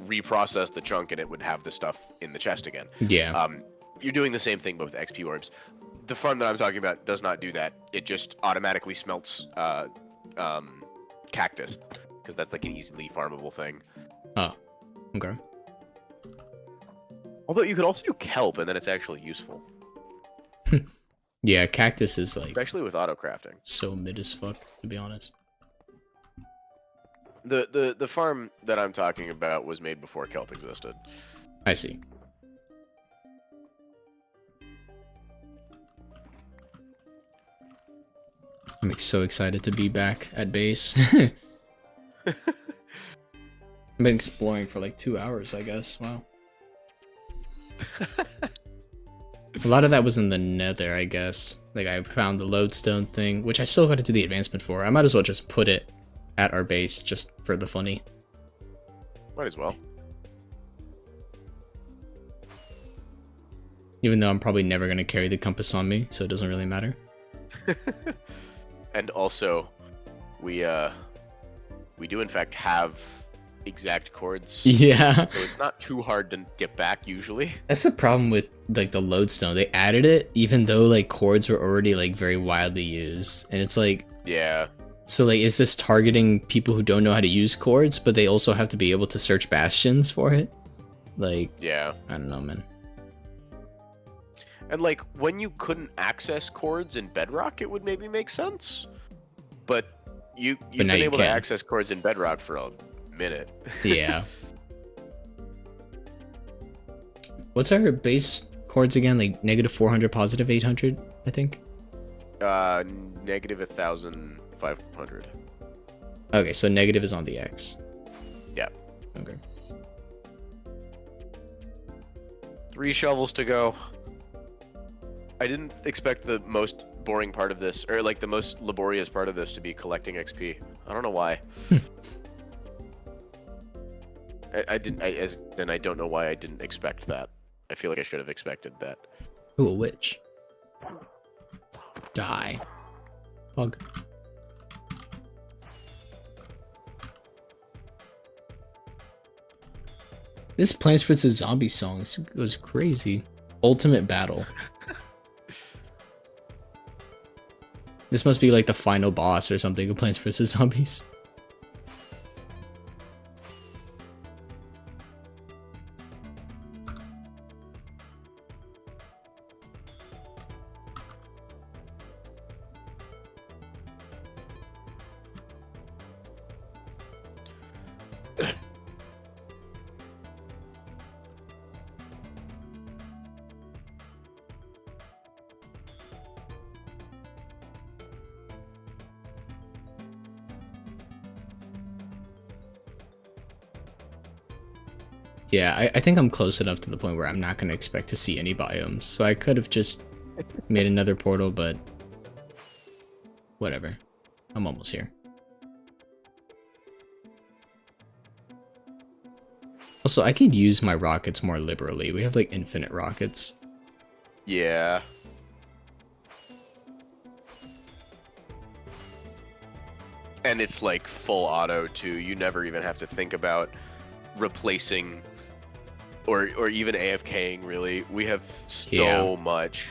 reprocess the chunk and it would have the stuff in the chest again. Yeah. You're doing the same thing but with XP orbs. The farm that I'm talking about does not do that. It just automatically smelts cactus because that's like an easily farmable thing. Oh, okay. Although you could also do kelp and then it's actually useful, Yeah, cactus is like especially with auto crafting. so mid as fuck, to be honest. The farm that I'm talking about was made before kelp existed. I see. I'm like, so excited to be back at base. I've been exploring for like 2 hours, I guess. Wow. A lot of that was in the nether, I guess. Like, I found the lodestone thing, which I still got to do the advancement for. I might as well just put it at our base just for the funny. Might as well. Even though I'm probably never going to carry the compass on me, so it doesn't really matter. And also, we do in fact have exact chords. Yeah. So it's not too hard to get back usually. That's the problem with like the lodestone. They added it even though like chords were already like very widely used. And it's like, Yeah. so like is this targeting people who don't know how to use chords, but they also have to be able to search bastions for it? Like, Yeah. I don't know, man. And like when you couldn't access chords in Bedrock, it would maybe make sense. But you've been now you able to can. access chords in Bedrock for a minute. Yeah. What's our base chords again? Like negative 400, positive 800, I think. Negative 1,500. Okay, so negative is on the X. Yeah. Okay. 3 shovels to go. I didn't expect the most boring part of this, or like the most laborious part of this, to be collecting XP. I don't know why. I didn't. I don't know why I didn't expect that. I feel like I should have expected that. Ooh, a witch. Die. Bug. This Plants vs. Zombies song goes crazy. Ultimate Battle. This must be like the final boss or something of Plants vs. Zombies. Yeah, I think I'm close enough to the point where I'm not going to expect to see any biomes. So I could have just made another portal, but whatever. I'm almost here. Also, I could use my rockets more liberally. We have like infinite rockets. Yeah. And it's like full auto too. You never even have to think about replacing or even AFKing, really. We have so much.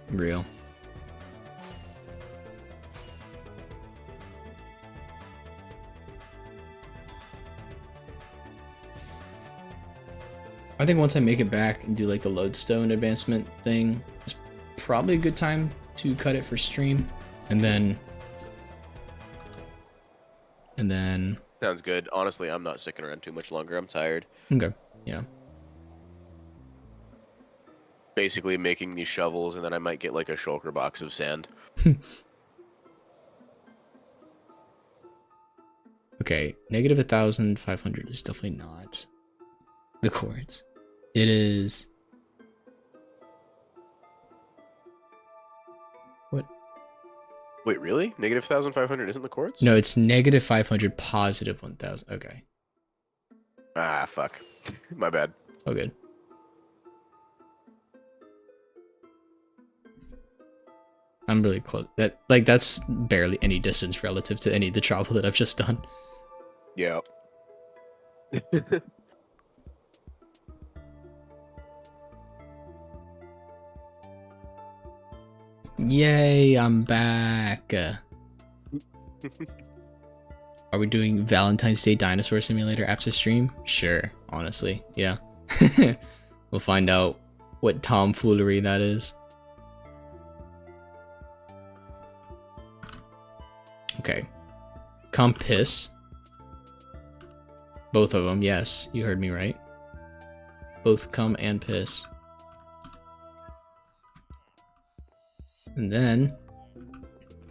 Real. I think once I make it back and do like the lodestone advancement thing, it's probably a good time to cut it for stream. And then Sounds good. Honestly, I'm not sticking around too much longer. I'm tired. okay. Yeah. Basically making these shovels, and then I might get like a shulker box of sand. Okay, negative 1,500 is definitely not the quartz. It is. What? Wait, really? Negative 1,500 isn't the quartz? No, it's negative 500, positive 1,000. Okay. Ah, fuck. My bad. Oh, good. I'm really close. That's barely any distance relative to any of the travel that I've just done. Yeah. Yay, I'm back. Are we doing Valentine's Day Dinosaur Simulator after stream? Sure, honestly, yeah. We'll find out what tomfoolery that is. Okay. Compass. Both of them, yes. You heard me right. Both come and piss. And then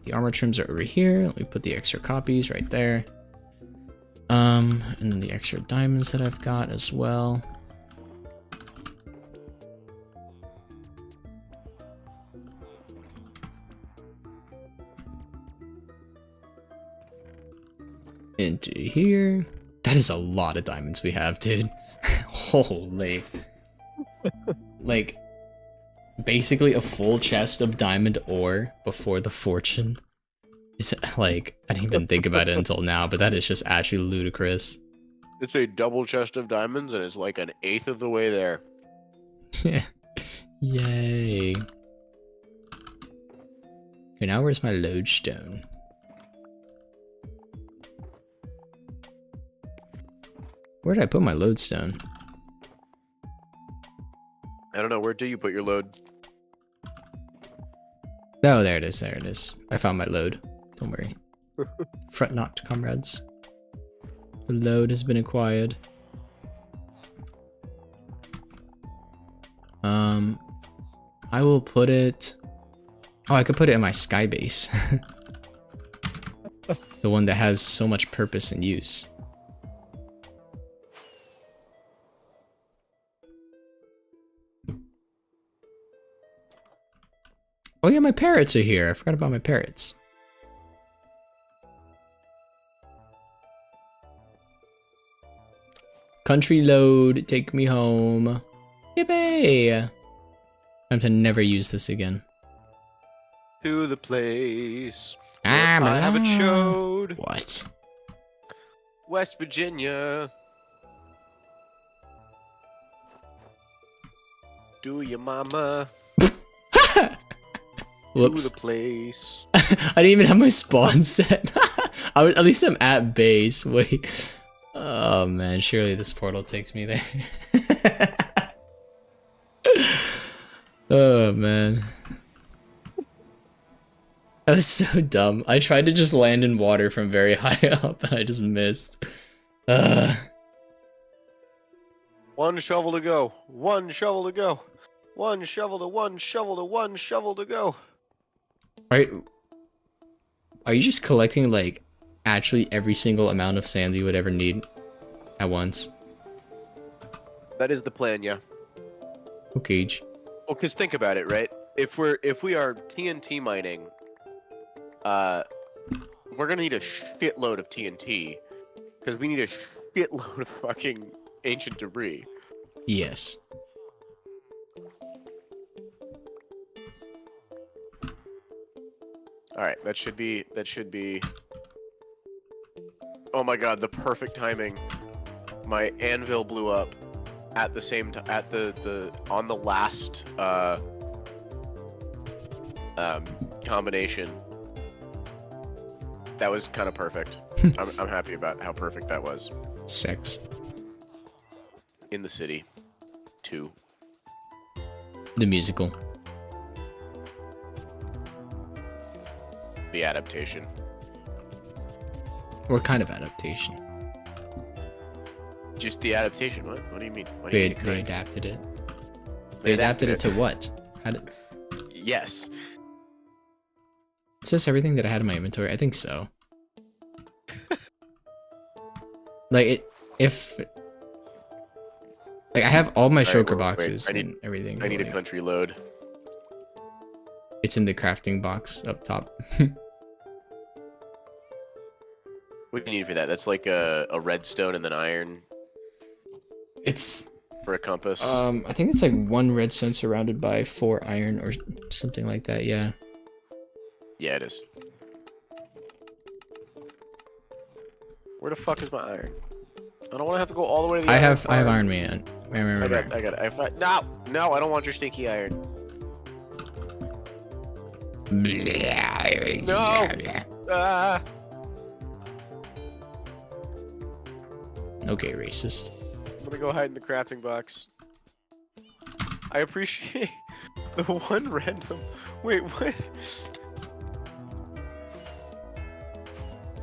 the armor trims are over here. Let me put the extra copies right there. And then the extra diamonds that I've got as well. Into here. That is a lot of diamonds we have, dude. Holy. Like, basically a full chest of diamond ore before the fortune. It's like, I didn't even think about it until now, but that is just actually ludicrous. It's a double chest of diamonds, and it's like an eighth of the way there. Yay. Okay, now where's my lodestone? Where did I put my lodestone? I don't know. Where do you put your load? Oh, there it is. There it is. I found my load. Don't worry. Fret not, comrades. The load has been acquired. I will put it... Oh, I could put it in my sky base. The one that has so much purpose and use. Oh yeah, my parrots are here. I forgot about my parrots. Country load, take me home. Yippee! Time to never use this again. To the place Ah, where I haven't showed. What? West Virginia. Do your mama. Whoops. To the place. I didn't even have my spawn set. At least I'm at base. Wait. Oh man, surely this portal takes me there. Oh man. That was so dumb. I tried to just land in water from very high up and I just missed. One shovel to go. One shovel to go. One shovel to one shovel to one shovel to go. Are you just collecting like actually every single amount of sand you would ever need at once? That is the plan, yeah. Okay. Well, because think about it, right? If we are TNT mining, we're gonna need a shitload of TNT, because we need a shitload of fucking ancient debris. Yes. All right, that should be. Oh my god, the perfect timing. My anvil blew up at the same time on the last combination. That was kind of perfect. I'm happy about how perfect that was. Sex. In the city, 2. The musical. The adaptation. What kind of adaptation? Just the adaptation. What do you mean? What do They you mean, they adapted it. They adapted it to what? How did? Yes. Is this everything that I had in my inventory? I think so. Like I have all my shulker boxes and everything. I need a country load. It's in the crafting box up top. What do you need for that? That's like a redstone and then iron It's for a compass. I think it's like 1 redstone surrounded by 4 iron or something like that. Yeah. Yeah, it is. Where the fuck is my iron? I don't want to have to go all the way to the. I have Iron Man. I got it. No, I don't want your stinky iron. No. Ah. Okay, racist. I'm gonna go hide in the crafting box. I appreciate the one random. Wait, what?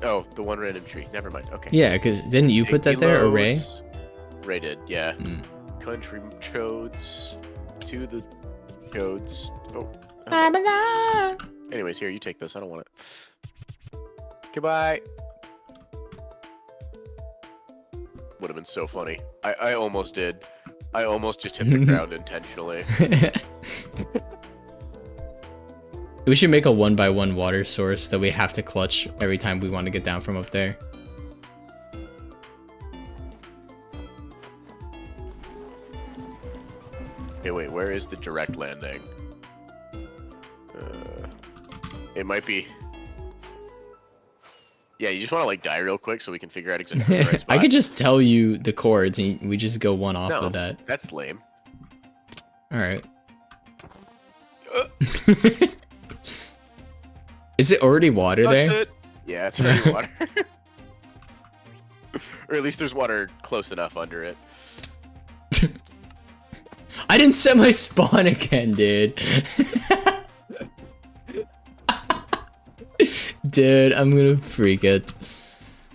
Oh, the one random tree. Never mind. Okay. Yeah, because didn't you put that there, or Ray? Ray did, yeah. Mm. Country chodes to the chodes. Oh. Anyways, here, you take this. I don't want it. Goodbye. Would have been so funny. I almost did. I almost just hit the ground intentionally. We should make a 1x1 water source that we have to clutch every time we want to get down from up there. Okay, wait, where is the direct landing? It might be... Yeah, you just want to like die real quick so we can figure out exactly the right spot. I could just tell you the chords and we just go one off with that. That's lame. Alright. Is it already water there? It. Yeah, it's already water. Or at least there's water close enough under it. I didn't set my spawn again, dude. Dude, I'm gonna freak it.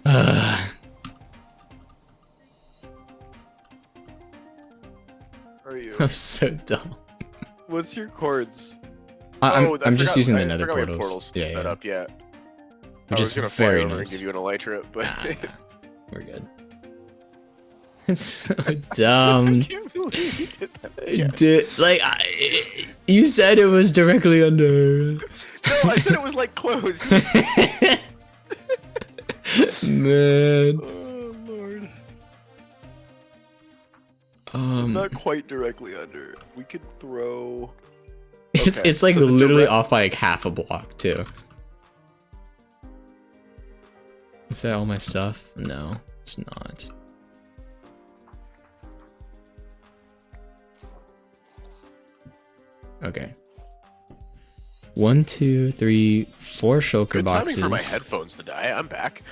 Are you? I'm so dumb. What's your chords? I'm just using the nether portals. portals. Yeah, Set up, yeah. Which is gonna very fly over nice. and give you an elytra, but We're good. It's so I dumb. can't believe you did that. You said it was directly under. No, I said it was like close. Man. Oh lord. It's Um, not quite directly under. We could throw. it's like so the literally direct- off by like half a block too. Is that all my stuff? No, it's not. Okay. 1, 2, 3, 4 shulker Good boxes. timing for my headphones to die. I'm back.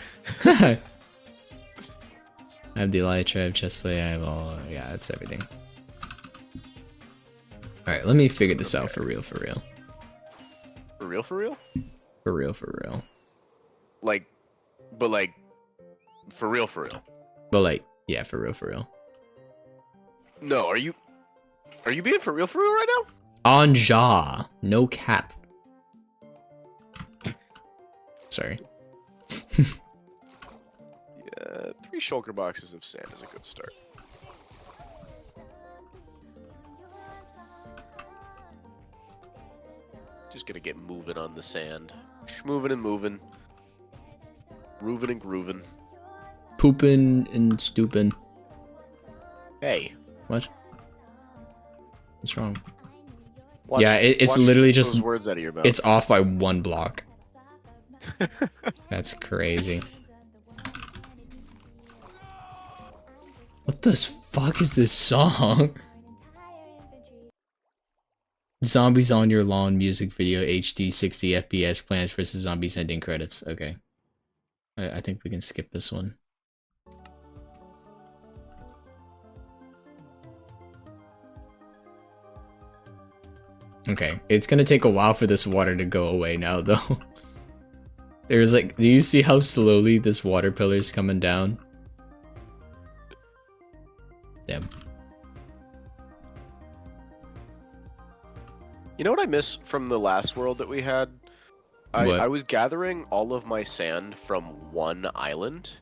I have the elytra, I have chestplate, I have all. Yeah, that's everything. Alright, let me figure this out for real, for real. For real, for real? For real, for real. Like, but like, for real, for real. But like, yeah, for real, for real. No, are you being for real right now? On jaw, no cap. Sorry. Yeah, 3 shulker boxes of sand is a good start. Just gonna get moving on the sand. Schmoving and moving. Grooving and grooving. Pooping and stooping. Hey. What? What's wrong? Watch, Yeah, it's watch literally just those words out of your mouth. it's off by 1 block. That's crazy. What the fuck is this song? Zombies on your lawn music video HD 60 FPS Plants vs Zombies ending credits. Okay. I think we can skip this one. Okay, it's gonna take a while for this water to go away now though. There's like, do you see how slowly this water pillar is coming down? Damn. You know what I miss from the last world that we had? What? I was gathering all of my sand from one island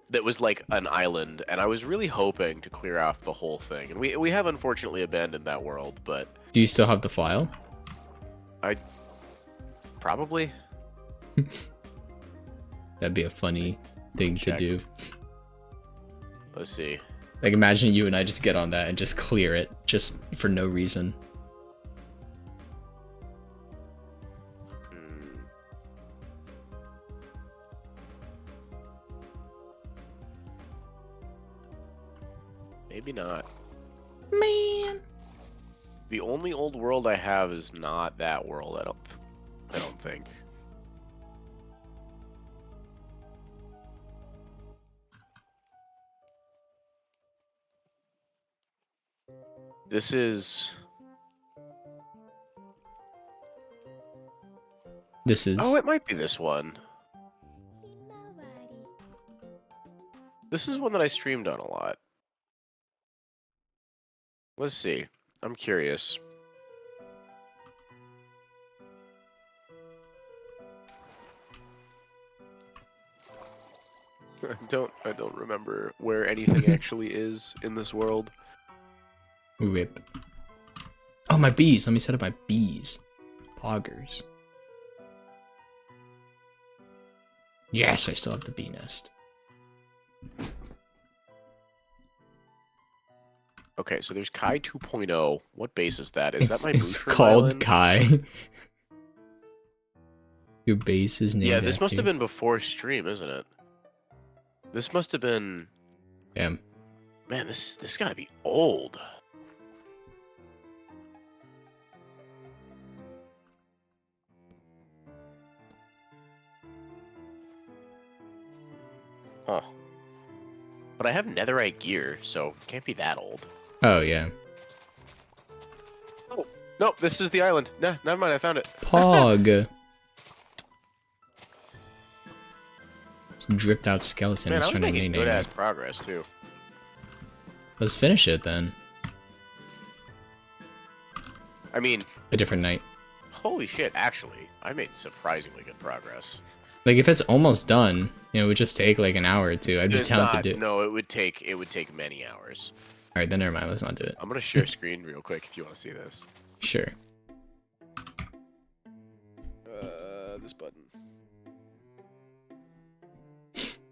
that was like an island, and I was really hoping to clear off the whole thing. And we have unfortunately abandoned that world, but Do you still have the file? probably. That'd be a funny thing Check. to do. Let's see. Like, imagine you and I just get on that and just clear it, just for no reason. Hmm. Maybe not. Man. The only old world I have is not that world. I don't think. This is. This is. Oh, it might be this one. This is one that I streamed on a lot. Let's see. I'm curious. I don't remember where anything actually is in this world. Whip. Oh, my bees. Let me set up my bees. Poggers. Yes, I still have the bee nest. Okay, so there's Kai 2.0. What base is that? Is that my It's mushroom called island? Kai. Your base is named Yeah, this must after have been before stream, isn't it? This must have been. Damn. Man, this gotta be old. Huh. But I have netherite gear, so it can't be that old. Oh, yeah. Oh, nope, this is the island. Nah, never mind, I found it. Pog. It's dripped out skeleton. Man, It's I was trying to making rename good-ass it. progress, too. Let's finish it then. I mean, A different night. holy shit, actually, I made surprisingly good progress. Like, if it's almost done, You know, it would just take like an hour or two. I'd be down to do it. No, it would take many hours. All right, then never mind. Let's not do it. I'm gonna share screen real quick if you want to see this. Sure. This button.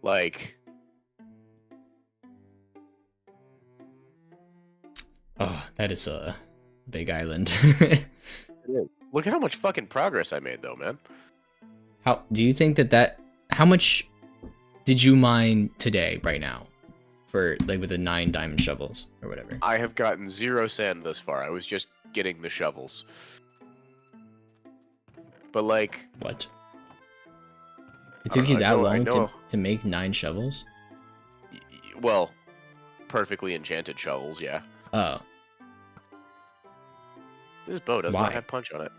Like. Oh, that is a big island. Look at how much fucking progress I made, though, man. How do you think that how much did you mine today, right now, for like with the 9 diamond shovels or whatever? I have gotten 0 sand thus far. I was just getting the shovels. But like, What? It took you that long to make 9 shovels? Well, perfectly enchanted shovels, yeah. Oh. This bow does not have punch on it.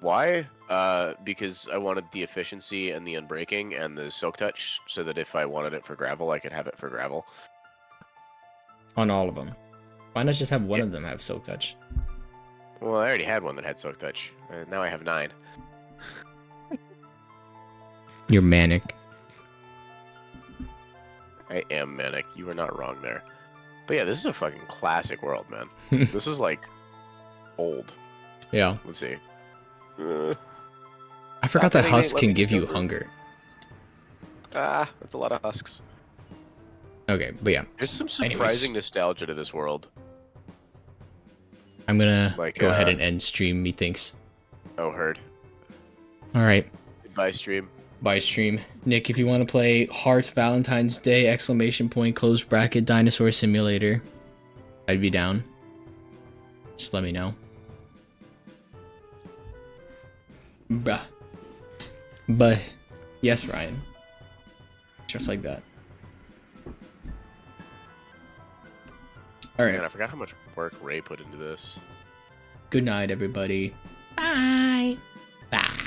Why? Because I wanted the efficiency and the unbreaking and the silk touch, so that if I wanted it for gravel, I could have it for gravel. On all of them. Why not just have one of them have silk touch? Well, I already had one that had silk touch. Now I have 9. You're manic. I am manic. You are not wrong there. But yeah, this is a fucking classic world, man. This is like old. Yeah. Let's see. I forgot that husks can give you hunger. Ah, that's a lot of husks. Okay, but yeah. There's some surprising nostalgia to this world. I'm gonna go ahead and end stream, methinks. Oh, heard. Alright. Goodbye, stream. Bye, stream. Nick, if you want to play Heart Valentine's Day, ! Close bracket, Dinosaur Simulator, I'd be down. Just let me know. Bruh. But, yes, Ryan. Just like that. Alright. Man, I forgot how much work Ray put into this. Good night, everybody. Bye. Bye.